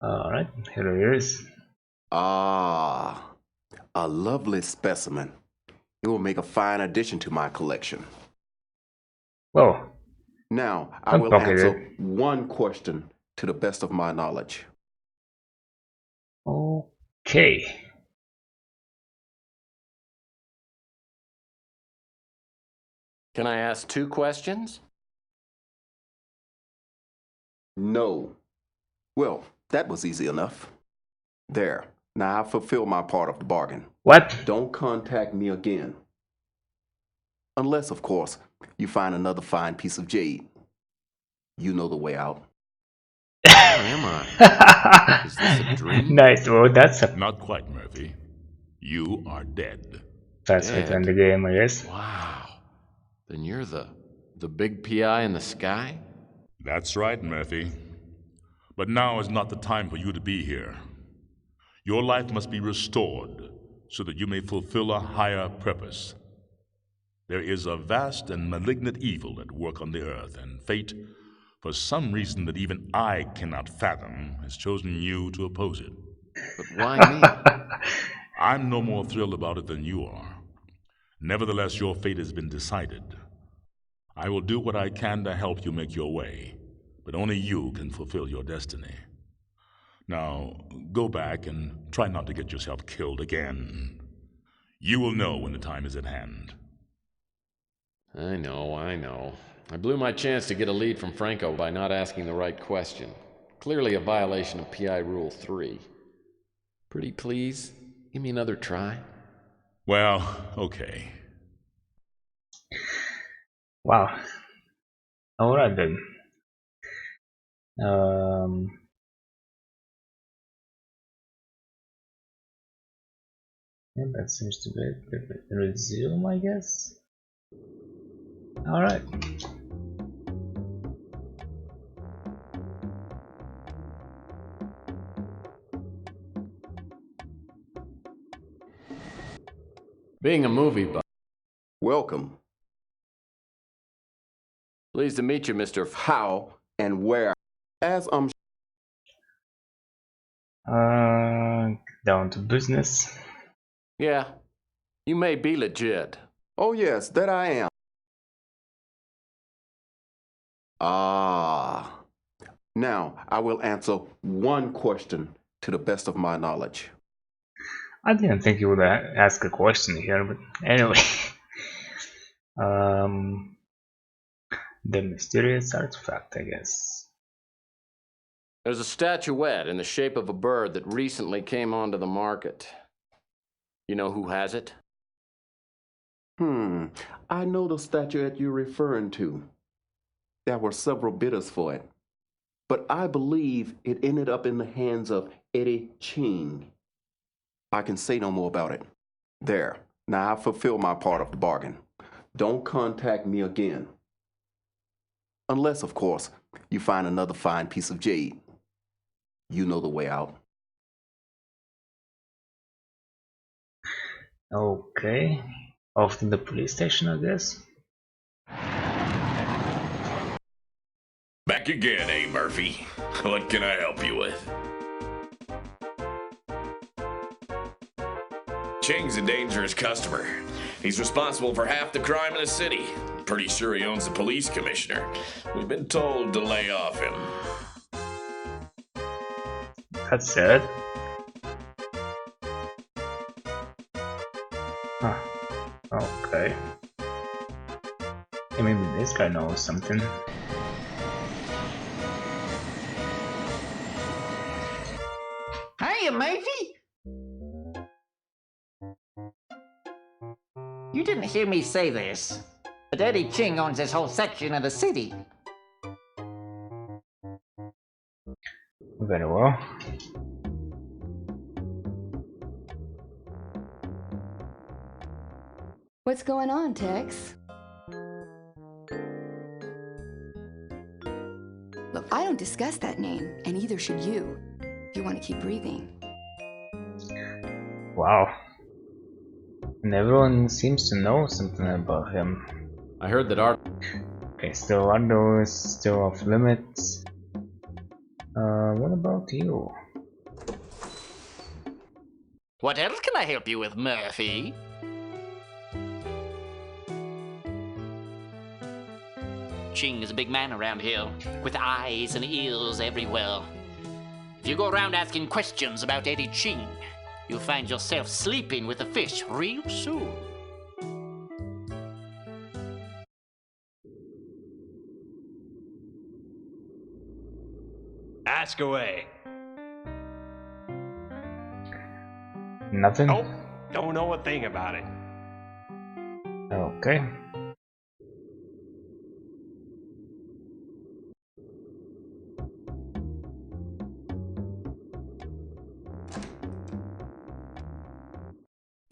Alright, here it is. Ah, a lovely specimen. It will make a fine addition to my collection. Whoa. Now, I will answer one question to the best of my knowledge. Okay. Can I ask 2 questions? No. Well, that was easy enough. There. Now I fulfill my part of the bargain. What? Don't contact me again. Unless, of course, you find another fine piece of jade. You know the way out. Where am I? Is this a dream? Nice. Well, that's a Not quite, Murphy. You are dead. fast way to end the game, I guess. Wow. Then you're the big PI in the sky? That's right, Murphy. But now is not the time for you to be here. Your life must be restored so that you may fulfill a higher purpose. There is a vast and malignant evil at work on the earth, and fate, for some reason that even I cannot fathom, has chosen you to oppose it. But why me? I'm no more thrilled about it than you are. Nevertheless, your fate has been decided. I will do what I can to help you make your way, but only you can fulfill your destiny. Now, go back and try not to get yourself killed again. You will know when the time is at hand. I know. I blew my chance to get a lead from Franco by not asking the right question. Clearly a violation of PI Rule 3. Pretty please, give me another try. Well, okay. Wow. Alright then. Yeah, that seems to be it. Resume, I guess. Alright. Being a movie buff. Welcome. Pleased to meet you, Mr. How and where? As I'm Down to business. Yeah, you may be legit. Oh yes, that I am. Ah. Now, I will answer one question to the best of my knowledge. I didn't think you would ask a question here, but anyway. The mysterious artifact, I guess. There's a statuette in the shape of a bird that recently came onto the market. You know who has it? I know the statuette you're referring to. There were several bidders for it. But I believe it ended up in the hands of Eddie Ching. I can say no more about it. There. Now I fulfill my part of the bargain. Don't contact me again. Unless, of course, you find another fine piece of jade. You know the way out. Okay. Off to the police station, I guess. Back again, eh, Murphy? What can I help you with? Ching's a dangerous customer. He's responsible for half the crime in the city. Pretty sure he owns the police commissioner. We've been told to lay off him. That's sad. Huh. Okay. Hey, maybe this guy knows something. Hiya, Murphy! You didn't hear me say this, but Eddie Ching owns this whole section of the city. Very well. What's going on, Tex? Look, I don't discuss that name, and neither should you, if you want to keep breathing. Wow. And everyone seems to know something about him. I heard that Art... Okay, still Ardo is still off limits. What about you? What else can I help you with, Murphy? Ching is a big man around here, with eyes and ears everywhere. If you go around asking questions about Eddie Ching, you'll find yourself sleeping with a fish real soon. Ask away. Nothing? Nope. Don't know a thing about it. Okay.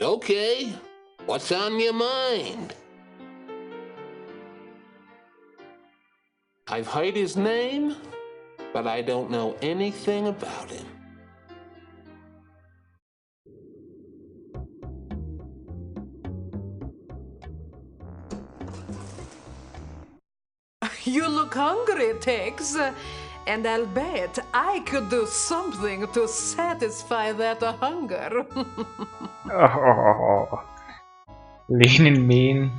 Okay, what's on your mind? I've heard his name, but I don't know anything about him. You look hungry, Tex. And I'll bet I could do something to satisfy that hunger. Oh, lean and mean.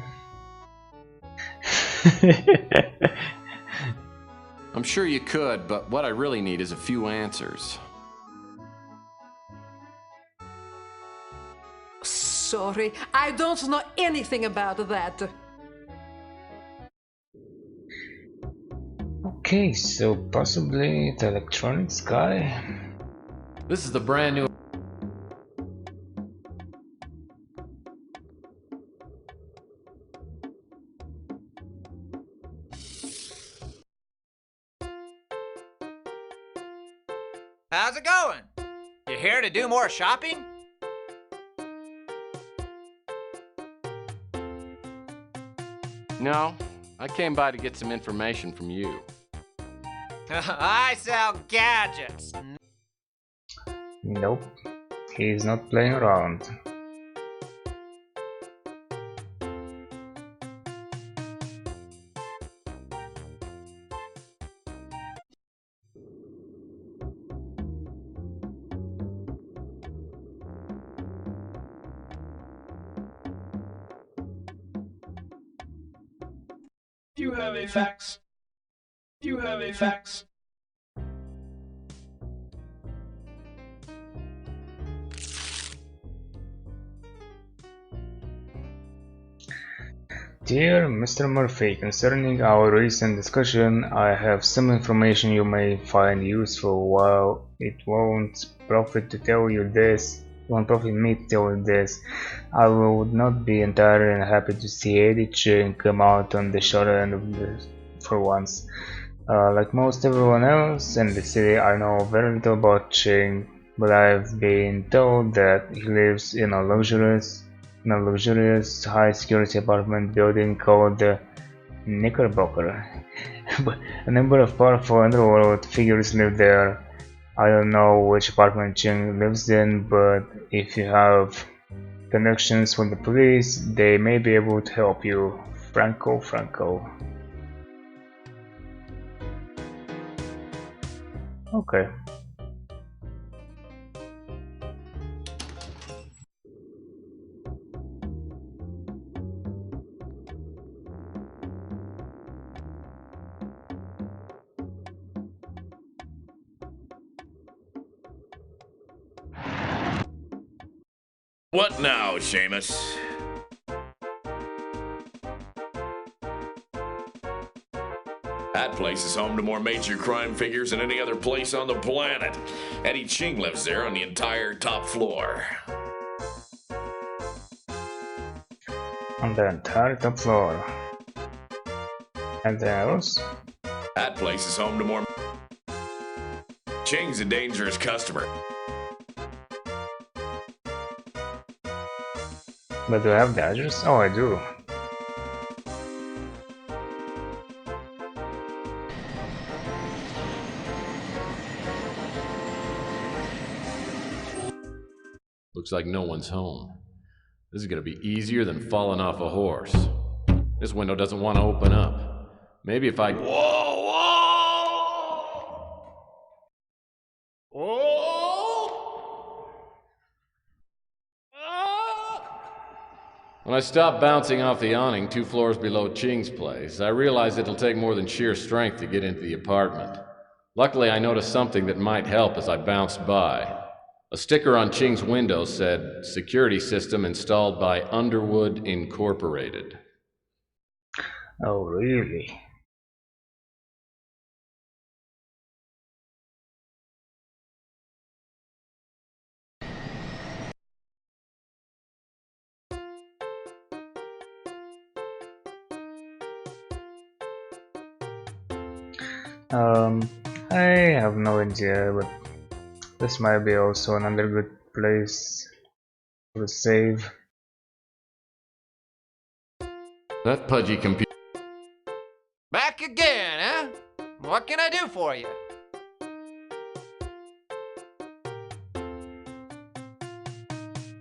I'm sure you could, but what I really need is a few answers. Sorry, I don't know anything about that. Okay, so possibly the electronics guy? This is the brand new... How's it going? You here to do more shopping? No, I came by to get some information from you. I sell gadgets. Nope, he's not playing around. Do you have a fax? Do you have a fax? Dear Mr. Murphy, concerning our recent discussion, I have some information you may find useful. While it won't profit me to tell you this, I would not be entirely happy to see Eddie Ching come out on the shorter end of this for once. Like most everyone else in the city, I know very little about Ching, but I've been told that he lives in a luxurious high-security apartment building called the Knickerbocker. But a number of powerful underworld figures live there. I don't know which apartment Ching lives in, but if you have connections with the police, they may be able to help you. Franco. Okay. What now, Seamus? That place is home to more major crime figures than any other place on the planet. Eddie Ching lives there on the entire top floor. On the entire top floor. Anything else? That place is home to more... Ching's a dangerous customer. But do I have the address? Oh, I do. Looks like no one's home. This is gonna be easier than falling off a horse. This window doesn't want to open up. Maybe if I... When I stop bouncing off the awning 2 floors below Ching's place, I realize it'll take more than sheer strength to get into the apartment. Luckily, I noticed something that might help as I bounced by. A sticker on Ching's window said, "Security system installed by Underwood Incorporated." Oh, really? I have no idea, but this might be also another good place to save. That pudgy computer. Back again, huh? What can I do for you?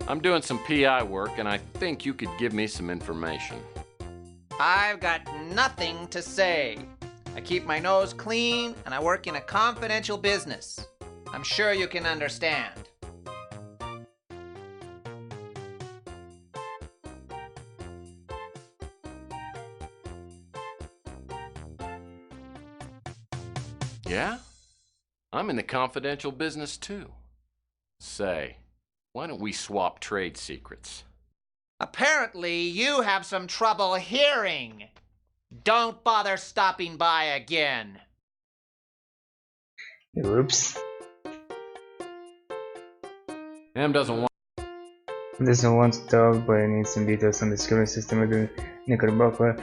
I'm doing some PI work, and I think you could give me some information. I've got nothing to say. I keep my nose clean, and I work in a confidential business. I'm sure you can understand. Yeah? I'm in the confidential business too. Say, why don't we swap trade secrets? Apparently, you have some trouble hearing. Don't bother stopping by again. Oops. Ham doesn't want to talk, but he needs some details on the security system of the Knickerbocker.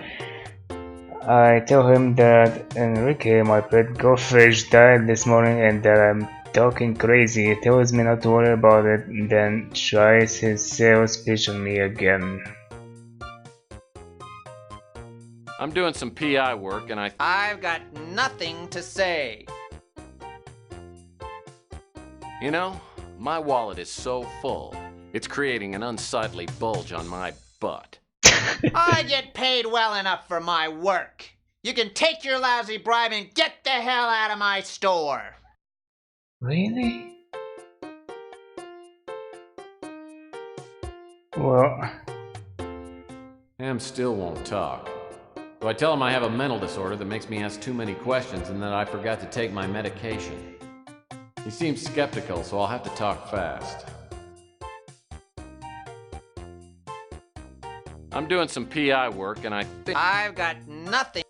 I tell him that Enrique, my pet goldfish, died this morning and that I'm talking crazy. He tells me not to worry about it, then tries his sales pitch on me again. I'm doing some PI work, and I've got nothing to say. You know, my wallet is so full, it's creating an unsightly bulge on my butt. I get paid well enough for my work. You can take your lousy bribe and get the hell out of my store. Really? Well... Ham still won't talk. So I tell him I have a mental disorder that makes me ask too many questions and that I forgot to take my medication. He seems skeptical, so I'll have to talk fast. I'm doing some PI work, and I think I've got nothing.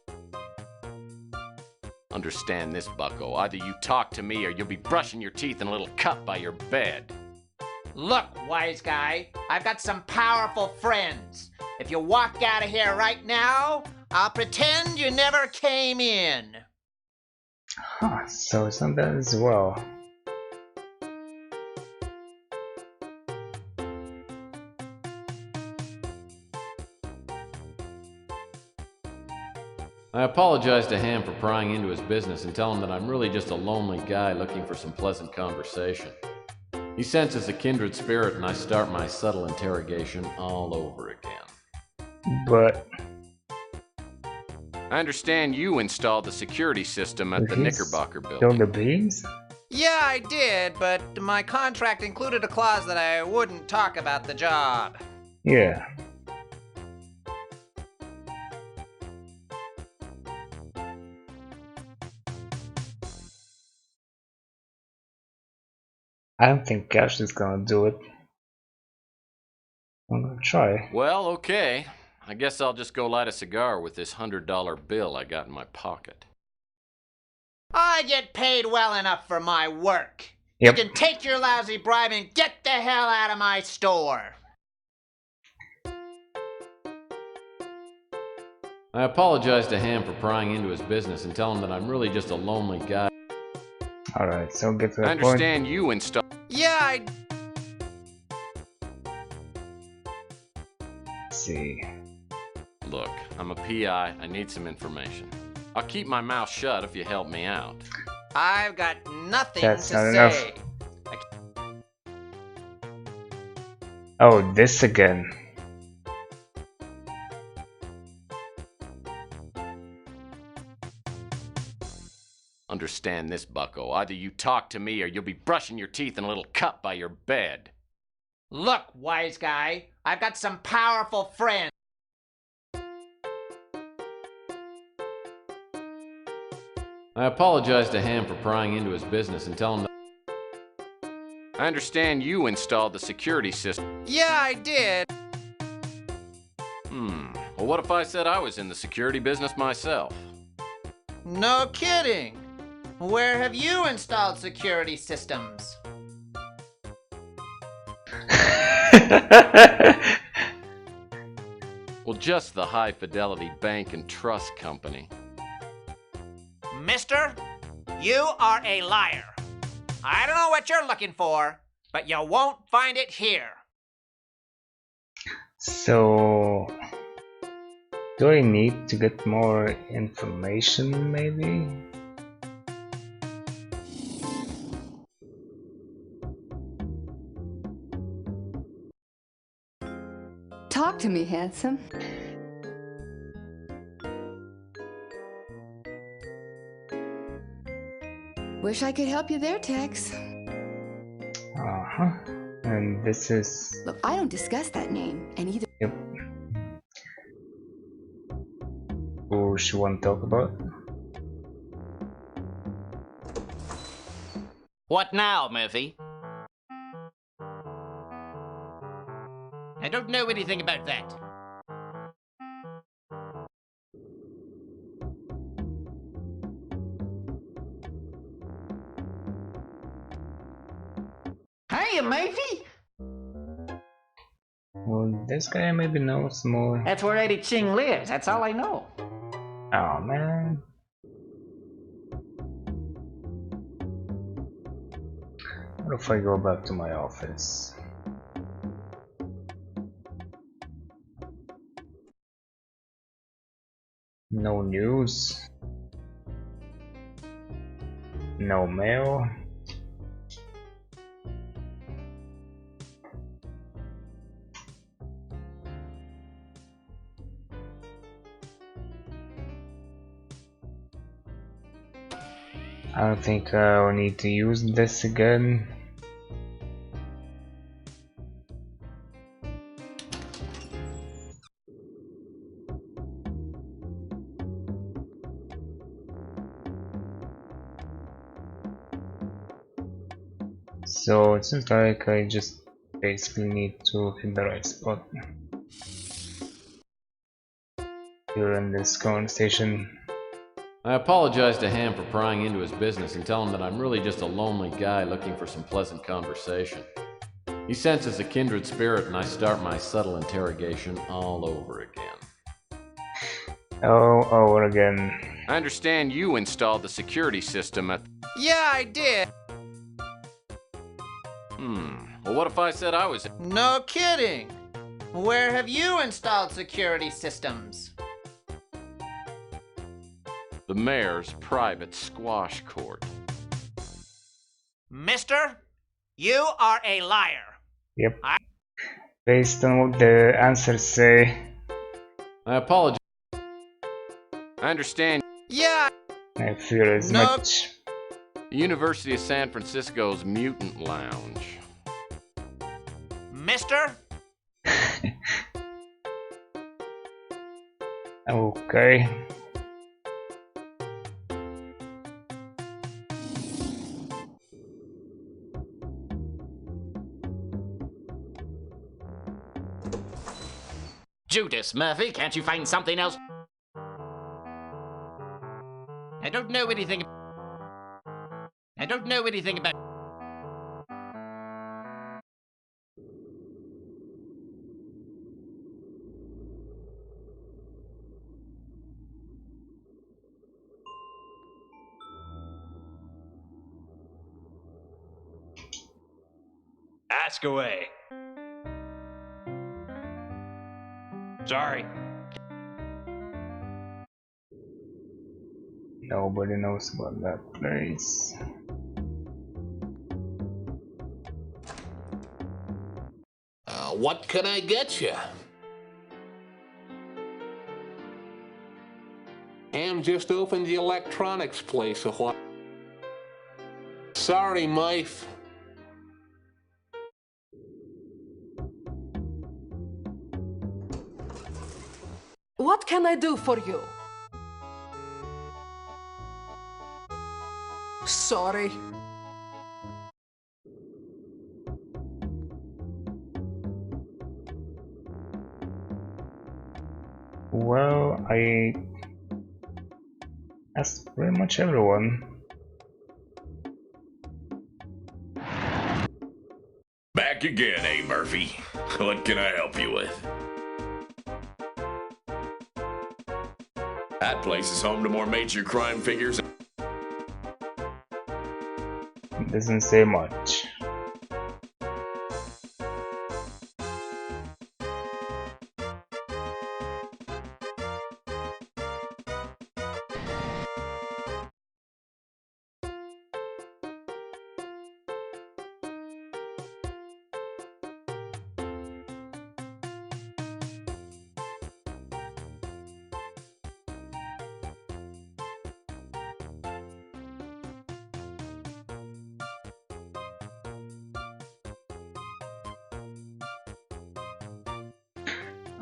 Understand this, bucko. Either you talk to me or you'll be brushing your teeth in a little cup by your bed. Look, wise guy, I've got some powerful friends. If you walk out of here right now, I'll pretend you never came in. Huh, so it's not that as well. I apologize to Ham for prying into his business and tell him that I'm really just a lonely guy looking for some pleasant conversation. He senses a kindred spirit and I start my subtle interrogation all over again. But... I understand you installed the security system at the Knickerbocker building. Killed the bees? Yeah, I did, but my contract included a clause that I wouldn't talk about the job. Yeah. I don't think Cash is gonna do it. I'm gonna try. Well, okay. I guess I'll just go light a cigar with this $100 bill I got in my pocket. I get paid well enough for my work. Yep. You can take your lousy bribe and get the hell out of my store. I apologize to Ham for prying into his business and tell him that I'm really just a lonely guy. Alright, so get to the I point. understand you installed... Yeah, Let's see. Look, I'm a PI. I need some information. I'll keep my mouth shut if you help me out. I've got nothing That's to not say. enough. Oh, this again. Understand this, bucko. Either you talk to me or you'll be brushing your teeth in a little cup by your bed. Look, wise guy, I've got some powerful friends. I apologize to Ham for prying into his business and tell him that... I understand you installed the security system. Yeah, I did. Well, what if I said I was in the security business myself? No kidding. Where have you installed security systems? Well, just the High Fidelity Bank and Trust Company. Mister, You are a liar. I don't know what you're looking for, but you won't find it here. So, do I need to get more information, maybe? Talk to me, handsome. Wish I could help you there, Tex. Uh-huh. And this is... Look, I don't discuss that name, and either... Yep. Who she want to talk about? What now, Murphy? I don't know anything about that. Hiya, Murphy. Well, this guy maybe knows more. That's where Eddie Ching lives. That's all I know. Oh, man. What if I go back to my office? No news. No mail. I don't think I'll need to use this again. So it seems like I just basically need to hit the right spot here in this current station. I apologize to Ham for prying into his business and tell him that I'm really just a lonely guy looking for some pleasant conversation. He senses a kindred spirit and I start my subtle interrogation all over again. All over again. I understand you installed the security system at... Yeah, I did. Well, what if I said I was... No kidding. Where have you installed security systems? The mayor's private squash court. Mister, you are a liar. Yep. Based on what the answers say. I apologize. I understand. Yeah. I fear as much. The University of San Francisco's Mutant Lounge. Mister? Okay. Judas, Murphy, can't you find something else? I don't know anything. I don't know anything about. Ask away. Sorry. Nobody knows about that place. What can I get you? Ham just opened the electronics place a while. Sorry, Mife. What can I do for you? Sorry. Well, I asked pretty much everyone. Back again, eh, Murphy? What can I help you with? That place is home to more major crime figures. doesn't say much.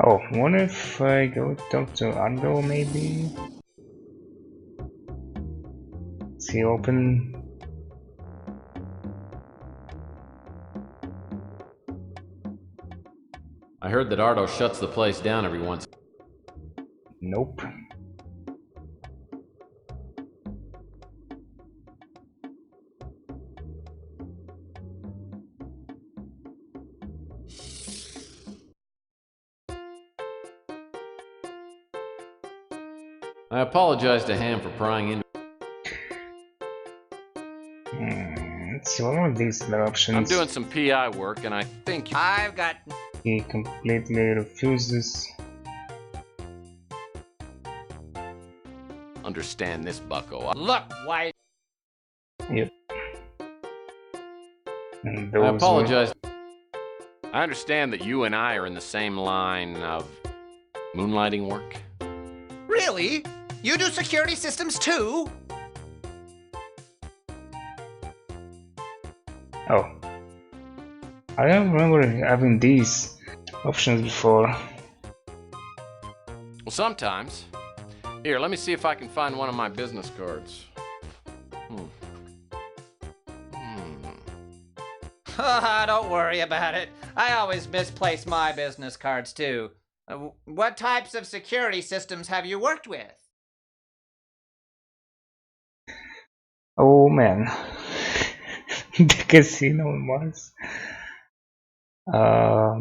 Oh, what if I go talk to Ardo maybe? Is he open? I heard that Ardo shuts the place down every once. Nope. I apologize to Ham for prying into. Let's see, what are these other options? I'm doing some PI work, and I think I've got. He completely refuses. Understand this, bucko. Look, why? Yep. And I apologize. I understand that you and I are in the same line of moonlighting work. Really? You do security systems too? Oh. I don't remember having these options before. Well, sometimes. Here, let me see if I can find one of my business cards. Don't worry about it. I always misplace my business cards too. What types of security systems have you worked with? Oh man. The casino on Mars. I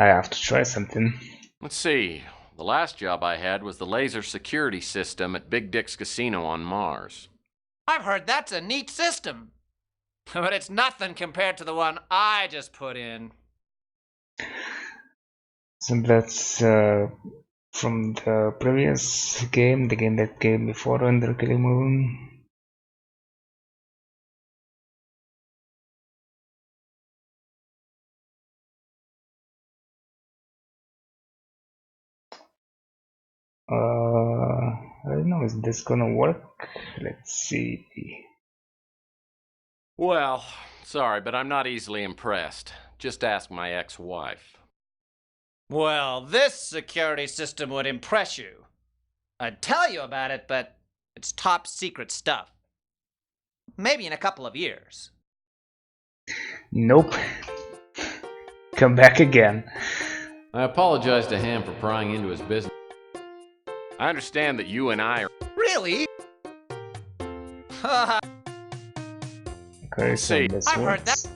have to try something. Let's see. The last job I had was the laser security system at Big Dick's Casino on Mars. I've heard that's a neat system. But it's nothing compared to the one I just put in. So that's from the previous game, the game that came before Under Killing Moon. I don't know, is this gonna work? Let's see. Well, sorry, but I'm not easily impressed. Just ask my ex-wife. Well, this security system would impress you. I'd tell you about it, but it's top secret stuff. Maybe in a couple of years. Nope. Come back again. I apologize to Ham for prying into his business. I understand that you and I are... Really? Okay, so this I've works. heard that.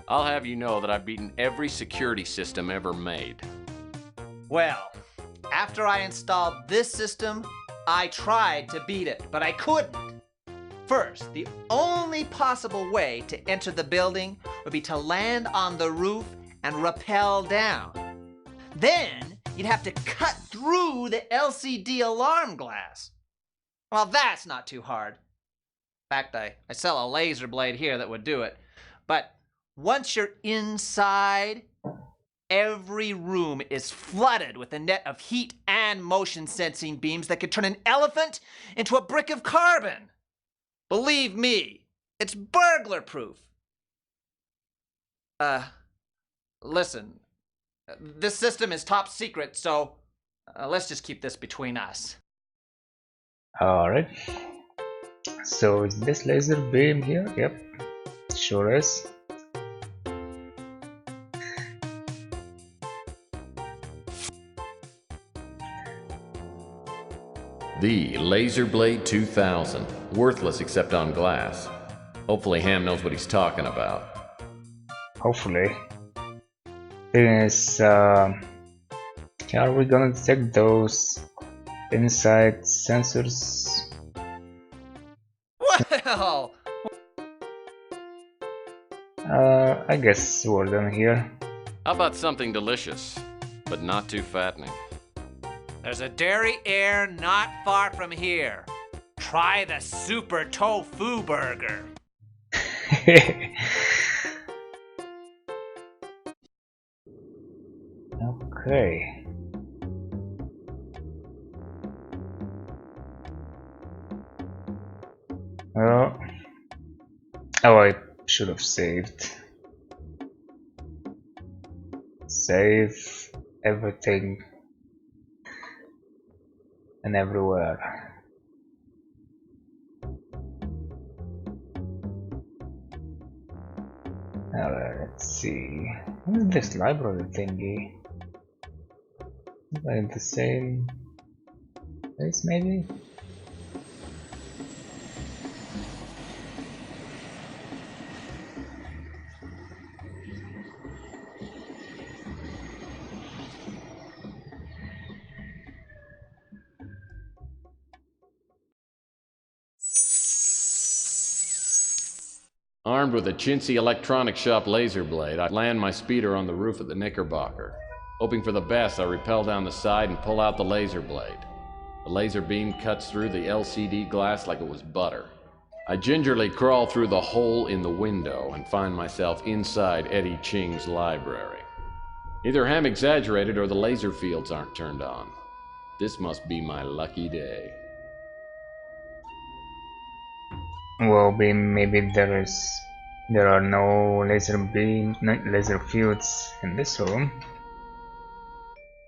I'll have you know that I've beaten every security system ever made. Well, after I installed this system, I tried to beat it, but I couldn't. First, the only possible way to enter the building would be to land on the roof and rappel down. Then, you'd have to cut through the LCD alarm glass. Well, that's not too hard. In fact, I sell a laser blade here that would do it. But once you're inside, every room is flooded with a net of heat and motion sensing beams that could turn an elephant into a brick of carbon. Believe me, it's burglar proof. Listen, this system is top secret, so let's just keep this between us. Alright. So is this laser beam here? Yep. Sure is. The Laser Blade 2000. Worthless except on glass. Hopefully Ham knows what he's talking about. Hopefully. Thing is, Are we gonna detect those inside sensors? Well, I guess we're done here. How about something delicious, but not too fattening? there's a dairy air not far from here. Try the super tofu burger. Okay. Well, oh, I should have saved. Save everything and everywhere. Let's see. What is this library thingy? Like the same place, maybe? Armed with a chintzy electronic shop laser blade, I land my speeder on the roof of the Knickerbocker. Hoping for the best, I rappel down the side and pull out the laser blade. The laser beam cuts through the LCD glass like it was butter. I gingerly crawl through the hole in the window and find myself inside Eddie Ching's library. Either I'm exaggerated or the laser fields aren't turned on. This must be my lucky day. Well, maybe there are no laser fields in this room.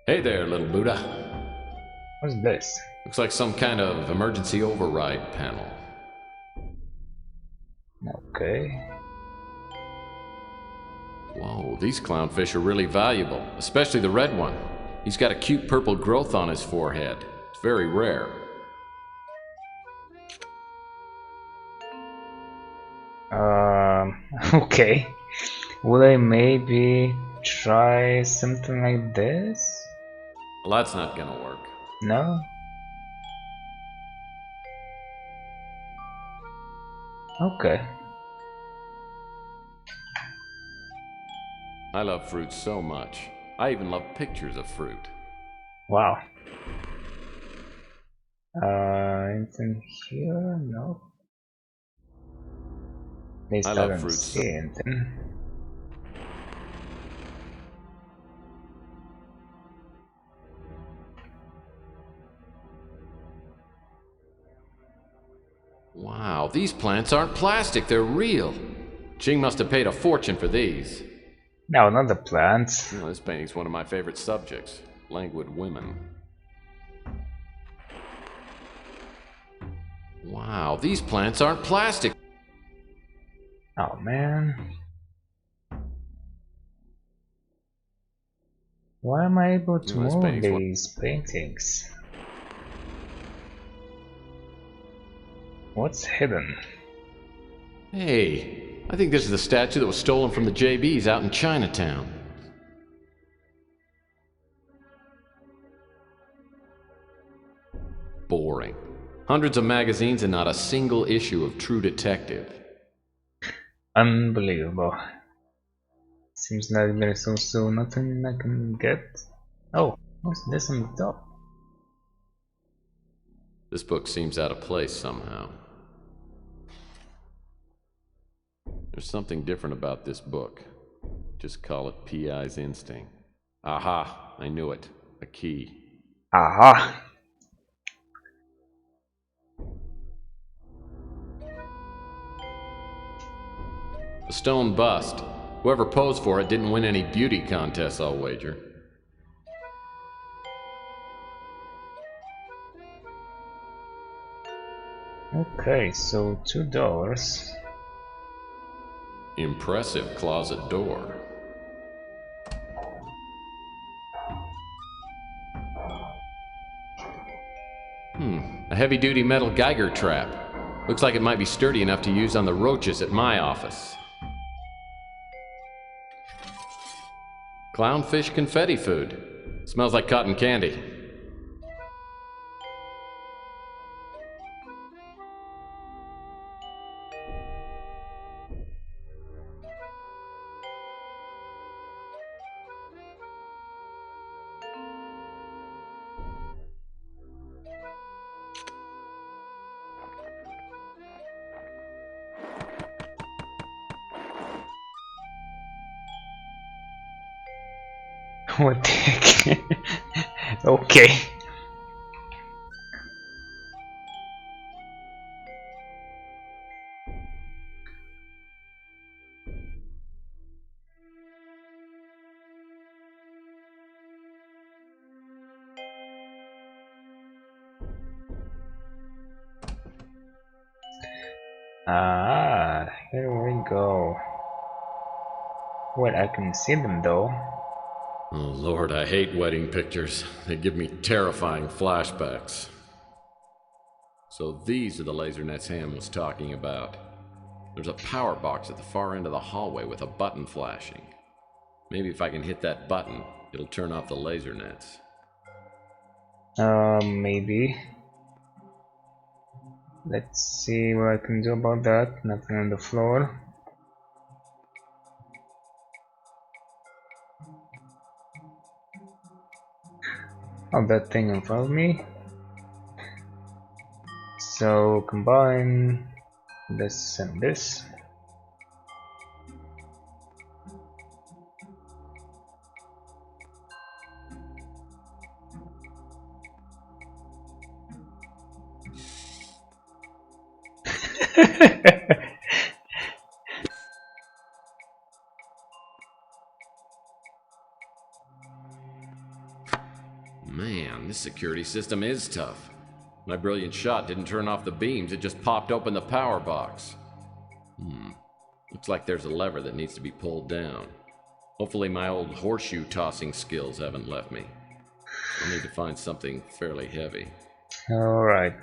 Hey there, little Buddha. What's this? Looks like some kind of emergency override panel. Okay. Whoa, these clownfish are really valuable, especially the red one. He's got a cute purple growth on his forehead. It's very rare. Okay. Will I maybe try something like this? Well, that's not gonna work. No? Okay. I love fruit so much. I even love pictures of fruit. Wow. Anything here? No. At least I love fruit see anything. Wow, these plants aren't plastic, they're real. Ching must have paid a fortune for these. No, not the plants. You know, this painting's one of my favorite subjects, languid women. Wow, these plants aren't plastic. Oh man. Why am I able to move these paintings? What's hidden? Hey, I think this is the statue that was stolen from the JBs out in Chinatown. Boring. Hundreds of magazines and not a single issue of True Detective. Unbelievable. Seems like there's also nothing I can get. Oh, what's this on the top? This book seems out of place somehow. There's something different about this book. Just call it P.I.'s instinct. Aha, I knew it. A key. Aha! A stone bust. Whoever posed for it didn't win any beauty contests, I'll wager. Okay, so 2 doors. Impressive closet door. A heavy-duty metal Geiger trap. Looks like it might be sturdy enough to use on the roaches at my office. Clownfish confetti food. Smells like cotton candy. What the heck? Okay. Ah, here we go. Well, I can see them though. Oh Lord, I hate wedding pictures. They give me terrifying flashbacks. So these are the laser nets Ham was talking about. There's a power box at the far end of the hallway with a button flashing. Maybe if I can hit that button, it'll turn off the laser nets. Maybe. Let's see what I can do about that. Nothing on the floor. Oh, that thing in front of me. So combine this and this. Man, this security system is tough. My brilliant shot didn't turn off the beams, it just popped open the power box. Looks like there's a lever that needs to be pulled down. Hopefully my old horseshoe tossing skills haven't left me. I'll need to find something fairly heavy. Alright,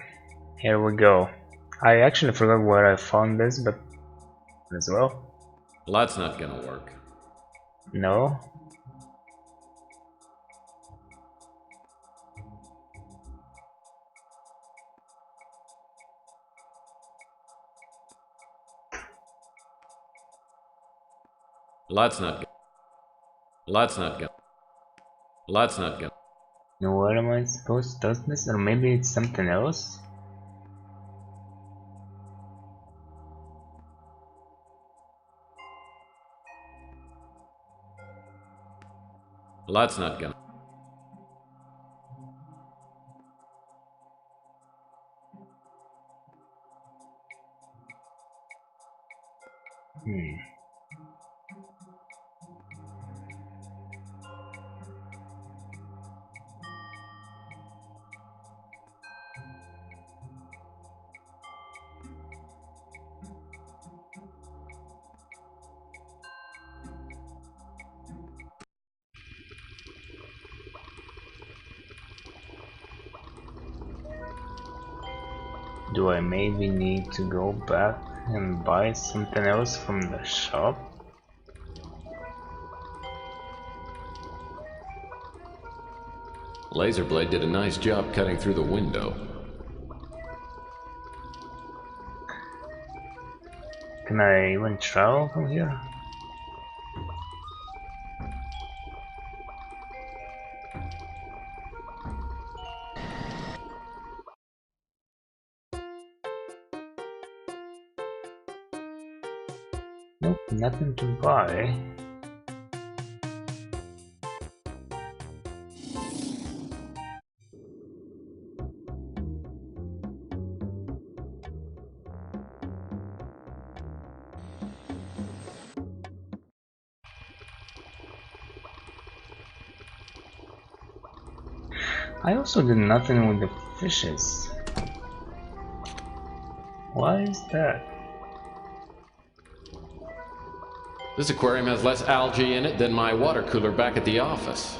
here we go. I actually forgot where I found this, but as well. Well, that's not gonna work. No? Well, that's not gonna. Well, that's not gonna. Well, that's not gonna. No, where am I supposed to do this? Or maybe it's something else? Well, that's not gonna. Do I maybe need to go back and buy something else from the shop? Laserblade did a nice job cutting through the window. Can I even travel from here? Nope, nothing to buy. I also did nothing with the fishes. Why is that? This aquarium has less algae in it than my water cooler back at the office.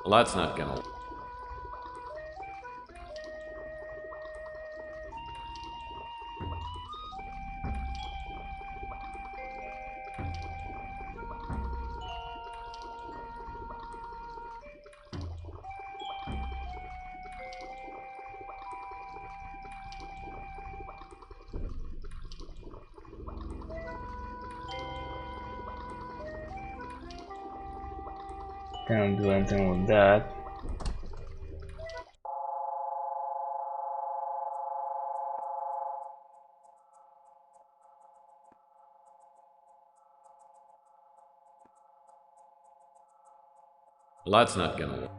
Well, that's not gonna. Can't do anything with that. That's not gonna work.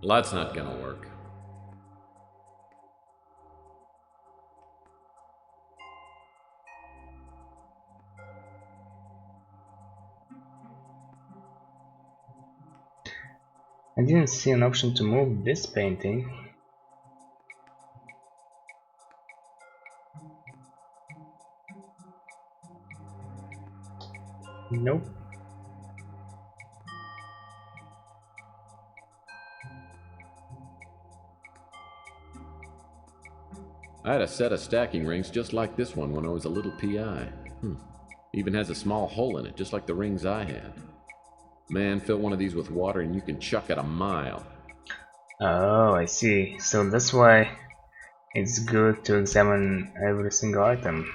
That's not gonna work. I didn't see an option to move this painting. Nope. I had a set of stacking rings just like this one when I was a little PI. Even has a small hole in it, just like the rings I had. Man, fill one of these with water and you can chuck it a mile. Oh, I see. So that's why it's good to examine every single item.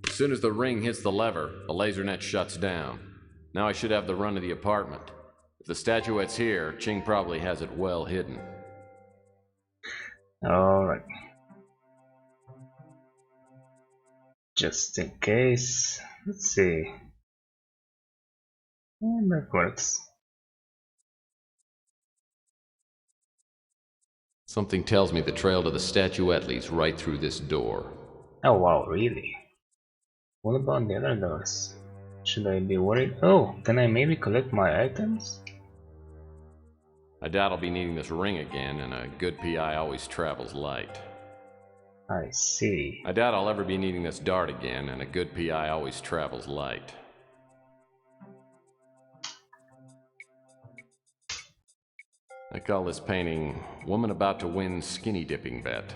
As soon as the ring hits the lever, the laser net shuts down. Now I should have the run to the apartment. If the statuette's here, Ching probably has it well hidden. Alright. Just in case. Let's see. And that works. Something tells me the trail to the statuette leads right through this door. Oh wow, really? What about the other doors? Should I be worried? Oh, can I maybe collect my items? I doubt I'll be needing this ring again, and a good PI always travels light. I see. I doubt I'll ever be needing this dart again, and a good PI always travels light. I call this painting Woman About to Win Skinny Dipping Bet.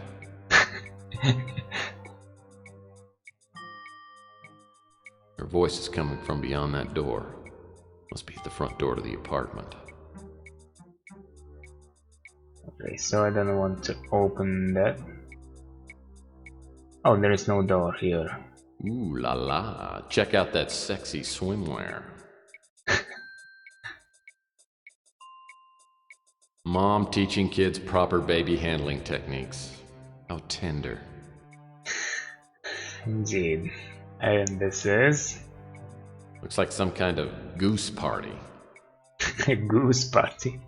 Her voice is coming from beyond that door. Must be at the front door to the apartment. Okay, so I don't want to open that. Oh, there is no door here. Ooh la la. Check out that sexy swimwear. Mom teaching kids proper baby handling techniques. How tender. Indeed. And this is... Looks like some kind of goose party. A goose party.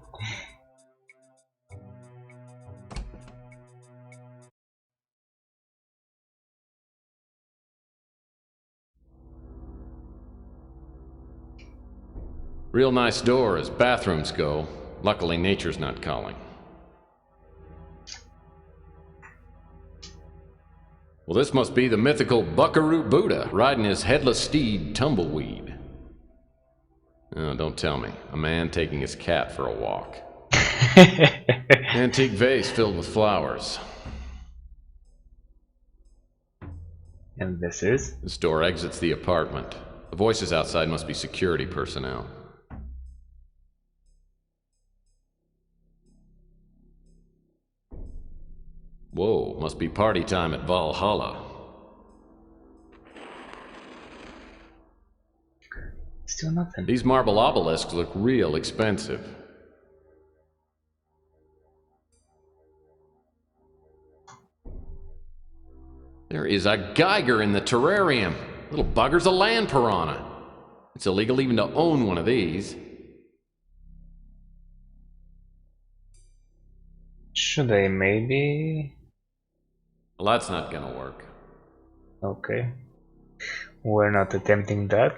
Real nice door as bathrooms go. Luckily, nature's not calling. Well, this must be the mythical Buckaroo Buddha riding his headless steed, Tumbleweed. Oh, don't tell me. A man taking his cat for a walk. Antique vase filled with flowers. And this is? This door exits the apartment. The voices outside must be security personnel. Whoa, must be party time at Valhalla. Still nothing. These marble obelisks look real expensive. There is a Geiger in the terrarium. Little bugger's a land piranha. It's illegal even to own one of these. Should I maybe... Well, that's not gonna work. Okay. We're not attempting that.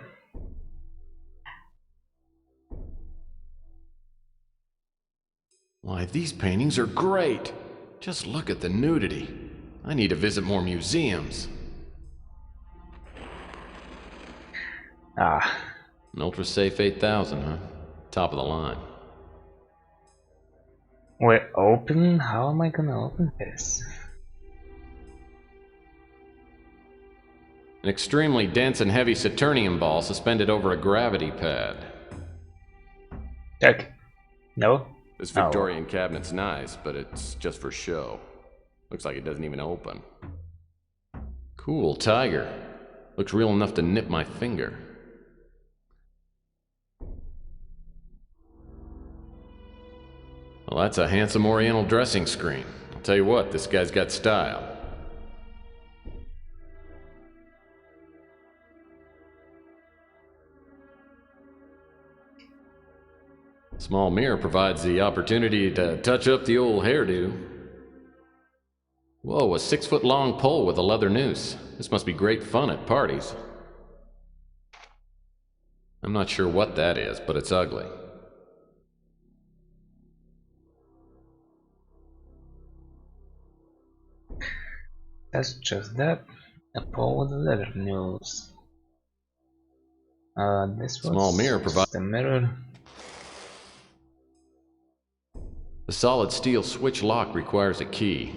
Why, these paintings are great. Just look at the nudity. I need to visit more museums. Ah. An Ultra Safe 8000, huh? Top of the line. Wait, open? How am I gonna open this? An extremely dense and heavy Saturnium ball suspended over a gravity pad. Check. No? This Victorian cabinet's nice, but it's just for show. Looks like it doesn't even open. Cool tiger. Looks real enough to nip my finger. Well, that's a handsome oriental dressing screen. I'll tell you what, this guy's got style. Small mirror provides the opportunity to touch up the old hairdo. Whoa, a 6-foot-long pole with a leather noose. This must be great fun at parties. I'm not sure what that is, but it's ugly. That's just that. A pole with a leather noose. This was Small mirror provides the mirror. The solid steel switch lock requires a key.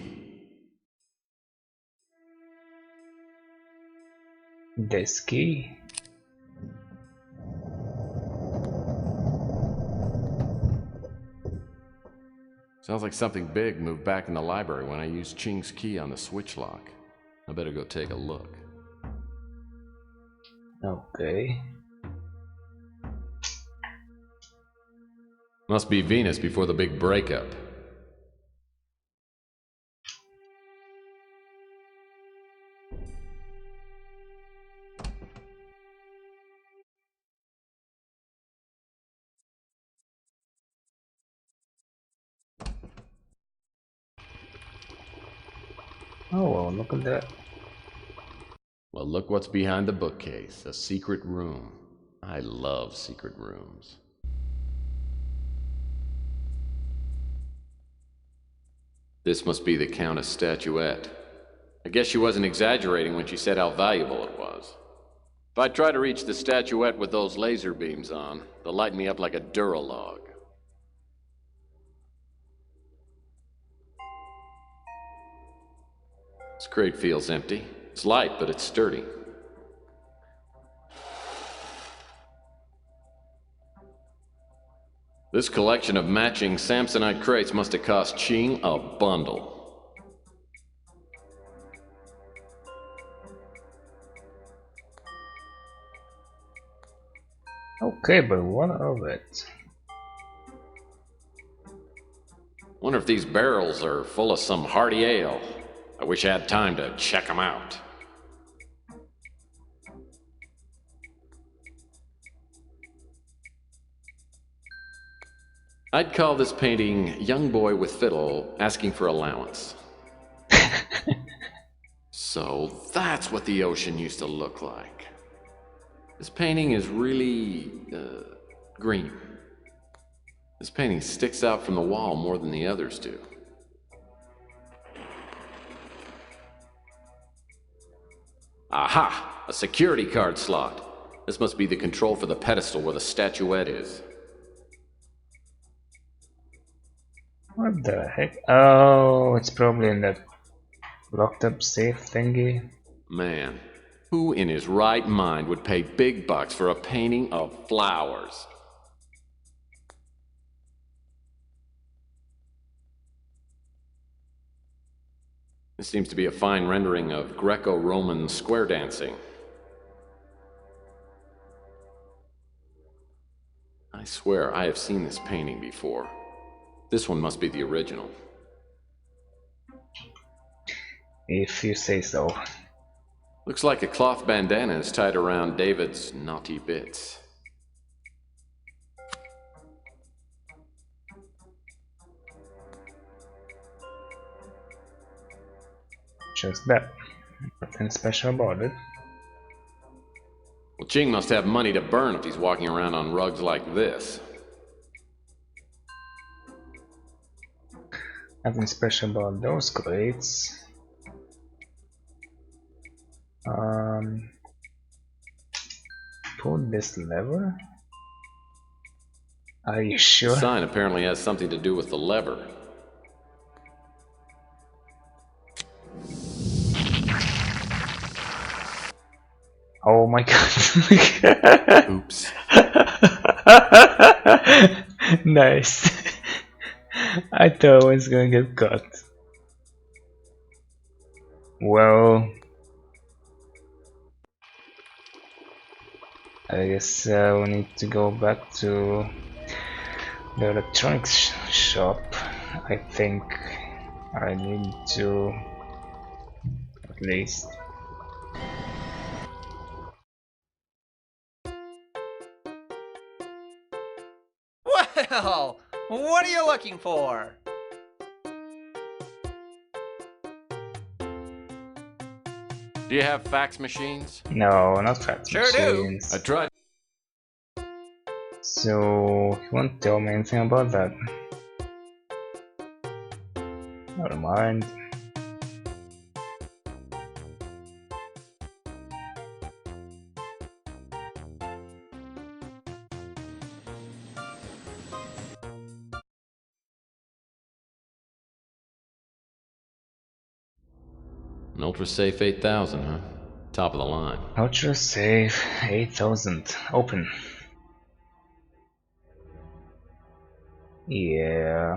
This key. Sounds like something big moved back in the library when I used Ching's key on the switch lock. I better go take a look. Okay. Must be Venus before the big breakup. Oh, well, look at that. Well, look what's behind the bookcase. A secret room. I love secret rooms. This must be the Countess statuette. I guess she wasn't exaggerating when she said how valuable it was. If I try to reach the statuette with those laser beams on, they'll light me up like a Duralog. This crate feels empty. It's light, but it's sturdy. This collection of matching Samsonite crates must have cost Ching a bundle. Okay, but what of it? Wonder if these barrels are full of some hearty ale. I wish I had time to check them out. I'd call this painting Young Boy with Fiddle Asking for Allowance. So that's what the ocean used to look like. This painting is really green. This painting sticks out from the wall more than the others do. Aha! A security card slot. This must be the control for the pedestal where the statuette is. What the heck? Oh, it's probably in that locked up safe thingy. Man, who in his right mind would pay big bucks for a painting of flowers? This seems to be a fine rendering of Greco-Roman square dancing. I swear I have seen this painting before. This one must be the original. If you say so. Looks like a cloth bandana is tied around David's naughty bits. Just that. Nothing special about it. Well, Ching must have money to burn if he's walking around on rugs like this. Nothing special about those crates. Pull this lever? Are you sure? The sign apparently has something to do with the lever. Oh my god. Oops. Nice. I thought I was gonna get caught. Well, I guess we need to go back to the electronics shop. I think I need to at least. Well, what are you looking for? Do you have fax machines? No, not fax Sure do. machines. I tried. So, you won't tell me anything about that. Never mind. An Ultra Safe 8000, huh? Top of the line. Ultra safe 8000. Open. Yeah.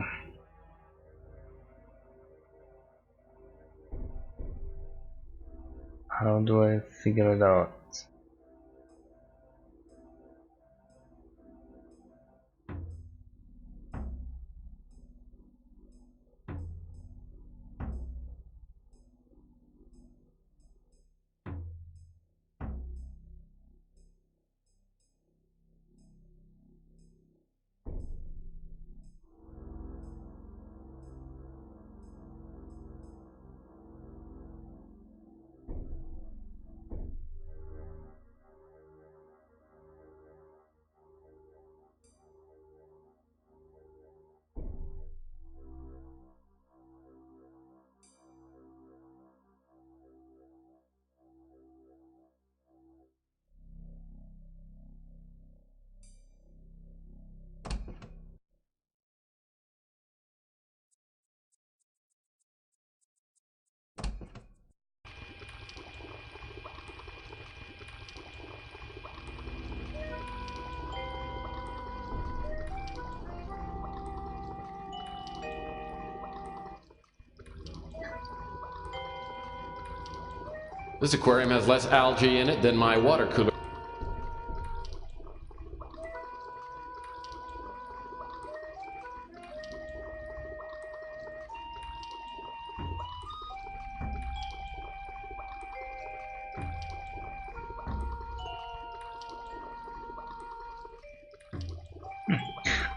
How do I figure it out? This aquarium has less algae in it than my water cooler.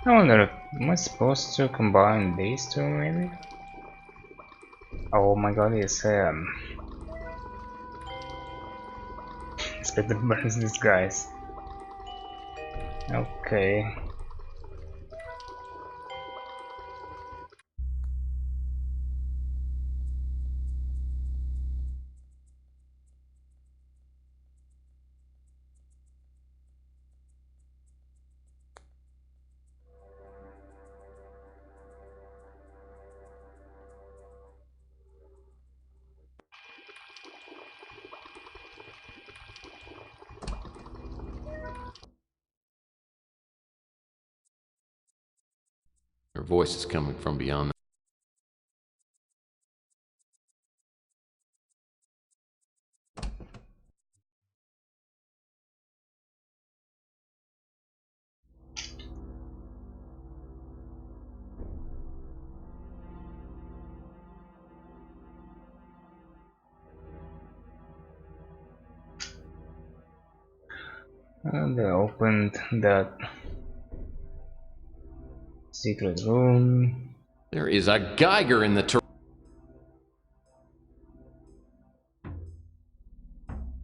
I wonder, am I supposed to combine these two maybe? Oh my god, yes I am. Inspector burns these guys. Okay. Her voice is coming from beyond. And they opened that secret room. There is a Geiger in the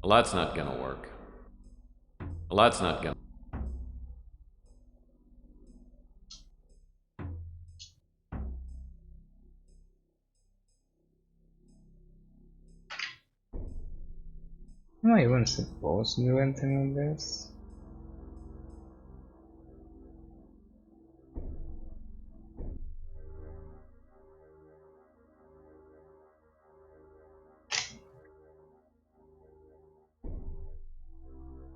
Well, that's not gonna work. Well, that's not gonna. Am I even supposed to do anything with this?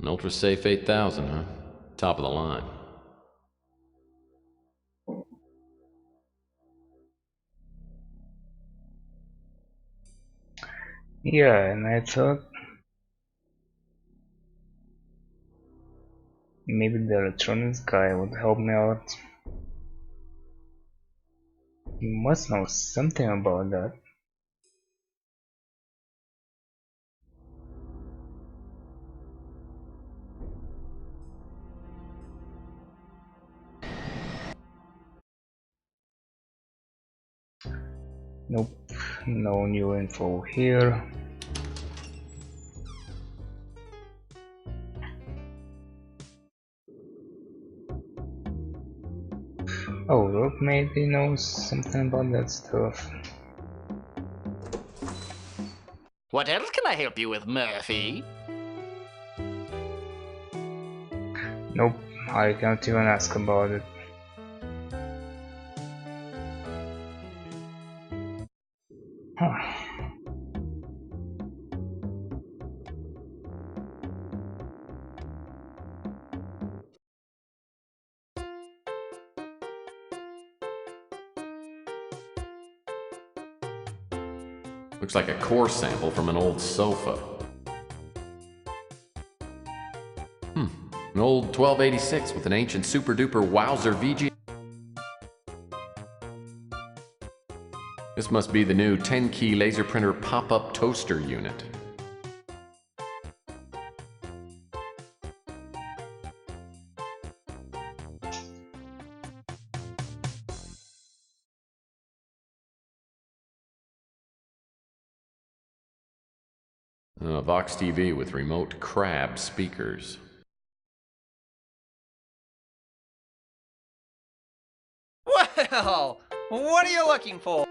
An Ultra Safe 8000, huh? Top of the line. Yeah, and I thought maybe the electronics guy would help me out. He must know something about that. Nope, no new info here. Oh, Rook maybe knows something about that stuff. What else can I help you with, Murphy? Nope, I can't even ask about it. Huh. Looks like a core sample from an old sofa. An old 1286 with an ancient super duper wowzer VG. This must be the new 10-key laser printer pop-up toaster unit. A Vox TV with remote crab speakers. Well, what are you looking for?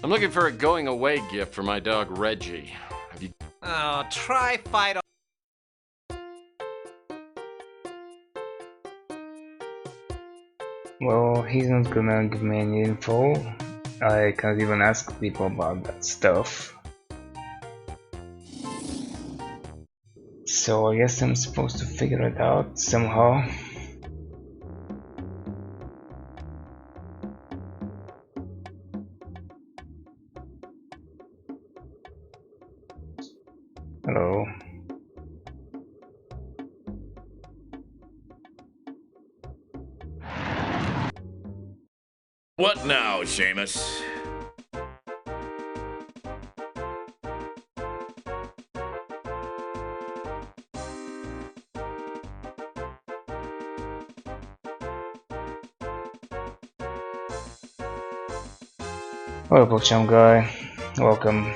I'm looking for a going-away gift for my dog Reggie. Have you... Oh, try Fido. Well, he's not gonna give me any info. I can't even ask people about that stuff. So I guess I'm supposed to figure it out somehow. Hello. What now, Seamus? Hello, Pokemon guy. Welcome.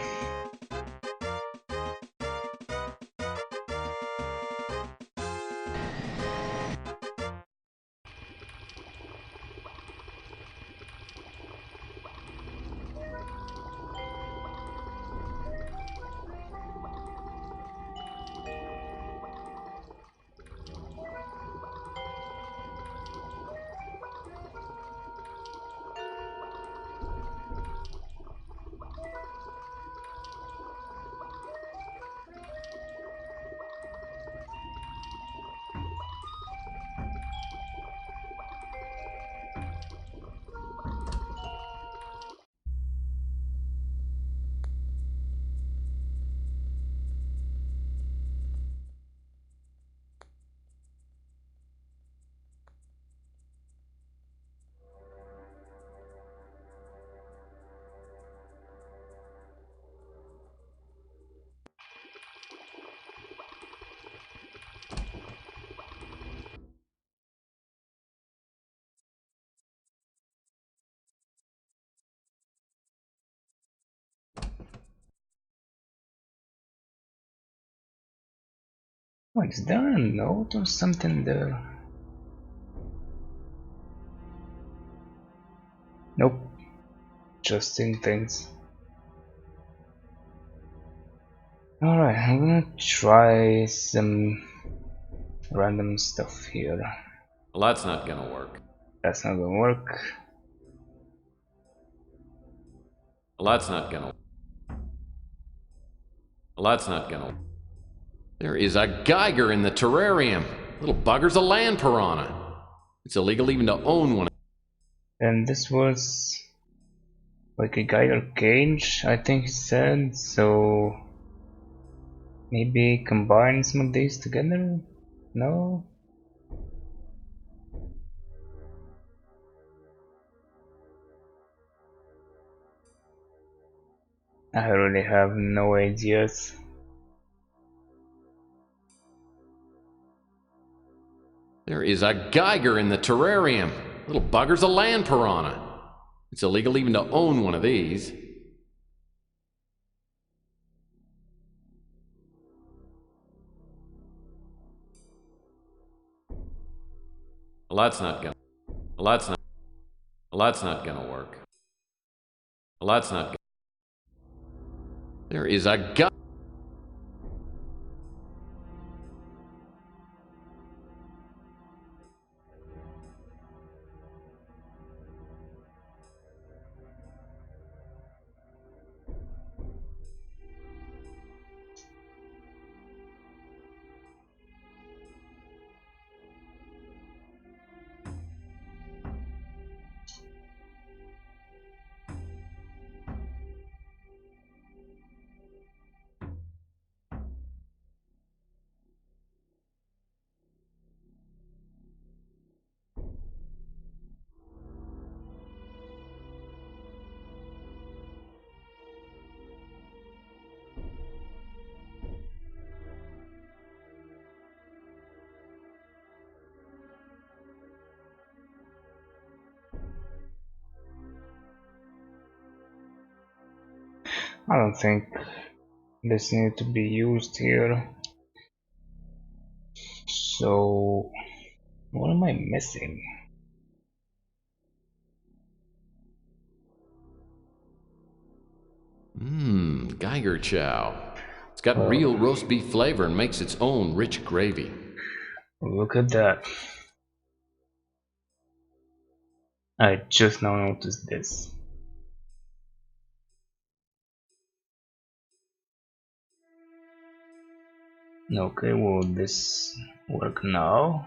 What, is there a note or something there? Nope. Just in things. Alright, I'm gonna try some random stuff here. Well, that's not gonna work. That's not gonna work. Well, that's not gonna work. Well, that's not gonna... There is a Geiger in the terrarium. Little bugger's a land piranha. It's illegal even to own one. And this was like a Geiger cage, I think he said, so maybe combine some of these together? No? I really have no ideas. There is a Geiger in the terrarium. Little bugger's a land piranha. It's illegal even to own one of these. Well, that's not gonna... Well, that's not... Well, that's not gonna work. Well, that's not gonna... There is a Geiger... I don't think this needs to be used here. So, what am I missing? Geiger chow. It's got real roast beef flavor and makes its own rich gravy. Look at that. I just now noticed this. Okay, will this work now?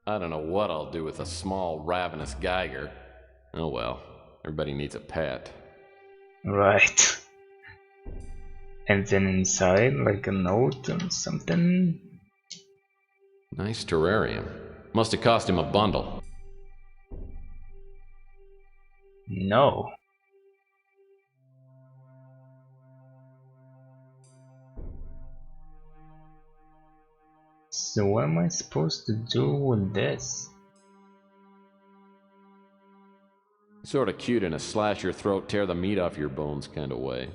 I don't know what I'll do with a small, ravenous Geiger. Oh well, everybody needs a pet. Right. And then inside, like a note or something? Nice terrarium. Must have cost him a bundle. No. So what am I supposed to do with this? Sort of cute in a slash your throat, tear the meat off your bones kind of way.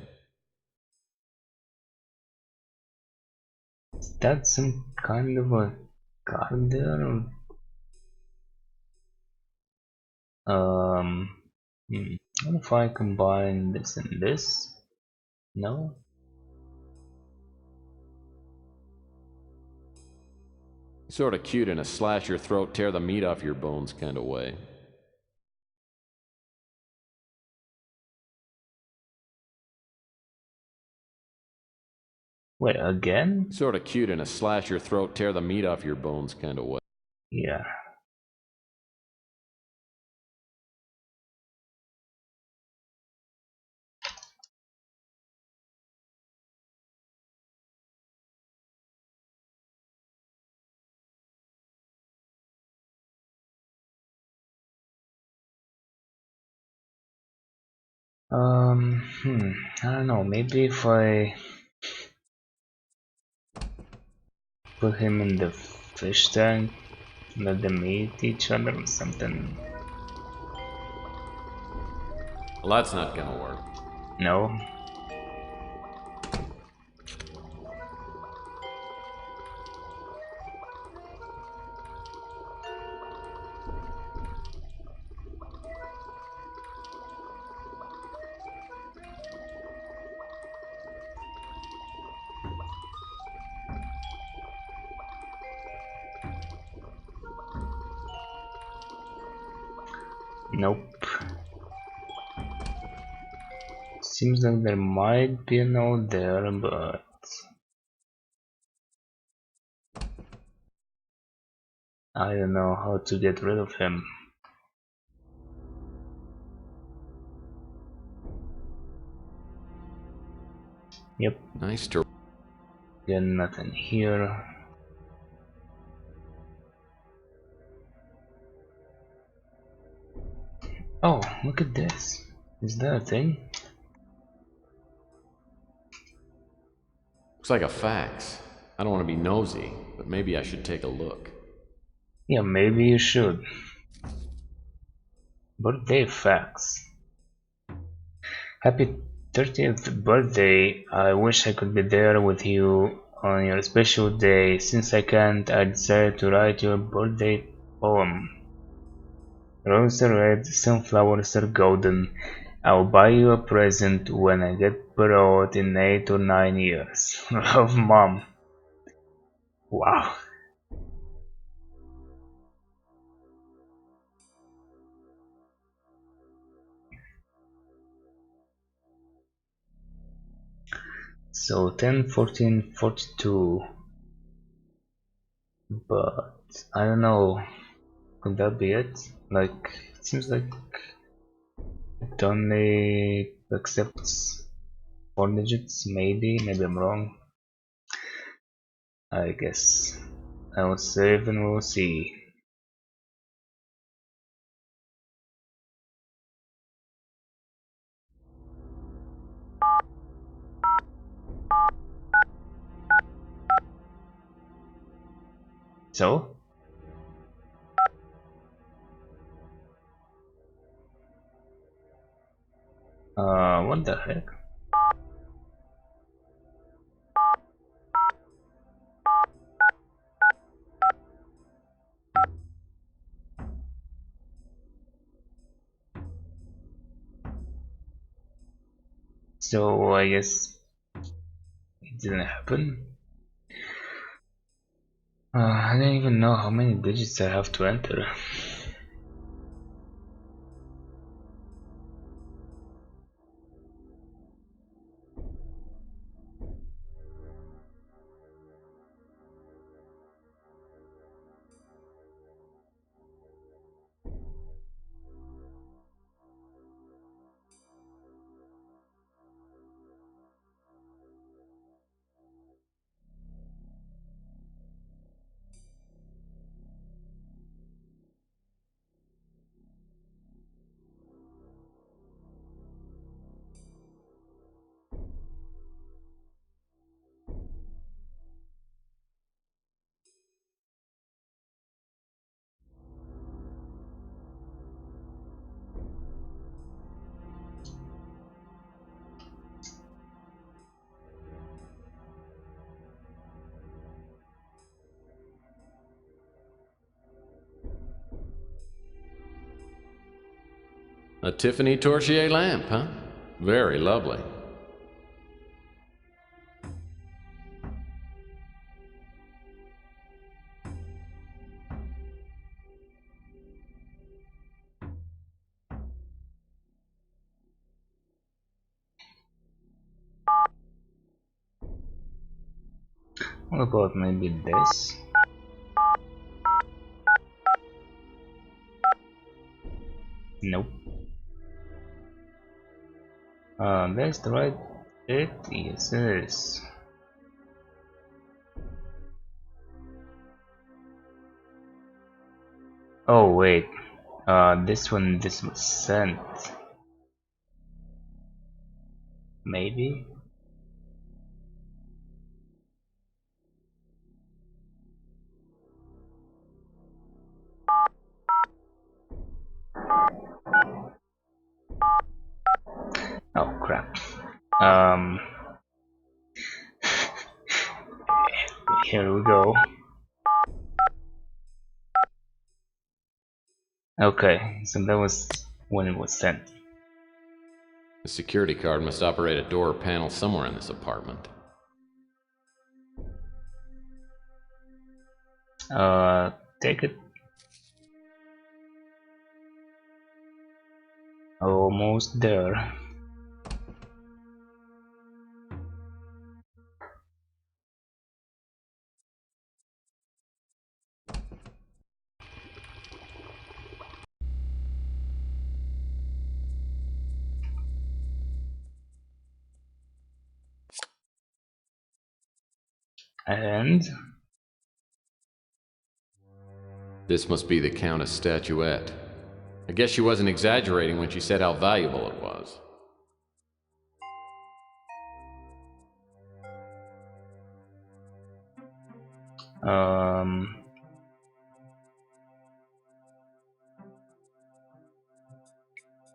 Is that some kind of a card there? What if I combine this and this? No? Sort of cute in a slash your throat, tear the meat off your bones kind of way. Wait, again? Sort of cute in a slash your throat, tear the meat off your bones kind of way. Yeah. I don't know, maybe if I put him in the fish tank, let them eat each other or something. Well, that's not gonna work. No? Nope. Seems like there might be a note there, but I don't know how to get rid of him. Yep. Nice to. Again, nothing here. Oh, look at this. Is that a thing? Looks like a fax. I don't want to be nosy, but maybe I should take a look. Yeah, maybe you should. Birthday fax. Happy 30th birthday. I wish I could be there with you on your special day. Since I can't, I decided to write your birthday poem. Roses are red, sunflowers are golden. I'll buy you a present when I get brought in 8 or 9 years. Love, Mom. Wow. So 10, 14, 42. But I don't know. Could that be it? Like, it seems like it only accepts 4 digits. Maybe I'm wrong. I guess I will save and we'll see. So? What the heck? So I guess it didn't happen. I don't even know how many digits I have to enter. A Tiffany Torchier lamp, huh? Very lovely. What about maybe this? Nope. That's the right it? Yes, it is. Oh wait, this was sent. Maybe? Oh crap. Um, here we go. Okay, so that was when it was sent. The security card must operate a door or panel somewhere in this apartment. Take it. Almost there. And This must be the Countess statuette. I guess she wasn't exaggerating when she said how valuable it was.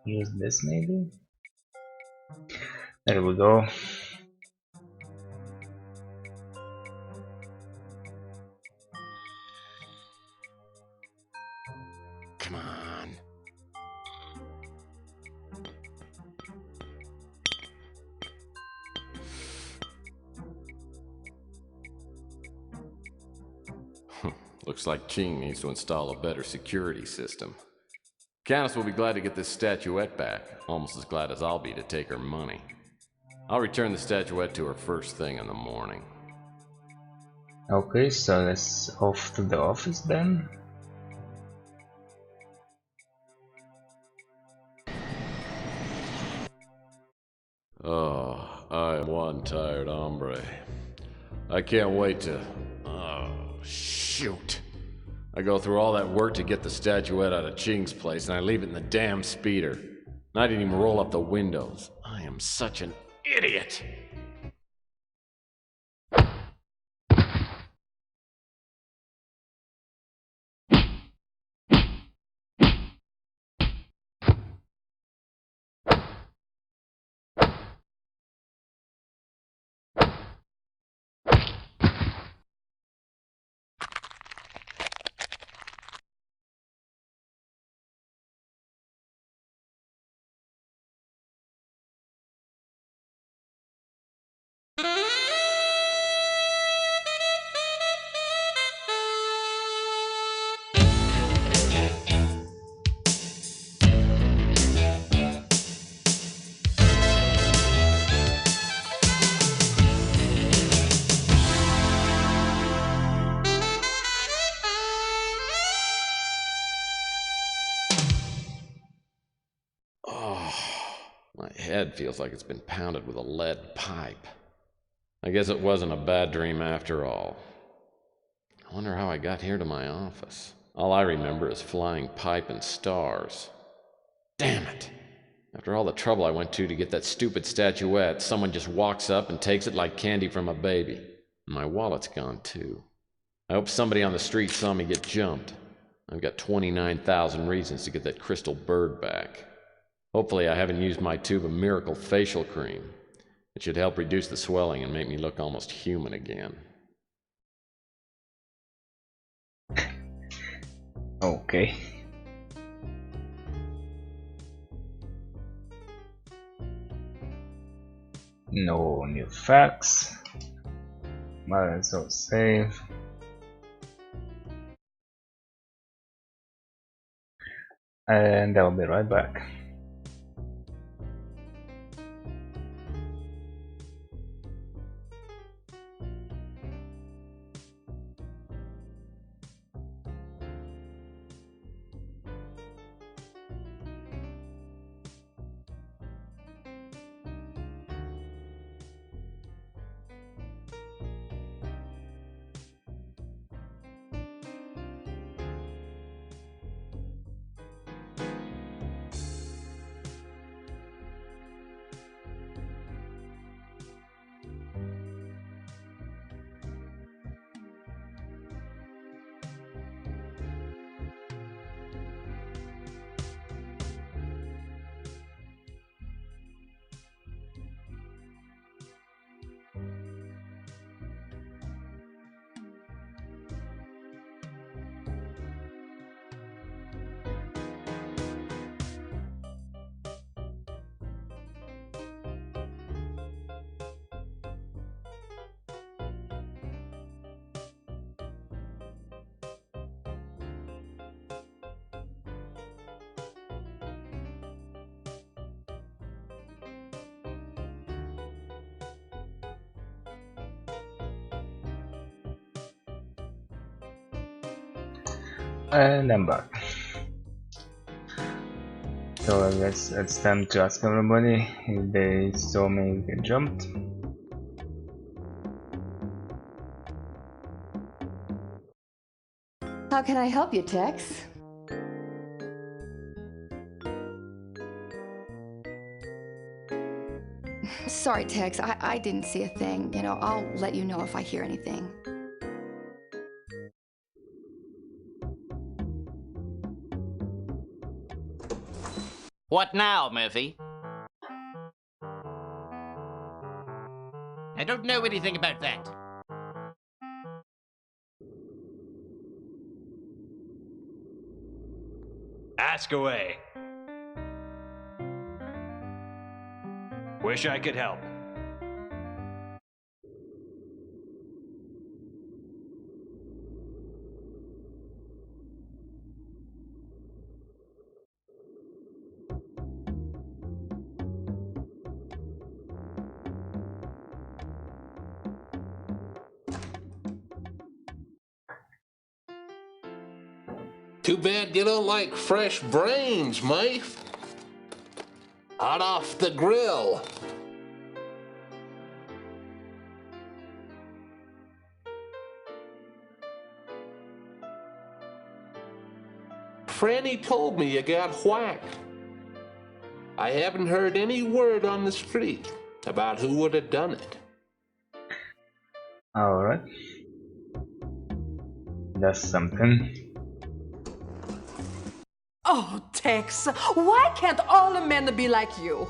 use this maybe. There we go. Come on. Looks like Ching needs to install a better security system. Countess will be glad to get this statuette back, almost as glad as I'll be to take her money. I'll return the statuette to her first thing in the morning. Okay, so let's off to the office then. Oh, I am one tired hombre. I can't wait to... Oh, shoot. I go through all that work to get the statuette out of Ching's place, and I leave it in the damn speeder. And I didn't even roll up the windows. I am such an idiot! My head feels like it's been pounded with a lead pipe. I guess it wasn't a bad dream after all. I wonder how I got here to my office. All I remember is flying pipe and stars. Damn it! After all the trouble I went to get that stupid statuette, someone just walks up and takes it like candy from a baby. And my wallet's gone too. I hope somebody on the street saw me get jumped. I've got 29,000 reasons to get that crystal bird back. Hopefully I haven't used my tube of miracle facial cream. It should help reduce the swelling and make me look almost human again. Okay. No new facts. Might as well save. And I'll be right back. And I'm back. So I guess it's time to ask everybody if they saw me get jumped. How can I help you, Tex? Sorry, Tex, I didn't see a thing. You know, I'll let you know if I hear anything. What now, Murphy? I don't know anything about that. Ask away. Wish I could help. Too bad you don't like fresh brains, mate. Hot off the grill. Franny told me you got whacked. I haven't heard any word on the street about who would have done it. Alright. That's something. Oh, Tex, why can't all the men be like you?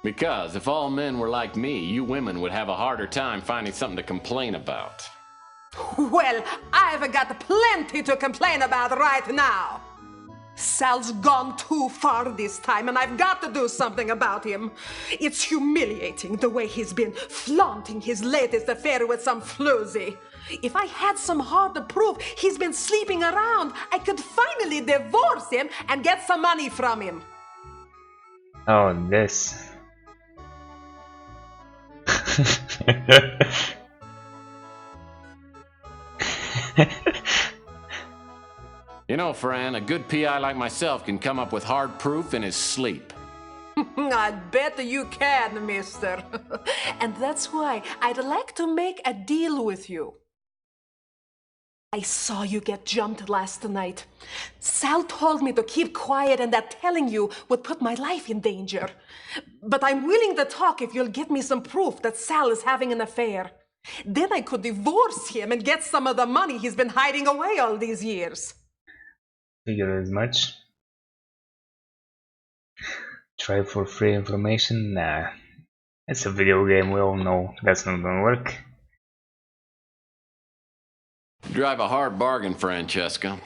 Because if all men were like me, you women would have a harder time finding something to complain about. Well, I've got plenty to complain about right now. Sal's gone too far this time, and I've got to do something about him. It's humiliating the way he's been flaunting his latest affair with some floozy. If I had some hard proof he's been sleeping around, I could finally divorce him and get some money from him. Oh, this. You know, Fran, a good PI like myself can come up with hard proof in his sleep. I bet you can, mister. And that's why I'd like to make a deal with you. I saw you get jumped last night. Sal told me to keep quiet and that telling you would put my life in danger. But I'm willing to talk if you'll get me some proof that Sal is having an affair. Then I could divorce him and get some of the money he's been hiding away all these years. Figure as much. Try for free information? Nah. It's a video game, we all know that's not gonna work. You drive a hard bargain, Francesca.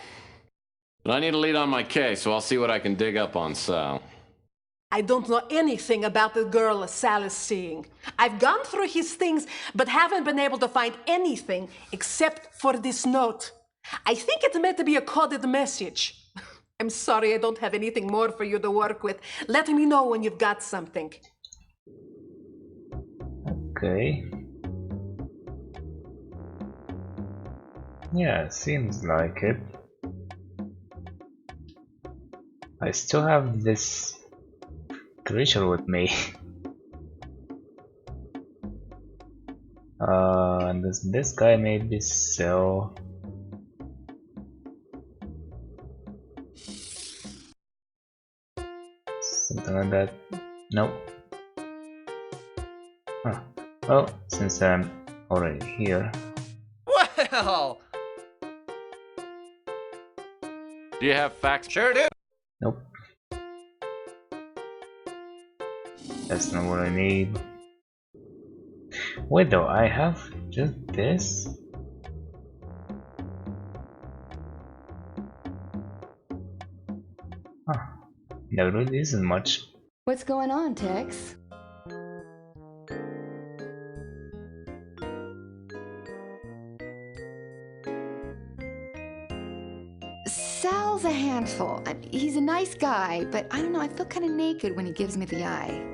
But I need a lead on my case, so I'll see what I can dig up on Sal. I don't know anything about the girl Sal is seeing. I've gone through his things, but haven't been able to find anything except for this note. I think it's meant to be a coded message. I'm sorry I don't have anything more for you to work with. Let me know when you've got something. Okay. Yeah, seems like it. I still have this creature with me. Does this guy maybe sell? Something like that? Nope. Huh. Well, since I'm already here. Well, Do you have facts? sure do. Nope. That's not what I need. Wait though, I have just this? Huh. There really isn't much. What's going on, Tex? Sal's a handful. He's a nice guy, but I don't know, I feel kind of naked when he gives me the eye.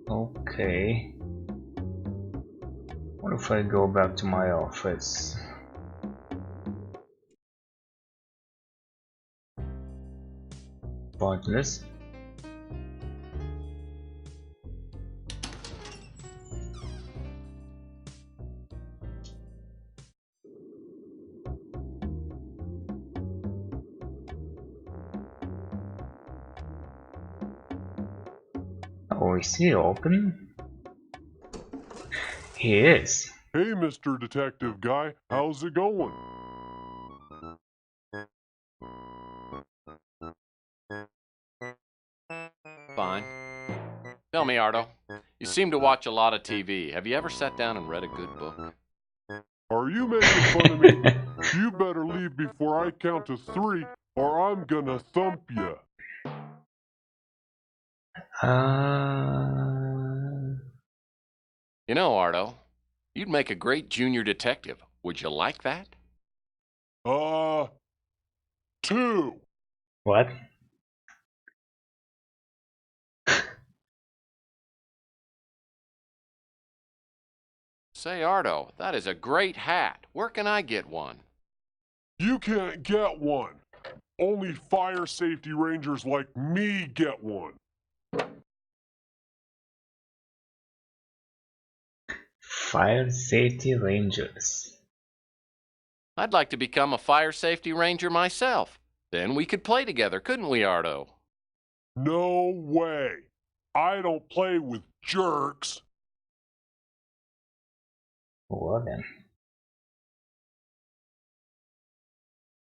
Okay. What if I go back to my office? Pointless. Oh, is he open? He is. Hey, Mr. Detective Guy, how's it going? Fine. Tell me, Ardo, you seem to watch a lot of TV. Have you ever sat down and read a good book? Are you making fun of me? You better leave before I count to 3, or I'm gonna thump you. You know, Ardo, you'd make a great junior detective. Would you like that? 2. What? Say, Ardo, that is a great hat. Where can I get one? You can't get one. Only fire safety rangers like me get one. Fire Safety Rangers. I'd like to become a fire safety ranger myself. Then we could play together, couldn't we, Ardo? No way. I don't play with jerks. Well then.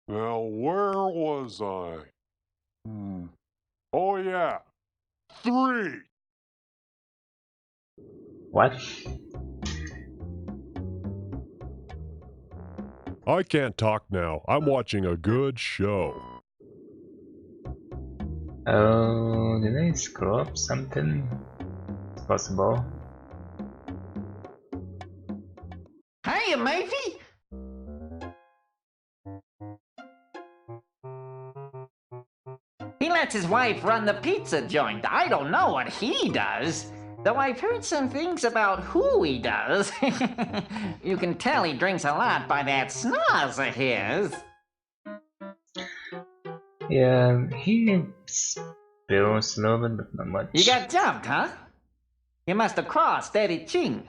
Now, where was I? Oh, yeah. 3. What? I can't talk now. I'm watching a good show. Oh, did I screw up something? It's possible. Hiya, Murphy! He lets his wife run the pizza joint. I don't know what he does. Though I've heard some things about who he does. You can tell he drinks a lot by that snaz of his. Yeah, he spills a little bit, but not much. You got jumped, huh? You must have crossed Eddie Ching.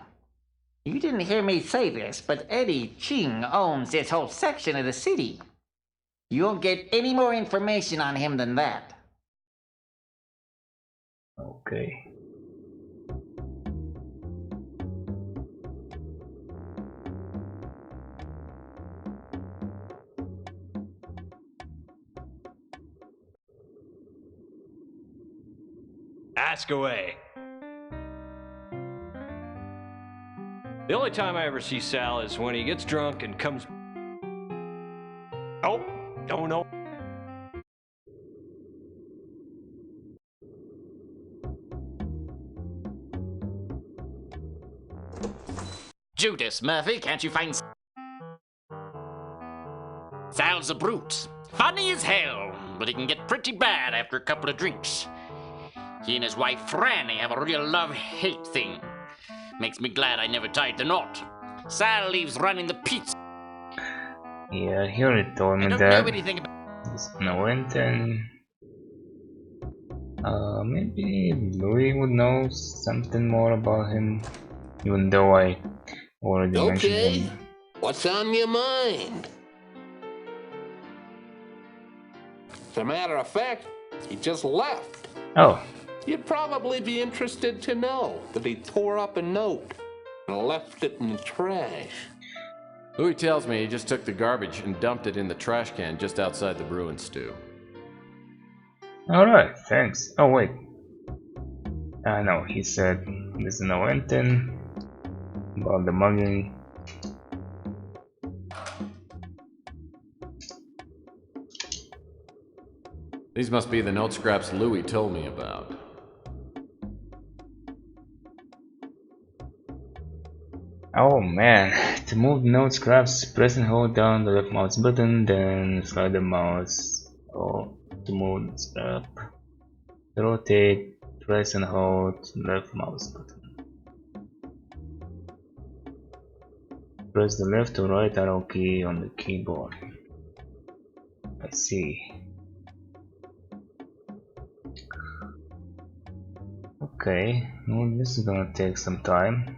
You didn't hear me say this, but Eddie Ching owns this whole section of the city. You won't get any more information on him than that. Okay. Ask away. The only time I ever see Sal is when he gets drunk and comes... Oh, no. Judas, Murphy, can't you find... Sal's a brute. Funny as hell, but he can get pretty bad after a couple of drinks. He and his wife Franny have a real love-hate thing. Makes me glad I never tied the knot. Sal leaves running the pizza. Yeah, he already told me I don't that. know anything about... There's no intent. Maybe Louis would know something more about him, even though I already mentioned him. What's on your mind? As a matter of fact, he just left. Oh. You'd probably be interested to know that he tore up a note and left it in the trash. Louis tells me he just took the garbage and dumped it in the trash can just outside the Bruin stew. Alright, thanks. Oh wait. No, he said there's no intent about the mugging. These must be the note scraps Louis told me about. Oh man, to move the note scraps, press and hold down the left mouse button, then slide the mouse to move the scrap. Rotate Press and hold left mouse button. Press the left or right arrow key on the keyboard. I see. Okay, well, this is gonna take some time.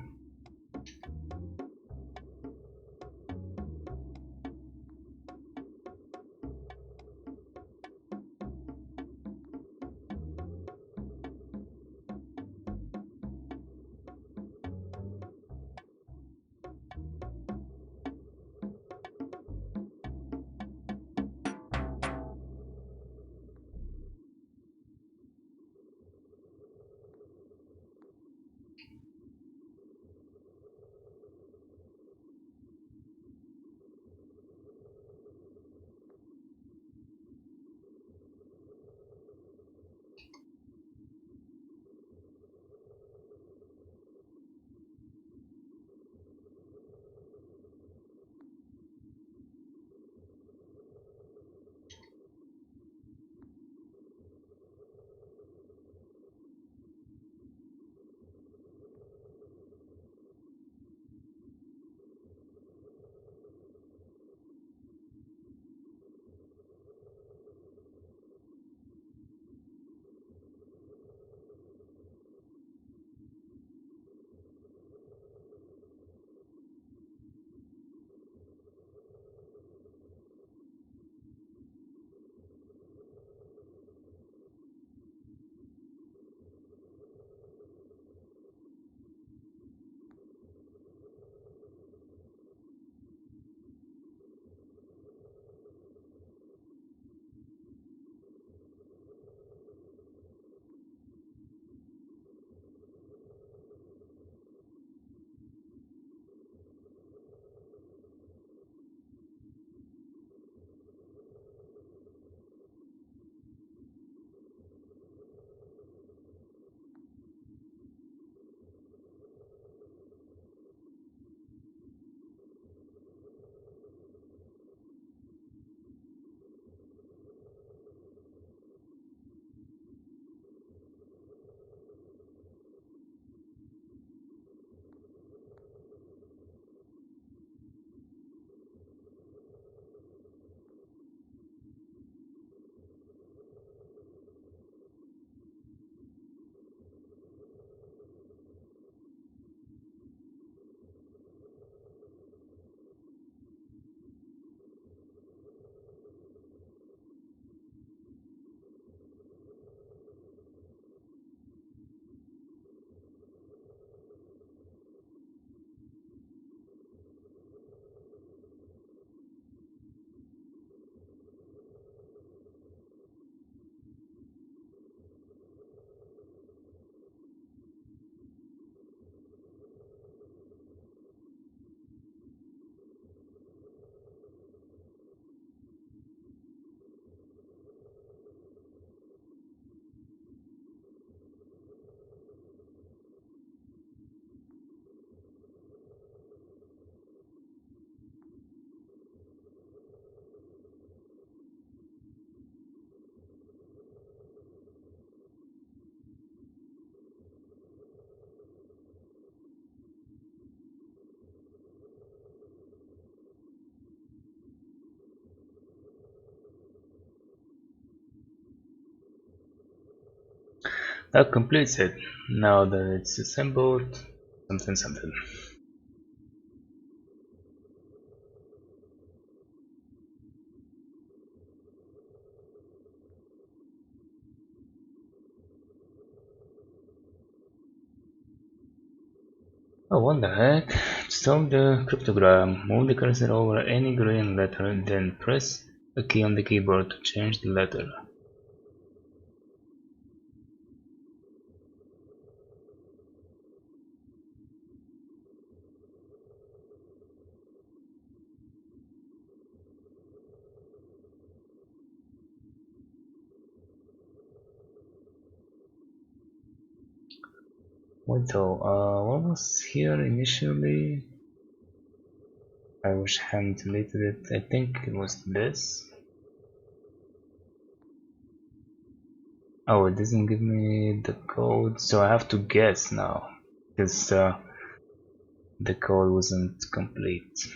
That completes it. Now that it's assembled, something. Oh, what the heck? Stop the cryptogram. Move the cursor over any green letter, then press a key on the keyboard to change the letter. Wait though, what was here initially? I wish I hadn't deleted it. I think it was this. Oh, it doesn't give me the code, so I have to guess now, because the code wasn't complete.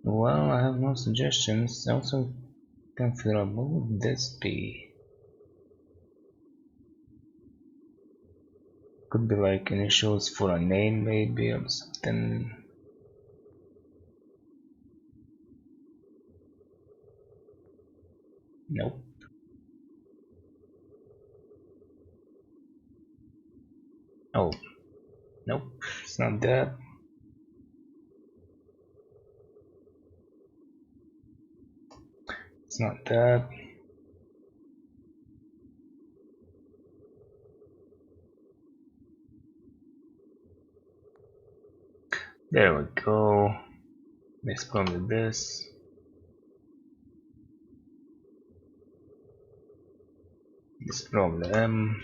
Well, I have no suggestions. Also, can figure out what would this be? Could be like initials for a name, maybe, or something. Nope. Oh, nope. It's not that. It's not that. There we go. Let's probably this. This probably M.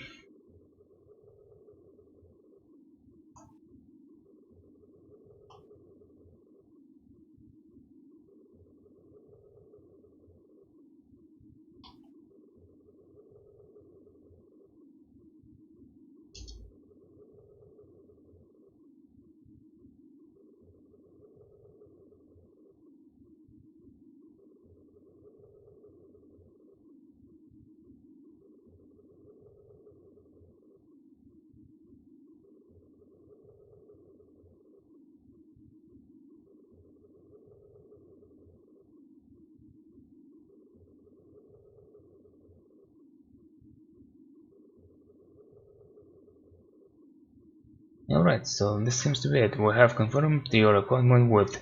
Alright, so this seems to be it. We have confirmed your appointment with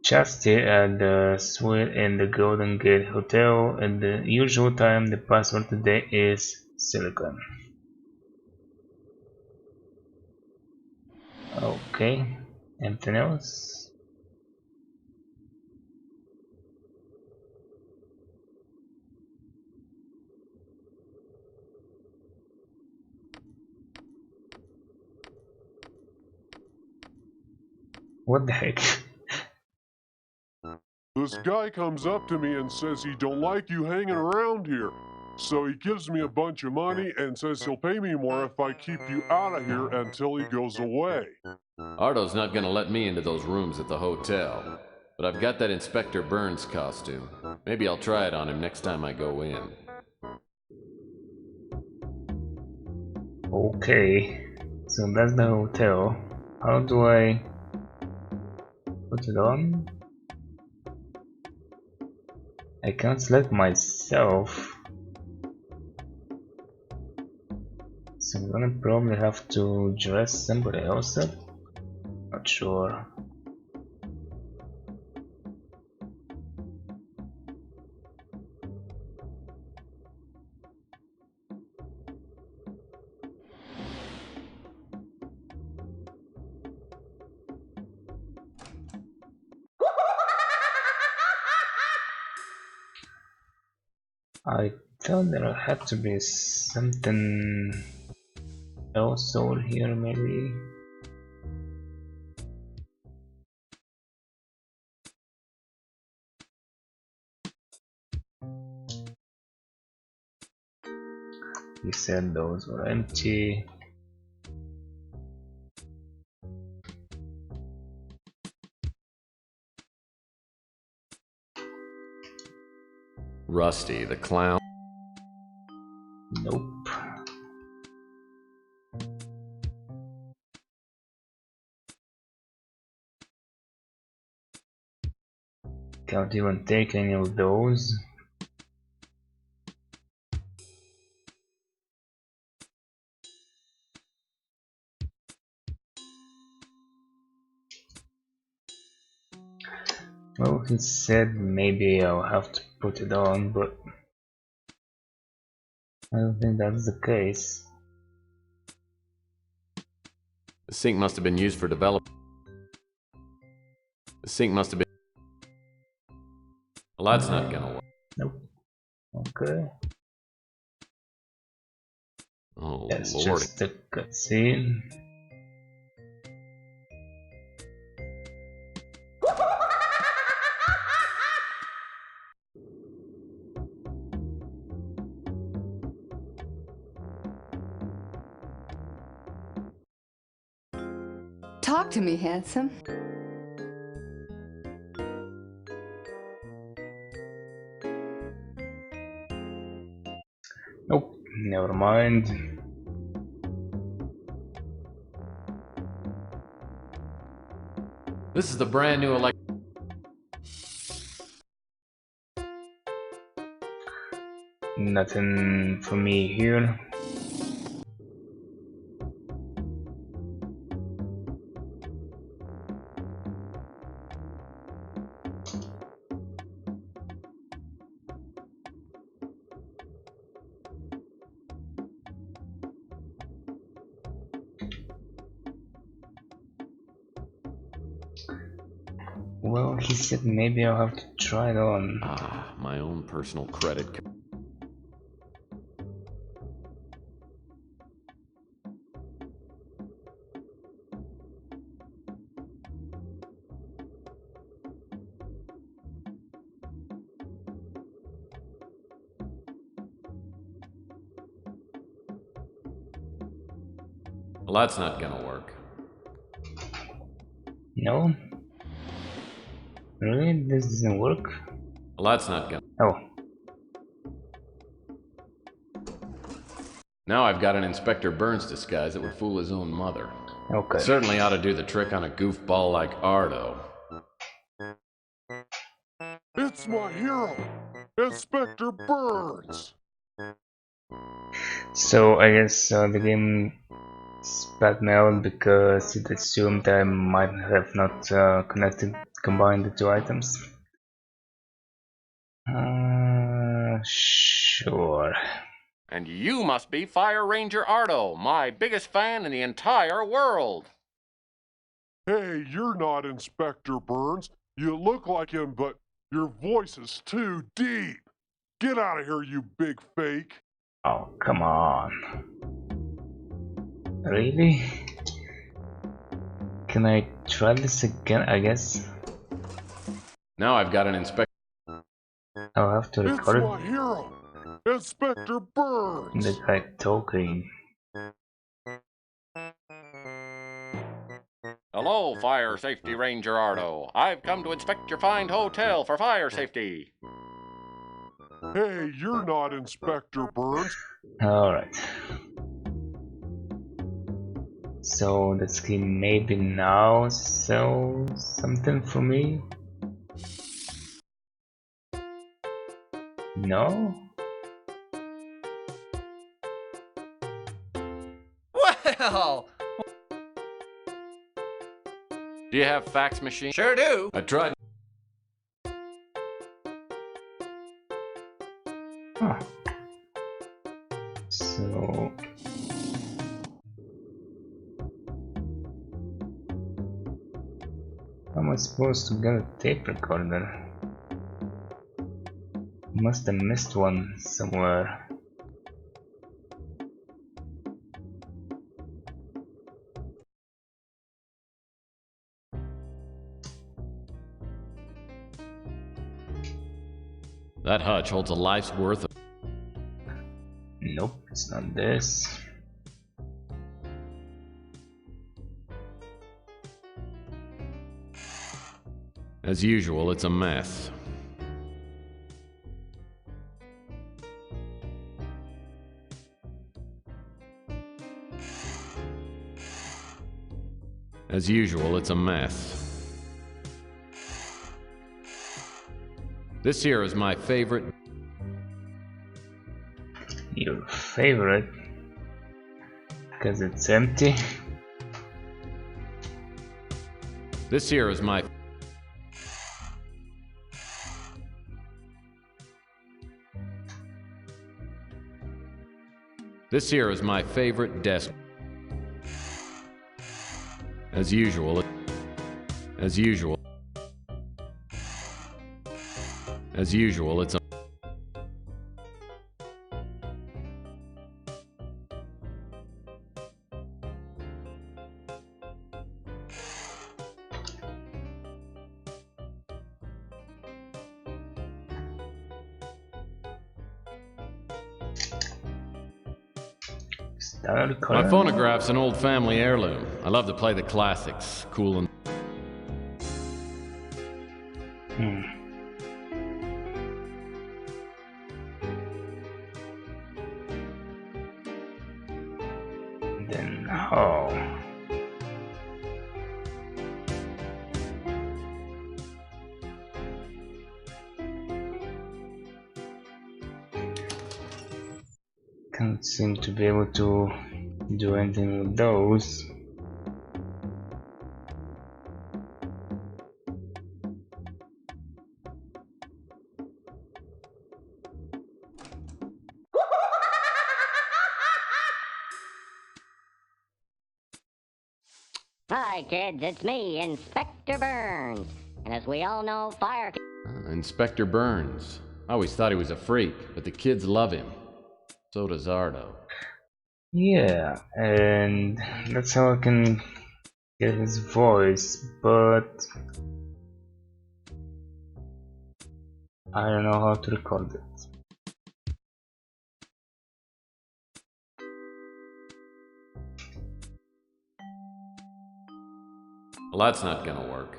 Chastity at the suite in the Golden Gate Hotel at the usual time. The password today is Silicon. Okay, anything else? What the heck? This guy comes up to me and says he don't like you hanging around here. So he gives me a bunch of money and says he'll pay me more if I keep you out of here until he goes away. Ardo's not gonna let me into those rooms at the hotel. But I've got that Inspector Burns costume. Maybe I'll try it on him next time I go in. Okay, so that's the hotel. How do I put it on? I can't select myself, so I'm gonna probably have to dress somebody else up. Not sure. I thought there had to be something else over here, maybe. You said those were empty. Rusty, the clown. Nope. Can't even take any of those. Well, he said maybe I'll have to put it on, but I don't think that's the case. The sink must have been used for development. The sink must have been... Well, that's not gonna work. Nope. Okay. Oh, That's Lord. just a cutscene. Talk to me, handsome. Nope, never mind. This is the brand new Nothing for me here. Well, he said maybe I'll have to try it on. Ah, my own personal credit card. Well, that's not gonna work. No? Really? This doesn't work? Well, that's not gonna... Oh. Now I've got an Inspector Burns disguise that would fool his own mother. Okay. Certainly ought to do the trick on a goofball like Ardo. It's my hero, Inspector Burns! So I guess the game spat me out because it assumed I might have not combined the two items. Sure. And you must be Fire Ranger Ardo, my biggest fan in the entire world. Hey, you're not Inspector Burns. You look like him, but your voice is too deep. Get out of here, you big fake. Oh, come on. Really? Can I try this again, I guess? Now I've got an Inspector... I'll have to record It's my hero, Inspector Burns! the guy talking. Hello, Fire Safety Ranger Ardo. I've come to inspect your fine hotel for fire safety. Hey, you're not Inspector Burns. Alright. So the skin maybe now sells something for me? No? Well, Do you have fax machine? sure do. I tried. Huh. So... how am I supposed to get a tape recorder? Must have missed one somewhere. That hutch holds a life's worth of... Nope, it's not this. As usual, it's a mess. As usual, it's a mess. This here is my favorite. Your favorite? Because it's empty? This here is my... This here is my favorite desk. As usual. As usual. As usual, it's a... My phonograph's an old family heirloom. I love to play the classics, cool and... Then, oh. Can't seem to be able to do anything with those. Hi, kids, it's me, Inspector Burns. And as we all know, fire... Inspector Burns. I always thought he was a freak, but the kids love him. So does Ardo. Yeah, and that's how I can get his voice, but I don't know how to record it. Well, that's not gonna work.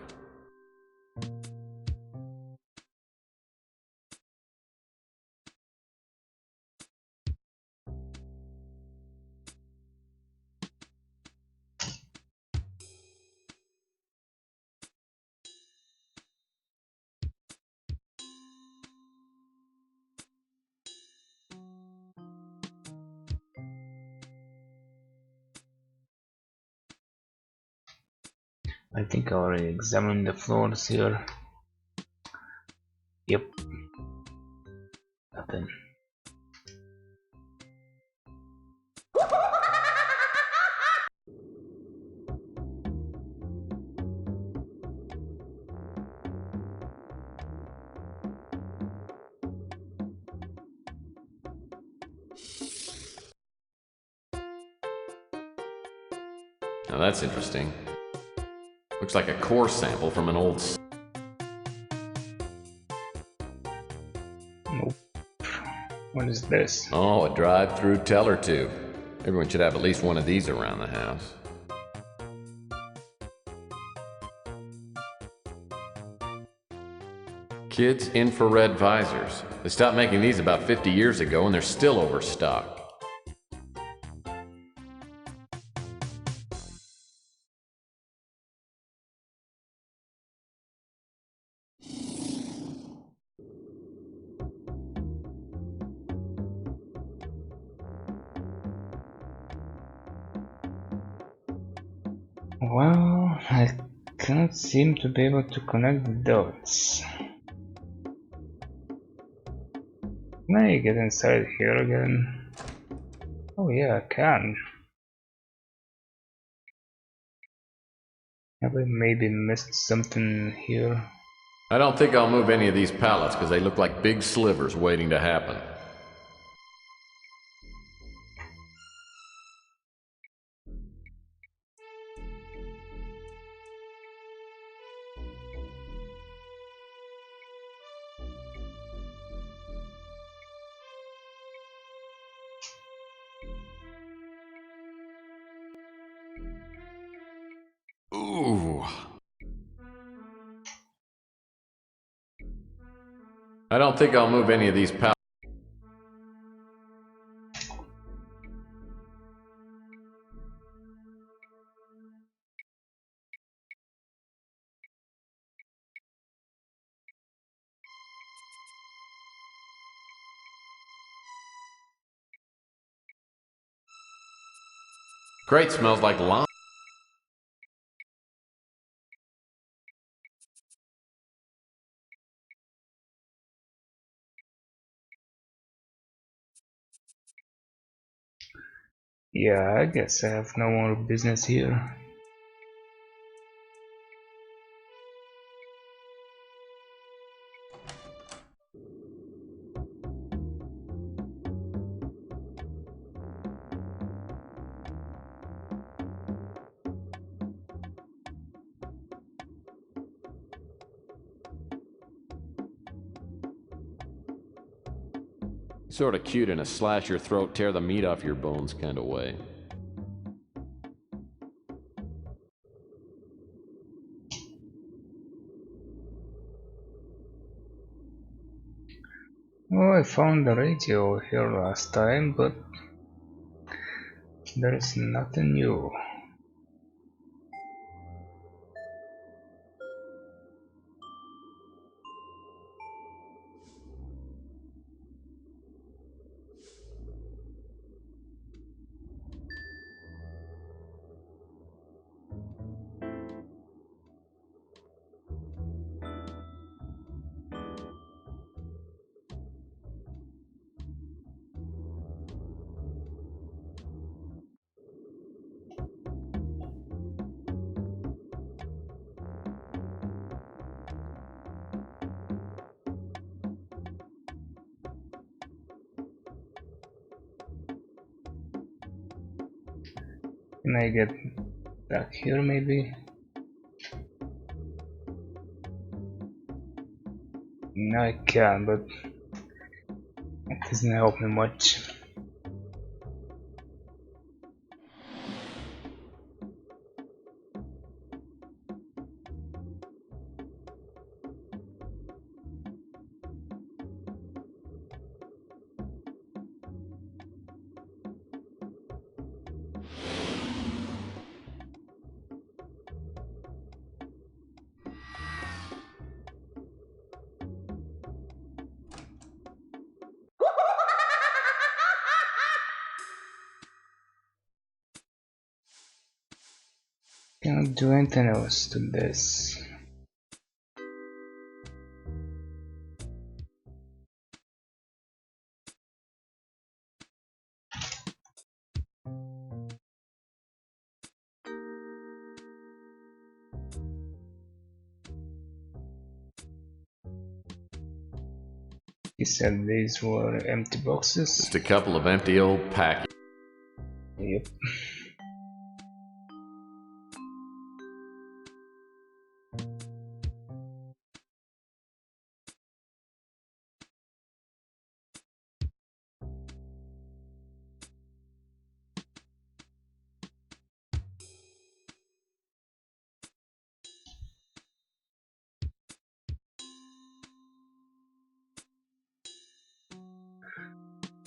I think I already examined the floors here. Yep. Nothing. Now that's interesting. Looks like a core sample from an old... Nope. What is this? Oh, a drive-through teller tube. Everyone should have at least one of these around the house. Kids' infrared visors. They stopped making these about 50 years ago and they're still overstocked. Well, I can't seem to be able to connect the dots. Can I get inside here again? Oh yeah, I can. Have I maybe missed something here? I don't think I'll move any of these pallets because they look like big slivers waiting to happen. Ooh. I don't think I'll move any of these pallets. Crate smells like lime. Yeah, I guess I have no more business here. Sort of cute in a slash your throat, tear the meat off your bones kind of way. Oh, I found the radio here last time, but there is nothing new. Can I get back here maybe? No, I can, but it doesn't help me much. Cannot do anything else to this. He said these were empty boxes. Just a couple of empty old packages. Yep.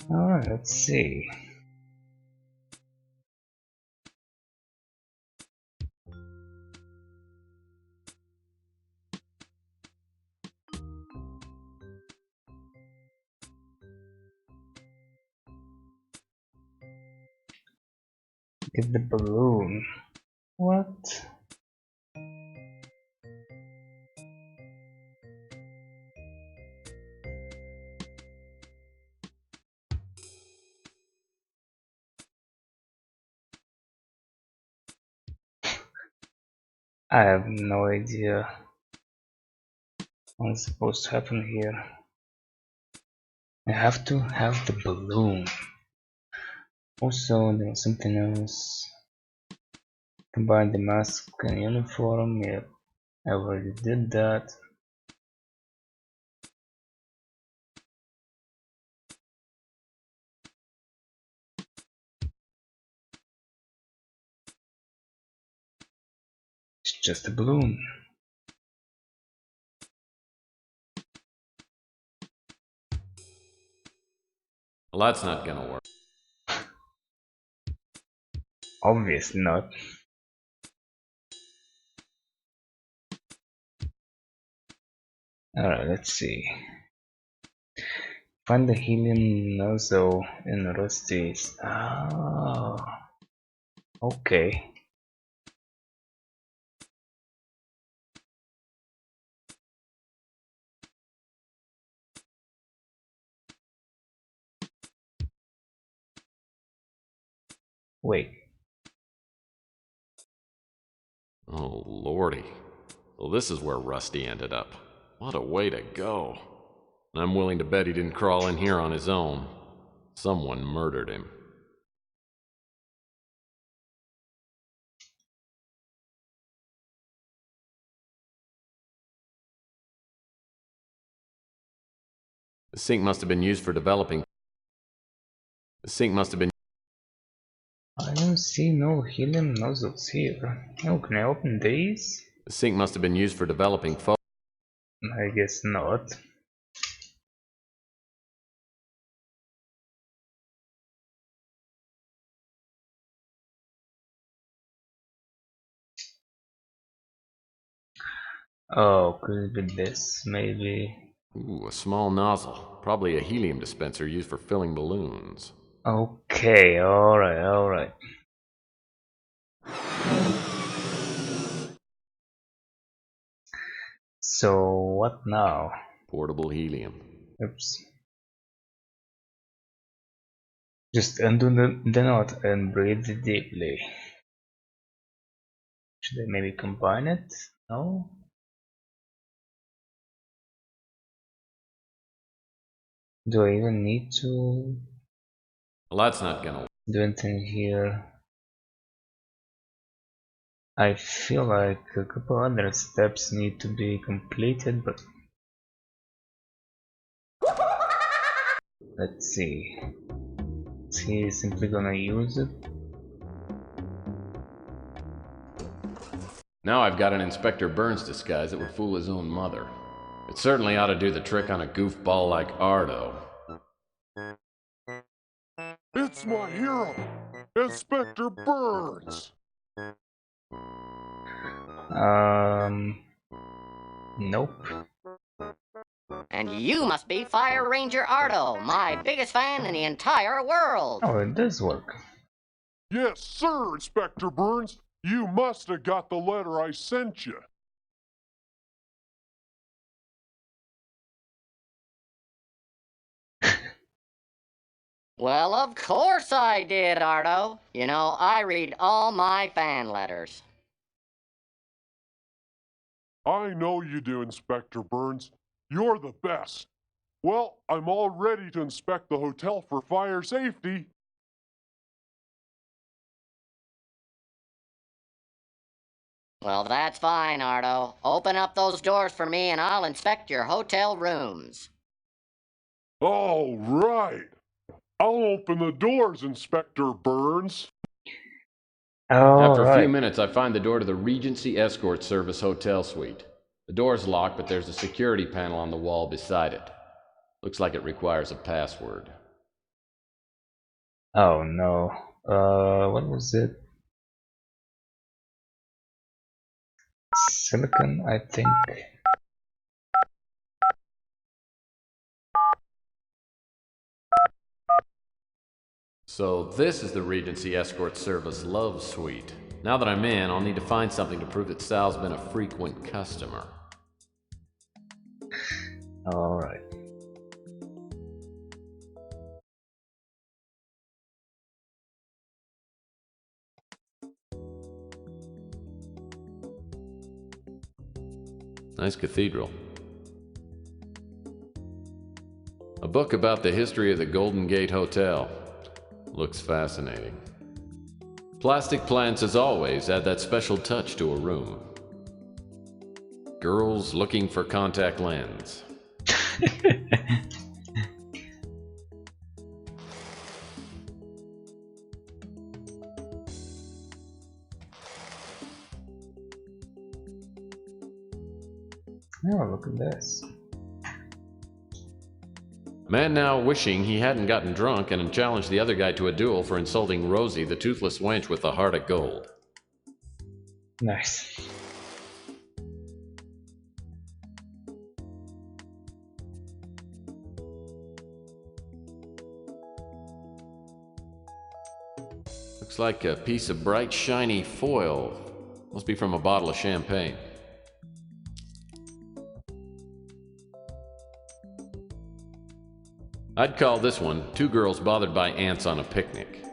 Alright, let's see. Get the balloon. What? I have no idea what's supposed to happen here. I have to have the balloon. Also, there's something else. Combine the mask and uniform. Yep, I already did that. It's just a balloon. Well, that's not gonna work. Obviously not. Alright, let's see. Find the helium nozzle in Rusty's. Oh, okay. Wait. Oh, lordy. Well, this is where Rusty ended up. What a way to go. And I'm willing to bet he didn't crawl in here on his own. Someone murdered him. The sink must have been used for developing. The sink must have been. I don't see no helium nozzles here. Oh, can I open these? The sink must have been used for developing photos. I guess not. Oh, could it be this, maybe? Ooh, a small nozzle. Probably a helium dispenser used for filling balloons. Okay, alright. So, what now? Portable helium. Oops. Just undo the knot and breathe deeply. Should I maybe combine it? No? Do I even need to Well, that's not gonna. do anything here? I feel like a couple other steps need to be completed, but let's see. Is he simply gonna use it? Now I've got an Inspector Burns disguise that would fool his own mother. It certainly ought to do the trick on a goofball like Ardo. It's my hero, Inspector Burns! Nope. And you must be Fire Ranger Ardo, my biggest fan in the entire world. Oh, it does work. Yes, sir, Inspector Burns. You must have got the letter I sent you. Well, of course I did, Ardo. You know, I read all my fan letters. I know you do, Inspector Burns. You're the best. Well, I'm all ready to inspect the hotel for fire safety. Well, that's fine, Ardo. Open up those doors for me and I'll inspect your hotel rooms. All right. I'll open the doors, Inspector Burns. After a few minutes, I find the door to the Regency Escort Service Hotel Suite. The door's locked, but there's a security panel on the wall beside it. Looks like it requires a password. Oh no. What was it? Silicon, I think. So this is the Regency Escort Service Love Suite. Now that I'm in, I'll need to find something to prove that Sal's been a frequent customer. Alright. Nice cathedral. A book about the history of the Golden Gate Hotel. Looks fascinating. Plastic plants, as always, add that special touch to a room. Girls looking for contact lens. Oh, look at this. A man now wishing he hadn't gotten drunk and challenged the other guy to a duel for insulting Rosie, the toothless wench with the heart of gold. Nice. Looks like a piece of bright, shiny foil. Must be from a bottle of champagne. I'd call this one Two Girls Bothered by Ants on a Picnic.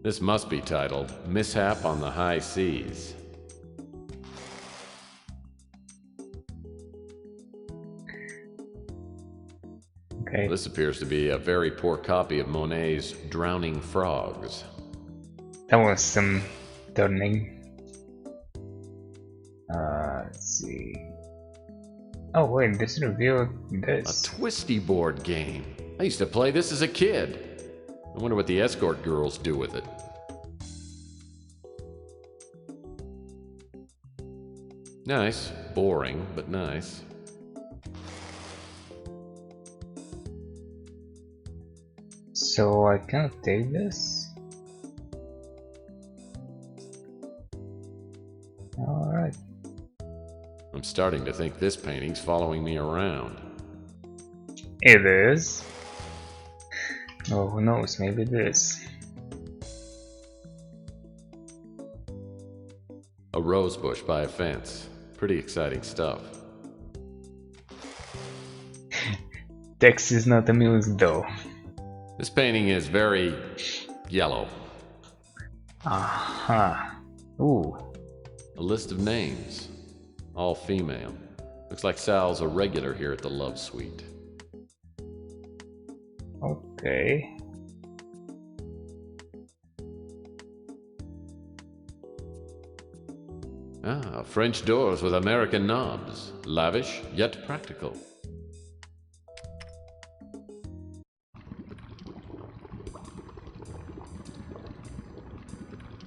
This must be titled Mishap on the High Seas. Okay. This appears to be a very poor copy of Monet's Drowning Frogs. That was some turning. Let's see. Oh wait, this revealed this. A twisty board game. I used to play this as a kid. I wonder what the escort girls do with it. Nice. Boring, but nice. So I can't take this? Alright. I'm starting to think this painting's following me around. It is. Oh, who knows, maybe this. A rose bush by a fence. Pretty exciting stuff. Text is not amused though. This painting is very yellow. Aha. Ooh. A list of names. All female. Looks like Sal's a regular here at the Love Suite. Okay. Ah, French doors with American knobs. Lavish, yet practical.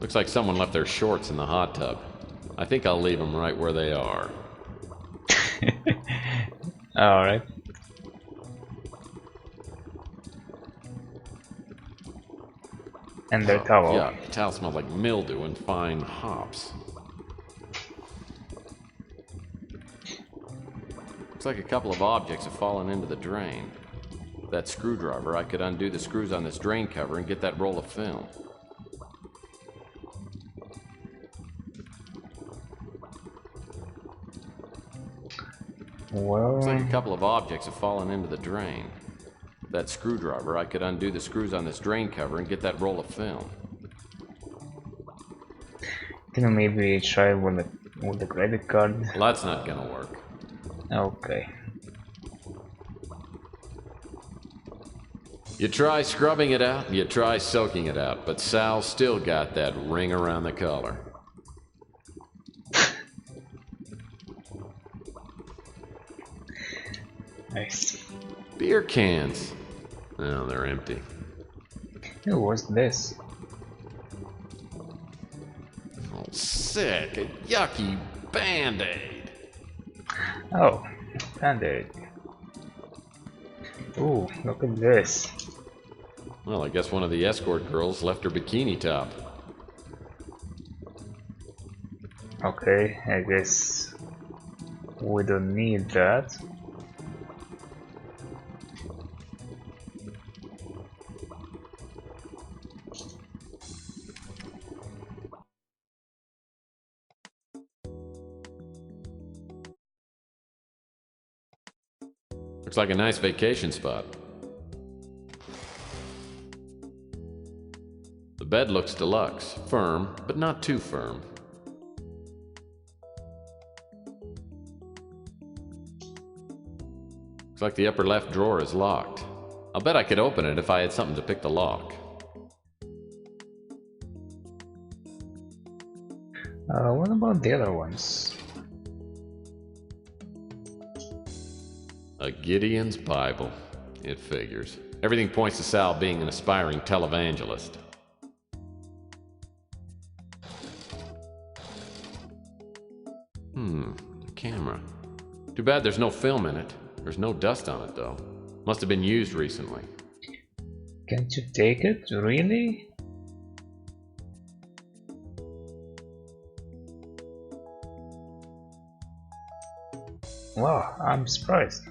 Looks like someone left their shorts in the hot tub. I think I'll leave them right where they are. Alright. And their towel. Yeah, the towel smells like mildew and fine hops. Looks like a couple of objects have fallen into the drain. With that screwdriver, I could undo the screws on this drain cover and get that roll of film. Well, looks like a couple of objects have fallen into the drain. With that screwdriver, I could undo the screws on this drain cover and get that roll of film. Can you maybe try with the credit card? Well, that's not gonna work. Okay. You try scrubbing it out, and you try soaking it out, but Sal still got that ring around the collar. Nice. Beer cans. Oh, they're empty. Hey, what's this? Oh, sick. A yucky Band-Aid. Oh, Band-Aid. Ooh, look at this. Well, I guess one of the escort girls left her bikini top. Okay, I guess we don't need that. Looks like a nice vacation spot. The bed looks deluxe, firm, but not too firm. Looks like the upper left drawer is locked. I'll bet I could open it if I had something to pick the lock. What about the other ones? A Gideon's Bible. It figures. Everything points to Sal being an aspiring televangelist. A camera. Too bad there's no film in it. There's no dust on it, though. Must have been used recently. Can't you take it? Really? Wow, I'm surprised.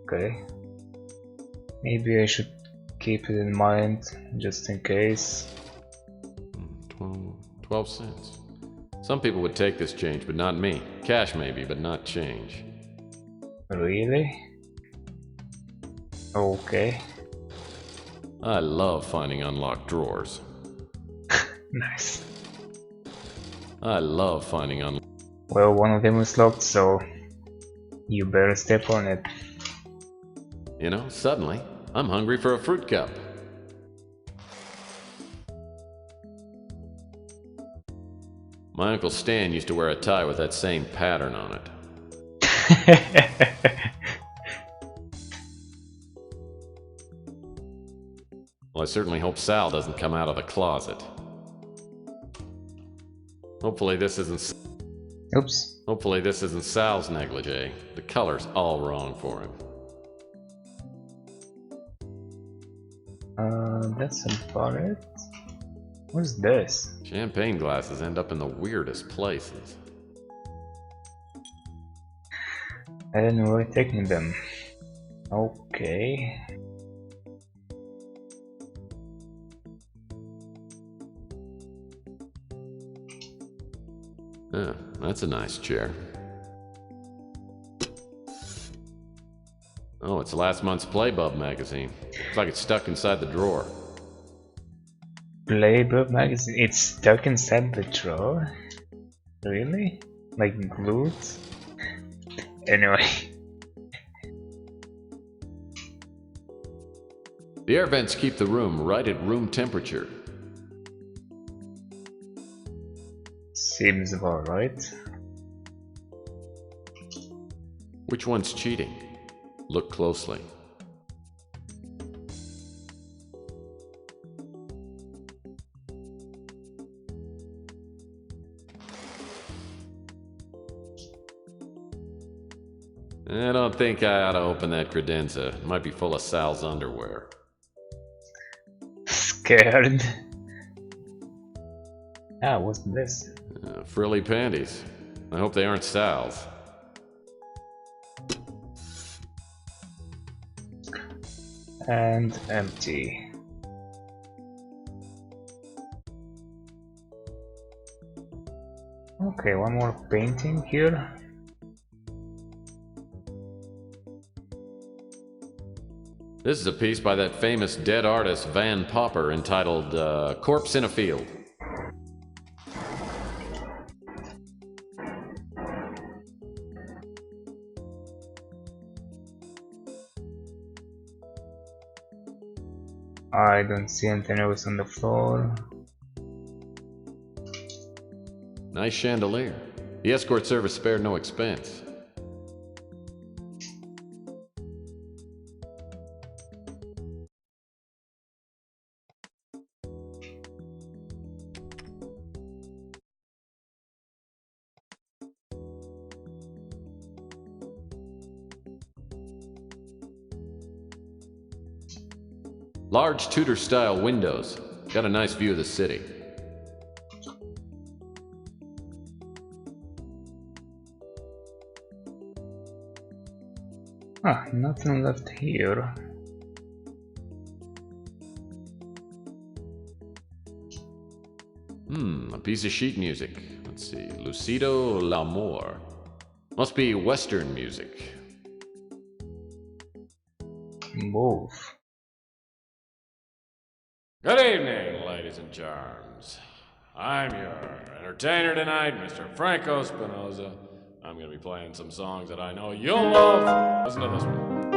Okay. Maybe I should keep it in mind, just in case. 12 cents. Some people would take this change, but not me. Cash maybe, but not change. Really? Okay. I love finding unlocked drawers. Nice. I love finding unlocked. Well, one of them is locked, so you better step on it. You know, suddenly, I'm hungry for a fruit cup. My Uncle Stan used to wear a tie with that same pattern on it. Well, I certainly hope Sal doesn't come out of the closet. Hopefully this isn't... Oops. Hopefully this isn't Sal's negligee. The color's all wrong for him. That's about it. What's this? Champagne glasses end up in the weirdest places. I don't know where I'm taking them. Okay. Yeah, that's a nice chair. Oh, it's last month's Playbub magazine. Looks like it's stuck inside the drawer. Playbook magazine? It's stuck inside the drawer? Really? Like glued? Anyway. The air vents keep the room right at room temperature. Seems about right. Which one's cheating? Look closely. I don't think I ought to open that credenza. It might be full of Sal's underwear. Scared. Ah, what's this? Frilly panties. I hope they aren't Sal's. And empty. Okay, one more painting here. This is a piece by that famous dead artist Van Popper entitled Corpse in a Field. I don't see anything else on the floor. Nice chandelier. The escort service spared no expense. Large Tudor-style windows. Got a nice view of the city. Ah, nothing left here. A piece of sheet music. Let's see. Lucido L'Amour. Must be Western music. Move. Good evening, ladies and charms. I'm your entertainer tonight, Mr. Franco Spinoza. I'm going to be playing some songs that I know you'll love. Listen to this one.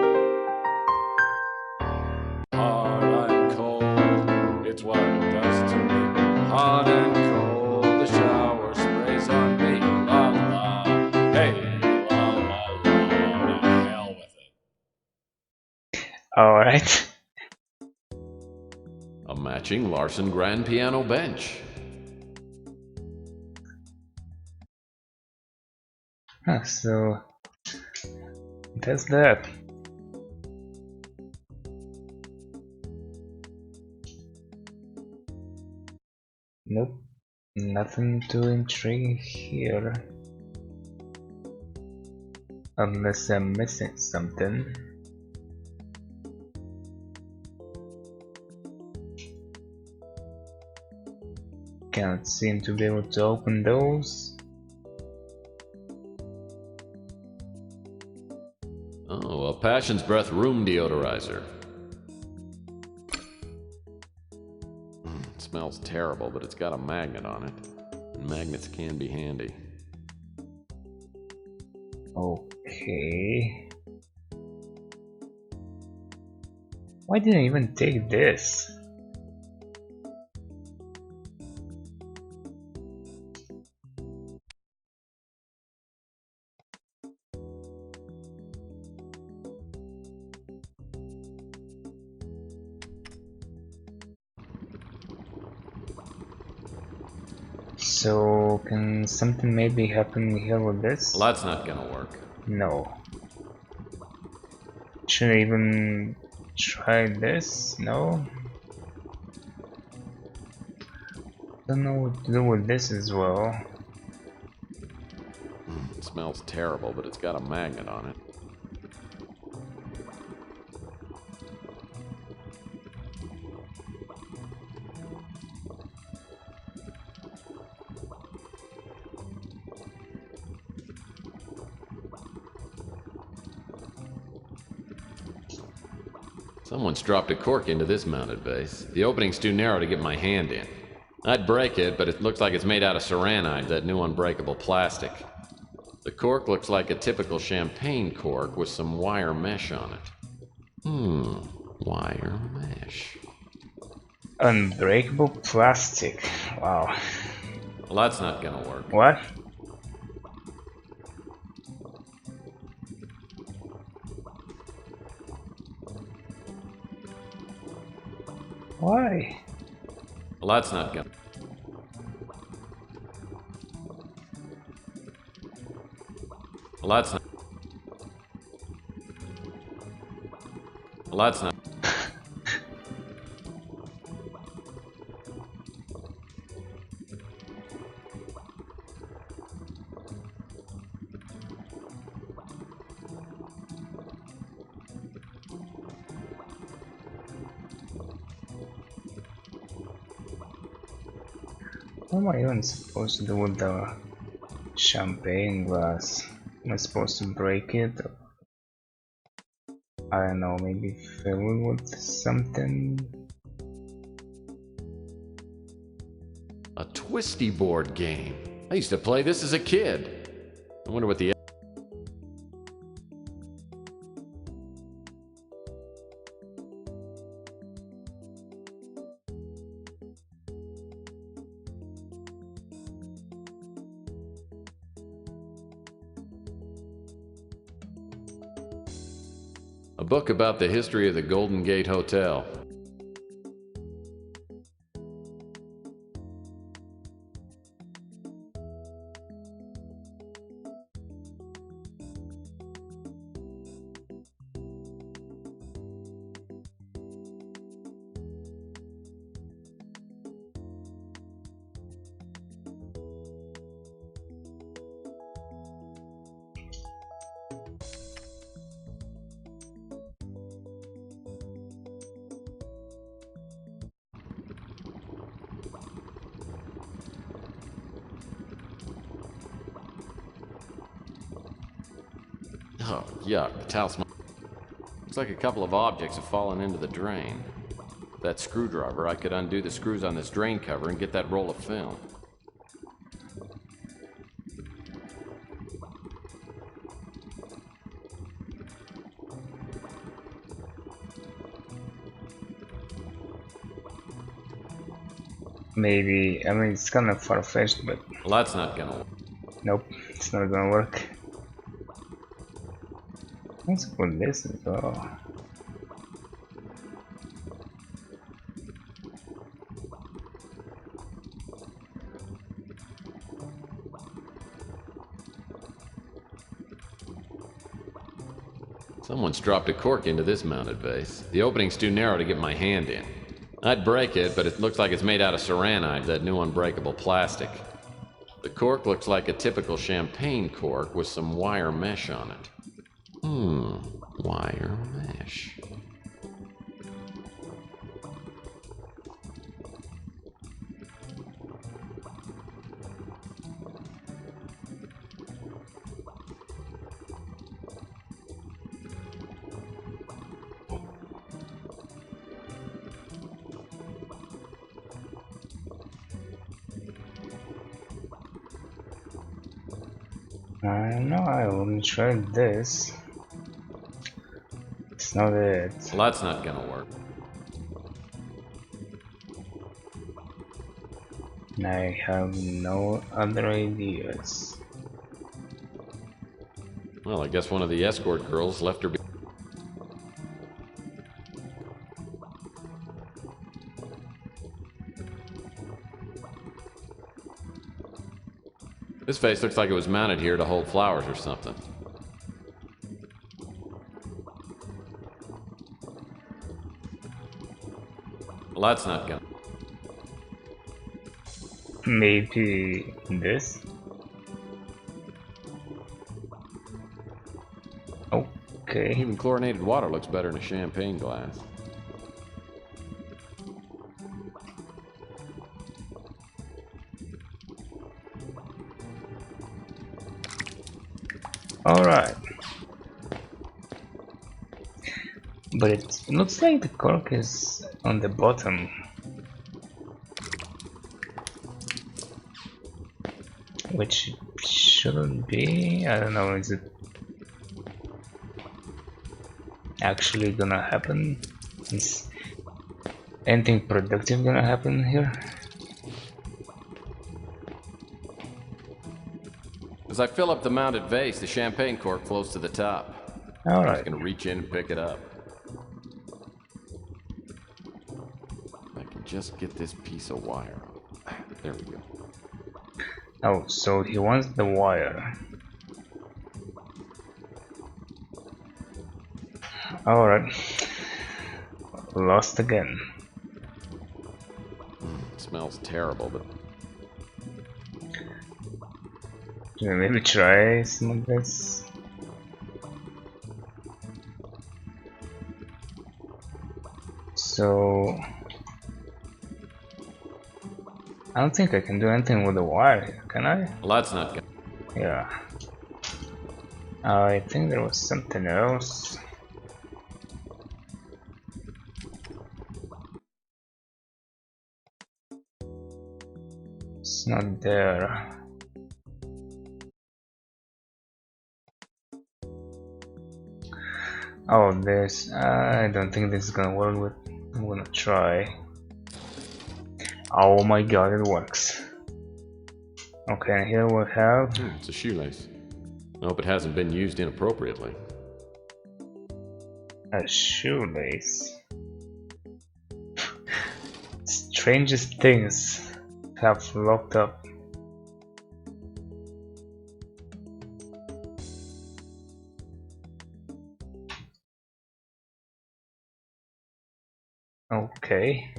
Hard and cold, it's what it does to me. Hot and cold, the shower sprays on me. La la, hey, la la la, to hell with it. Alright. A matching Larson grand piano bench. Ah, so that's that. Nope, nothing to intrigue here. Unless I'm missing something. Can't seem to be able to open those. Oh, a Passion's Breath room deodorizer. It smells terrible, but it's got a magnet on it. And magnets can be handy. Okay. Why didn't I even take this? So, can something maybe happen here with this? Well, that's not gonna work. No. Should I even try this? No? Don't know what to do with this as well. It smells terrible, but it's got a magnet on it. Someone's dropped a cork into this mounted base. The opening's too narrow to get my hand in. I'd break it, but it looks like it's made out of saranide, that new unbreakable plastic. The cork looks like a typical champagne cork with some wire mesh on it. Wire mesh. Unbreakable plastic. Wow. Well, that's not gonna work. What? Why? Well, that's not gonna... Well, that's not... Well, that's not... What am I even supposed to do with the champagne glass? Am I supposed to break it? I don't know, maybe fill it with something? A twisty board game. I used to play this as a kid. I wonder what the... A book about the history of the Golden Gate Hotel. Oh, yuck, the talisman. Looks like a couple of objects have fallen into the drain. With that screwdriver, I could undo the screws on this drain cover and get that roll of film. Maybe, I mean, it's kind of far-fetched, but... Well, that's not gonna work. Nope, it's not gonna work. Let's put this as well. Someone's dropped a cork into this mounted base. The opening's too narrow to get my hand in. I'd break it, but it looks like it's made out of saranide, that new unbreakable plastic. The cork looks like a typical champagne cork with some wire mesh on it. Wire mesh. I don't know, I wouldn't try this. It's not it. Well, that's not gonna work. I have no other ideas. Well, I guess one of the escort girls left her. This vase looks like it was mounted here to hold flowers or something. Well, that's not gonna. Maybe this? Okay. Even chlorinated water looks better in a champagne glass. Alright. But it looks like the cork is on the bottom. Which it shouldn't be. I don't know, is it actually gonna happen? Is anything productive gonna happen here? As I fill up the mounted vase, the champagne cork flows to the top. All I'm right. just gonna reach in and pick it up. I can just get this piece of wire up. There we go. Oh, so he wants the wire. Alright. Lost again. It smells terrible, but... Can we maybe try some of this? So... I don't think I can do anything with the wire, can I? Well, that's not good. Yeah. I think there was something else. It's not there. Oh, this. I don't think this is gonna work with. I'm gonna try. Oh my god, it works. Okay, and here we have. It's a shoelace. I hope it hasn't been used inappropriately. A shoelace. Strangest things have locked up. Okay.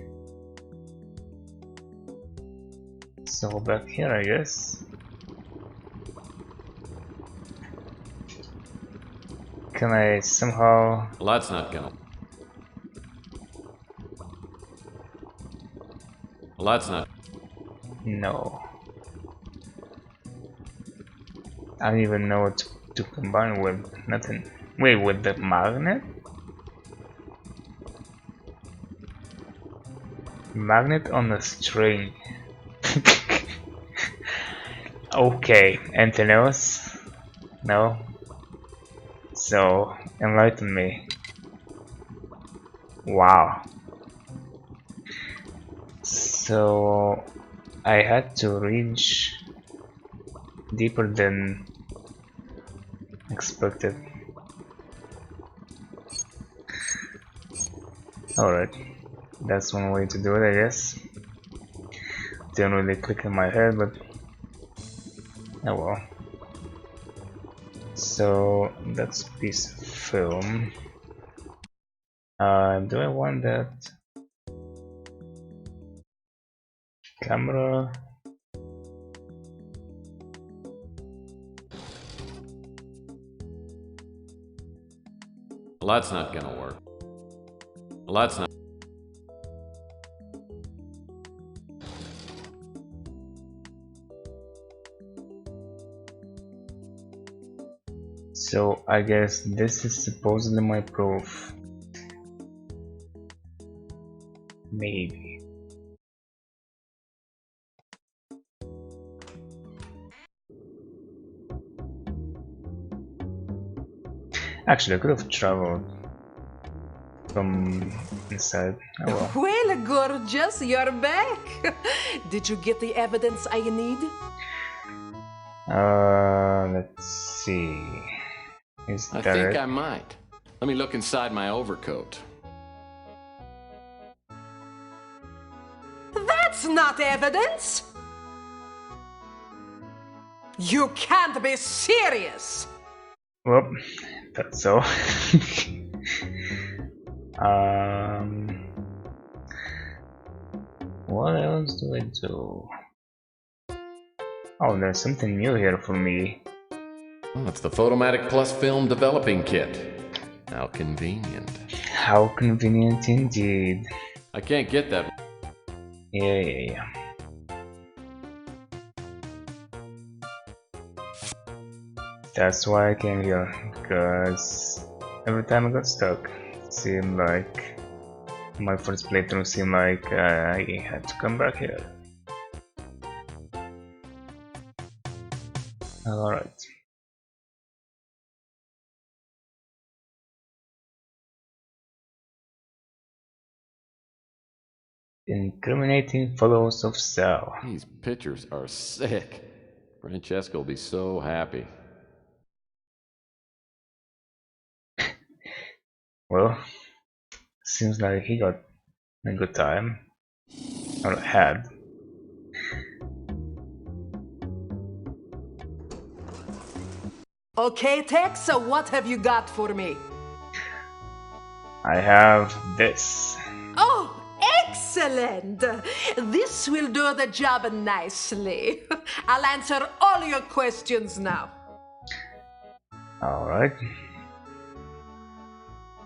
So back here, I guess. Can I somehow... Well, that's not gonna... Well, that's not... No. I don't even know what to combine with. Nothing. Wait, with the magnet? Magnet on a string. Okay, anything else? No? So, enlighten me. Wow. So, I had to reach deeper than expected. Alright, that's one way to do it, I guess. Didn't really click in my head, but oh well. So that's a piece of film. Do I want that camera? Well, that's not gonna work. Well, that's not... So I guess this is supposedly my proof. Maybe. Actually, I could have traveled from inside. Oh well. Well, gorgeous, you're back. Did you get the evidence I need? Let's see. Is I that think it? I might. Let me look inside my overcoat. That's not evidence. You can't be serious. Well, that's so. What else do I do? Oh, there's something new here for me. Oh, it's the Photomatic Plus film developing kit. How convenient. How convenient indeed. I can't get that. Yeah. That's why I came here, because every time I got stuck, it seemed like my first playthrough seemed like I had to come back here. Alright. Incriminating photos of Sal. These pictures are sick. Francesco will be so happy. Well, seems like he got a good time. Or had. Okay, Tex, so what have you got for me? I have this. Oh, excellent! This will do the job nicely. I'll answer all your questions now. Alright.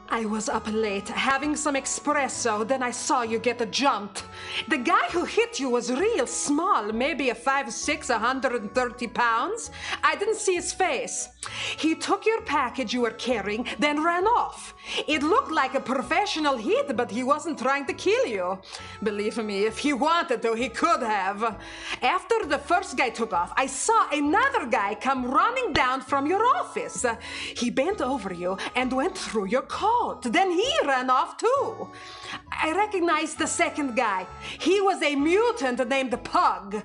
I was up late having some espresso, then I saw you get jumped. The guy who hit you was real small, maybe a 5'6", 130 pounds. I didn't see his face. He took your package you were carrying, then ran off. It looked like a professional hit, but he wasn't trying to kill you. Believe me, if he wanted to, he could have. After the first guy took off, I saw another guy come running down from your office. He bent over you and went through your coat. Then he ran off too. I recognized the second guy. He was a mutant named Pug.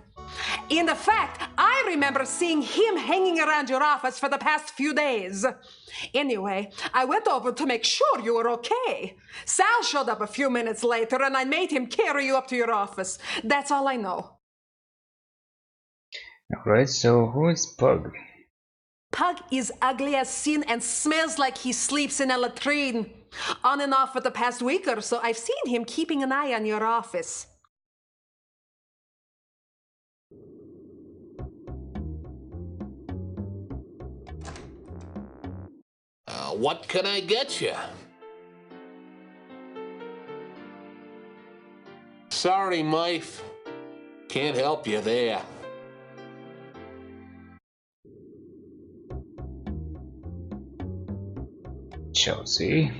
In fact, I remember seeing him hanging around your office for the past few days. Anyway, I went over to make sure you were okay. Sal showed up a few minutes later and I made him carry you up to your office. That's all I know. Alright, so who is Pug? Pug is ugly as sin and smells like he sleeps in a latrine. On and off for the past week or so, I've seen him keeping an eye on your office. What can I get you? Sorry, Mife. Can't help you there. Chelsea.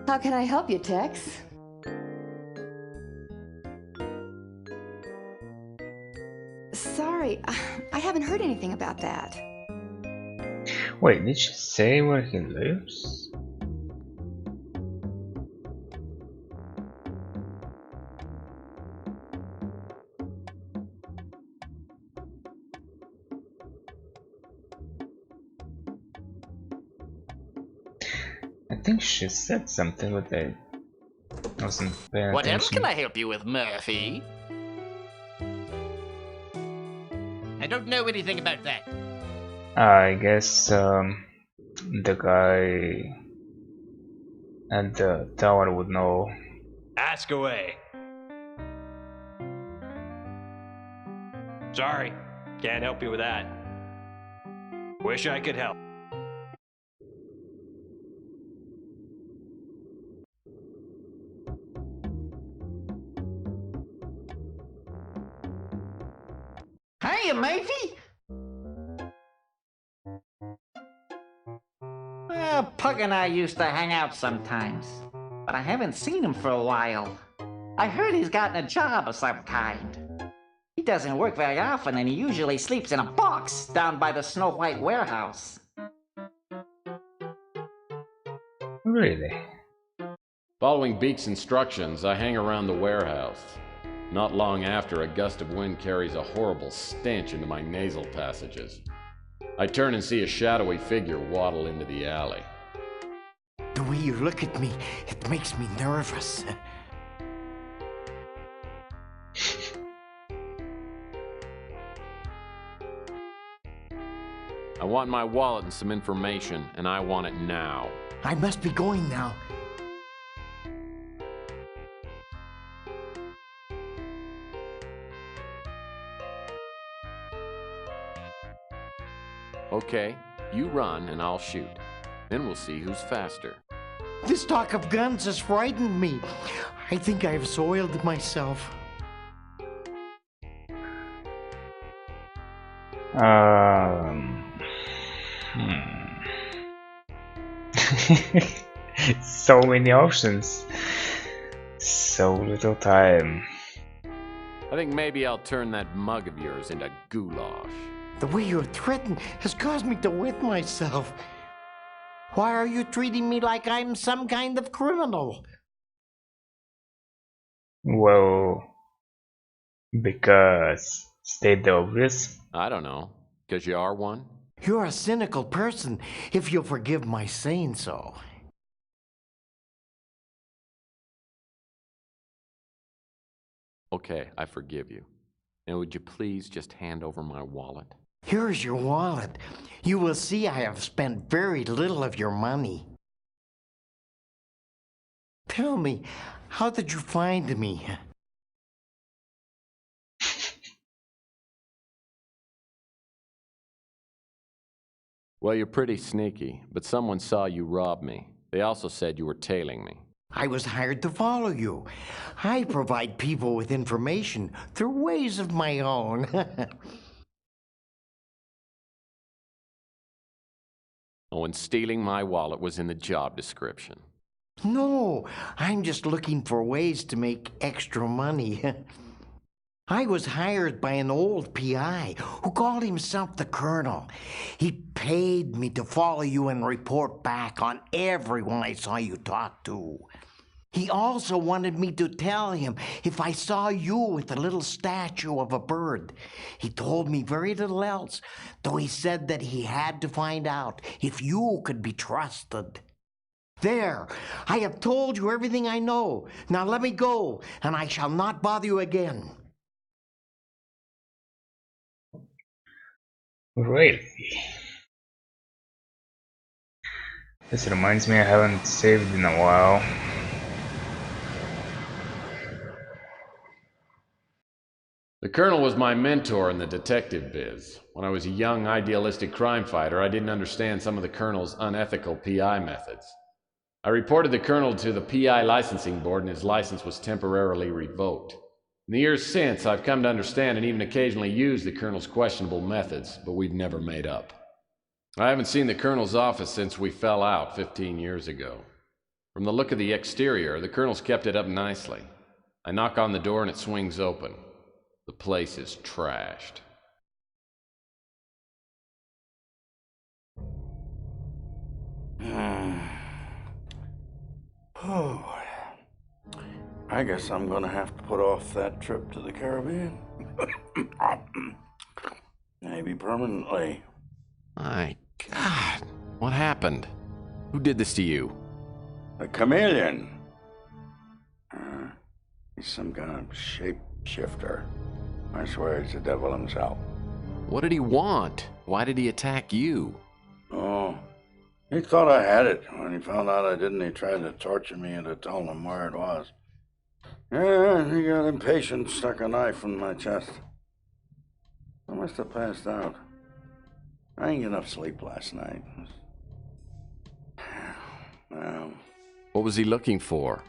How can I help you, Tex? Sorry, I haven't heard anything about that. Wait, did she say where he lives? I think she said something, but I wasn't paying What else attention. can I help you with, Murphy? I don't know anything about that. I guess the guy at the tower would know. Ask away. Sorry, can't help you with that. Wish I could help. Hiya, matey. Well, Pug and I used to hang out sometimes, but I haven't seen him for a while. I heard he's gotten a job of some kind. He doesn't work very often, and he usually sleeps in a box down by the Snow White warehouse. Really? Following Beak's instructions, I hang around the warehouse. Not long after, a gust of wind carries a horrible stench into my nasal passages. I turn and see a shadowy figure waddle into the alley. The way you look at me, it makes me nervous. I want my wallet and some information, and I want it now. I must be going now. Okay, you run and I'll shoot. Then we'll see who's faster. This talk of guns has frightened me. I think I've soiled myself. So many options. So little time. I think maybe I'll turn that mug of yours into goulash. The way you're threatened has caused me to wet myself. Why are you treating me like I'm some kind of criminal? Well, because state the obvious. I don't know. Because you are one? You're a cynical person, if you'll forgive my saying so. Okay, I forgive you. And would you please just hand over my wallet? Here's your wallet. You will see I have spent very little of your money. Tell me, how did you find me? Well, you're pretty sneaky, but someone saw you rob me. They also said you were tailing me. I was hired to follow you. I provide people with information through ways of my own. Oh, and stealing my wallet was in the job description. No, I'm just looking for ways to make extra money. I was hired by an old PI who called himself the Colonel. He paid me to follow you and report back on everyone I saw you talk to. He also wanted me to tell him if I saw you with a little statue of a bird. He told me very little else, though he said that he had to find out if you could be trusted. There, I have told you everything I know. Now let me go, and I shall not bother you again. Really? This reminds me I haven't saved in a while. The Colonel was my mentor in the detective biz. When I was a young, idealistic crime fighter, I didn't understand some of the Colonel's unethical PI methods. I reported the Colonel to the PI licensing board, and his license was temporarily revoked. In the years since, I've come to understand and even occasionally use the Colonel's questionable methods, but we've never made up. I haven't seen the Colonel's office since we fell out 15 years ago. From the look of the exterior, the Colonel's kept it up nicely. I knock on the door and it swings open. The place is trashed. Oh, I guess I'm gonna have to put off that trip to the Caribbean. Maybe permanently. My God, what happened? Who did this to you? A chameleon. He's some kind of shapeshifter. I swear he's the devil himself. What did he want? Why did he attack you? Oh, he thought I had it. When he found out I didn't, he tried to torture me into telling him where it was. Yeah, he got impatient, stuck a knife in my chest. I must have passed out. I didn't get enough sleep last night. Well, What was he looking for?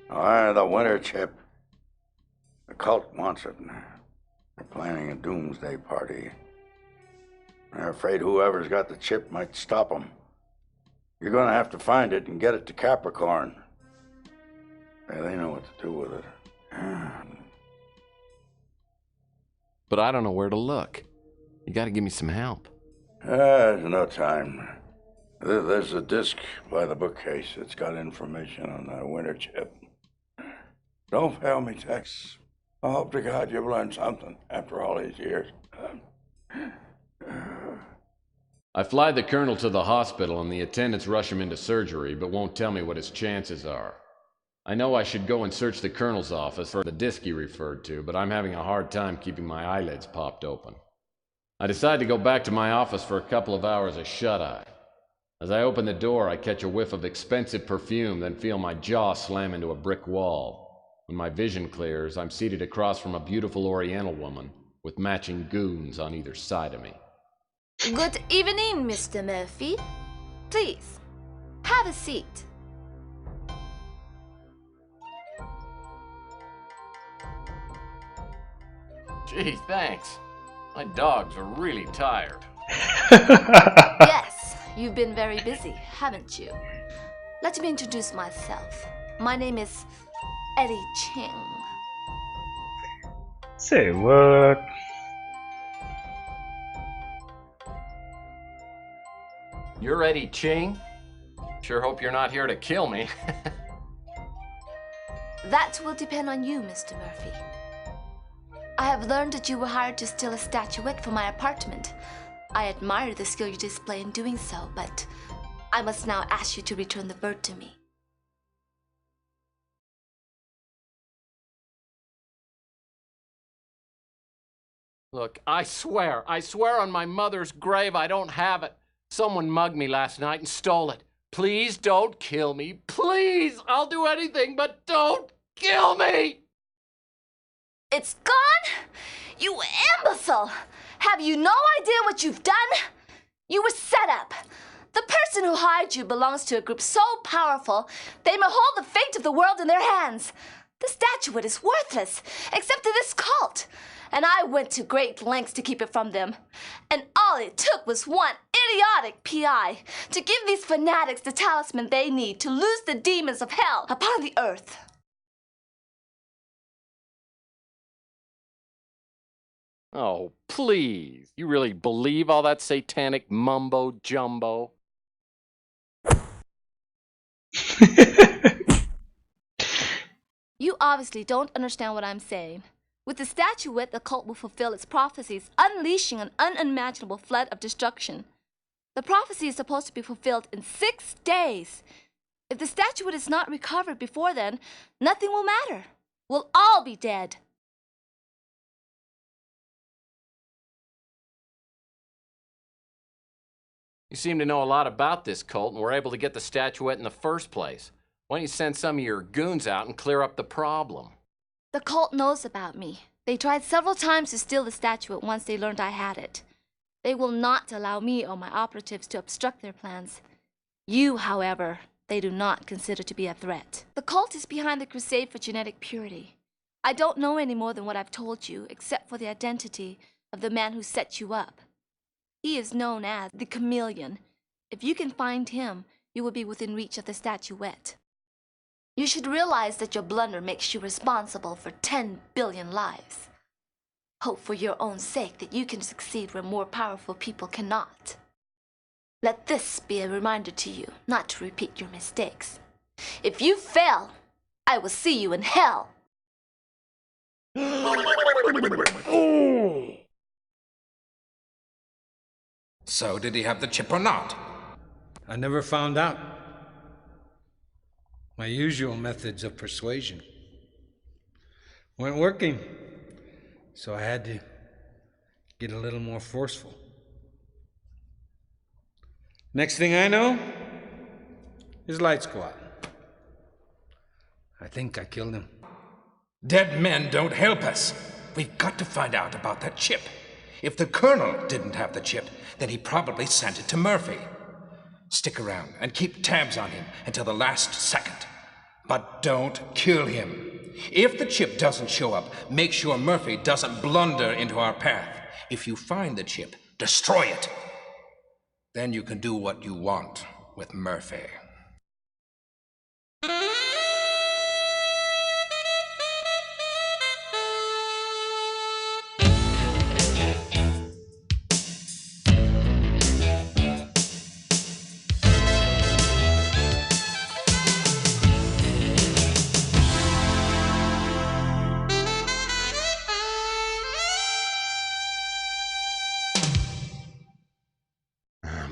the winter chip. The cult wants it. They're planning a doomsday party. They're afraid whoever's got the chip might stop them. You're gonna have to find it and get it to Capricorn. Yeah, they know what to do with it. But I don't know where to look. You gotta give me some help. There's no time. There's a disc by the bookcase. It's got information on the winter chip. Don't fail me, Tex. I hope to God you've learned something after all these years. I fly the colonel to the hospital and the attendants rush him into surgery, but won't tell me what his chances are. I know I should go and search the colonel's office for the disc he referred to, but I'm having a hard time keeping my eyelids popped open. I decide to go back to my office for a couple of hours of shut-eye. As I open the door, I catch a whiff of expensive perfume, then feel my jaw slam into a brick wall. When my vision clears, I'm seated across from a beautiful Oriental woman with matching goons on either side of me. Good evening, Mr. Murphy. Please, have a seat. Gee, thanks. My dogs are really tired. Yes, you've been very busy, haven't you? Let me introduce myself. My name is Eddie Ching. Say what? You're Eddie Ching? Sure hope you're not here to kill me. That will depend on you, Mr. Murphy. I have learned that you were hired to steal a statuette from my apartment. I admire the skill you display in doing so, but I must now ask you to return the bird to me. Look, I swear on my mother's grave I don't have it. Someone mugged me last night and stole it. Please don't kill me. Please, I'll do anything, but don't kill me! It's gone? You imbecile! Have you no idea what you've done? You were set up. The person who hired you belongs to a group so powerful, they may hold the fate of the world in their hands. The statuette is worthless, except to this cult. And I went to great lengths to keep it from them. And all it took was one idiotic PI to give these fanatics the talisman they need to loose the demons of hell upon the earth. Oh, please. You really believe all that satanic mumbo-jumbo? You obviously don't understand what I'm saying. With the statuette, the cult will fulfill its prophecies, unleashing an unimaginable flood of destruction. The prophecy is supposed to be fulfilled in 6 days. If the statuette is not recovered before then, nothing will matter. We'll all be dead. You seem to know a lot about this cult and were able to get the statuette in the first place. Why don't you send some of your goons out and clear up the problem? The cult knows about me. They tried several times to steal the statuette once they learned I had it. They will not allow me or my operatives to obstruct their plans. You, however, they do not consider to be a threat. The cult is behind the crusade for genetic purity. I don't know any more than what I've told you, except for the identity of the man who set you up. He is known as the Chameleon. If you can find him, you will be within reach of the statuette. You should realize that your blunder makes you responsible for 10 billion lives. Hope for your own sake that you can succeed where more powerful people cannot. Let this be a reminder to you not to repeat your mistakes. If you fail, I will see you in hell. So, did he have the chip or not? I never found out. My usual methods of persuasion weren't working, so I had to get a little more forceful. Next thing I know, his lights go out. I think I killed him. Dead men don't help us. We've got to find out about that chip. If the Colonel didn't have the chip, then he probably sent it to Murphy. Stick around and keep tabs on him until the last second. But don't kill him. If the chip doesn't show up, make sure Murphy doesn't blunder into our path. If you find the chip, destroy it. Then you can do what you want with Murphy.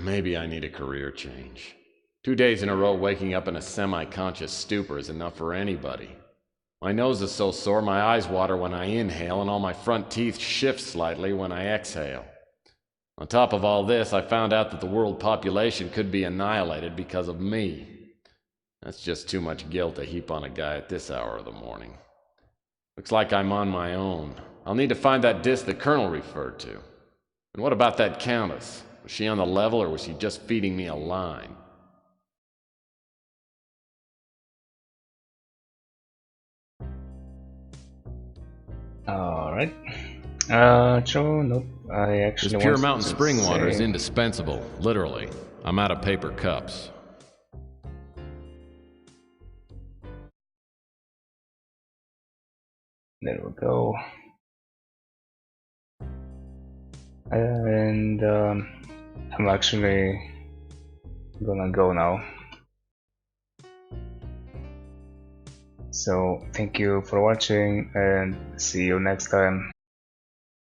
Maybe I need a career change. 2 days in a row waking up in a semi-conscious stupor is enough for anybody. My nose is so sore my eyes water when I inhale, and all my front teeth shift slightly when I exhale. On top of all this, I found out that the world population could be annihilated because of me. That's just too much guilt to heap on a guy at this hour of the morning. Looks like I'm on my own. I'll need to find that disc the Colonel referred to. And what about that Countess? Was she on the level, or was she just feeding me a line? Alright. Joe, nope. I actually This pure wanted mountain to spring water is say- indispensable, literally. I'm out of paper cups. There we go. And I'm actually gonna go now. So thank you for watching and see you next time.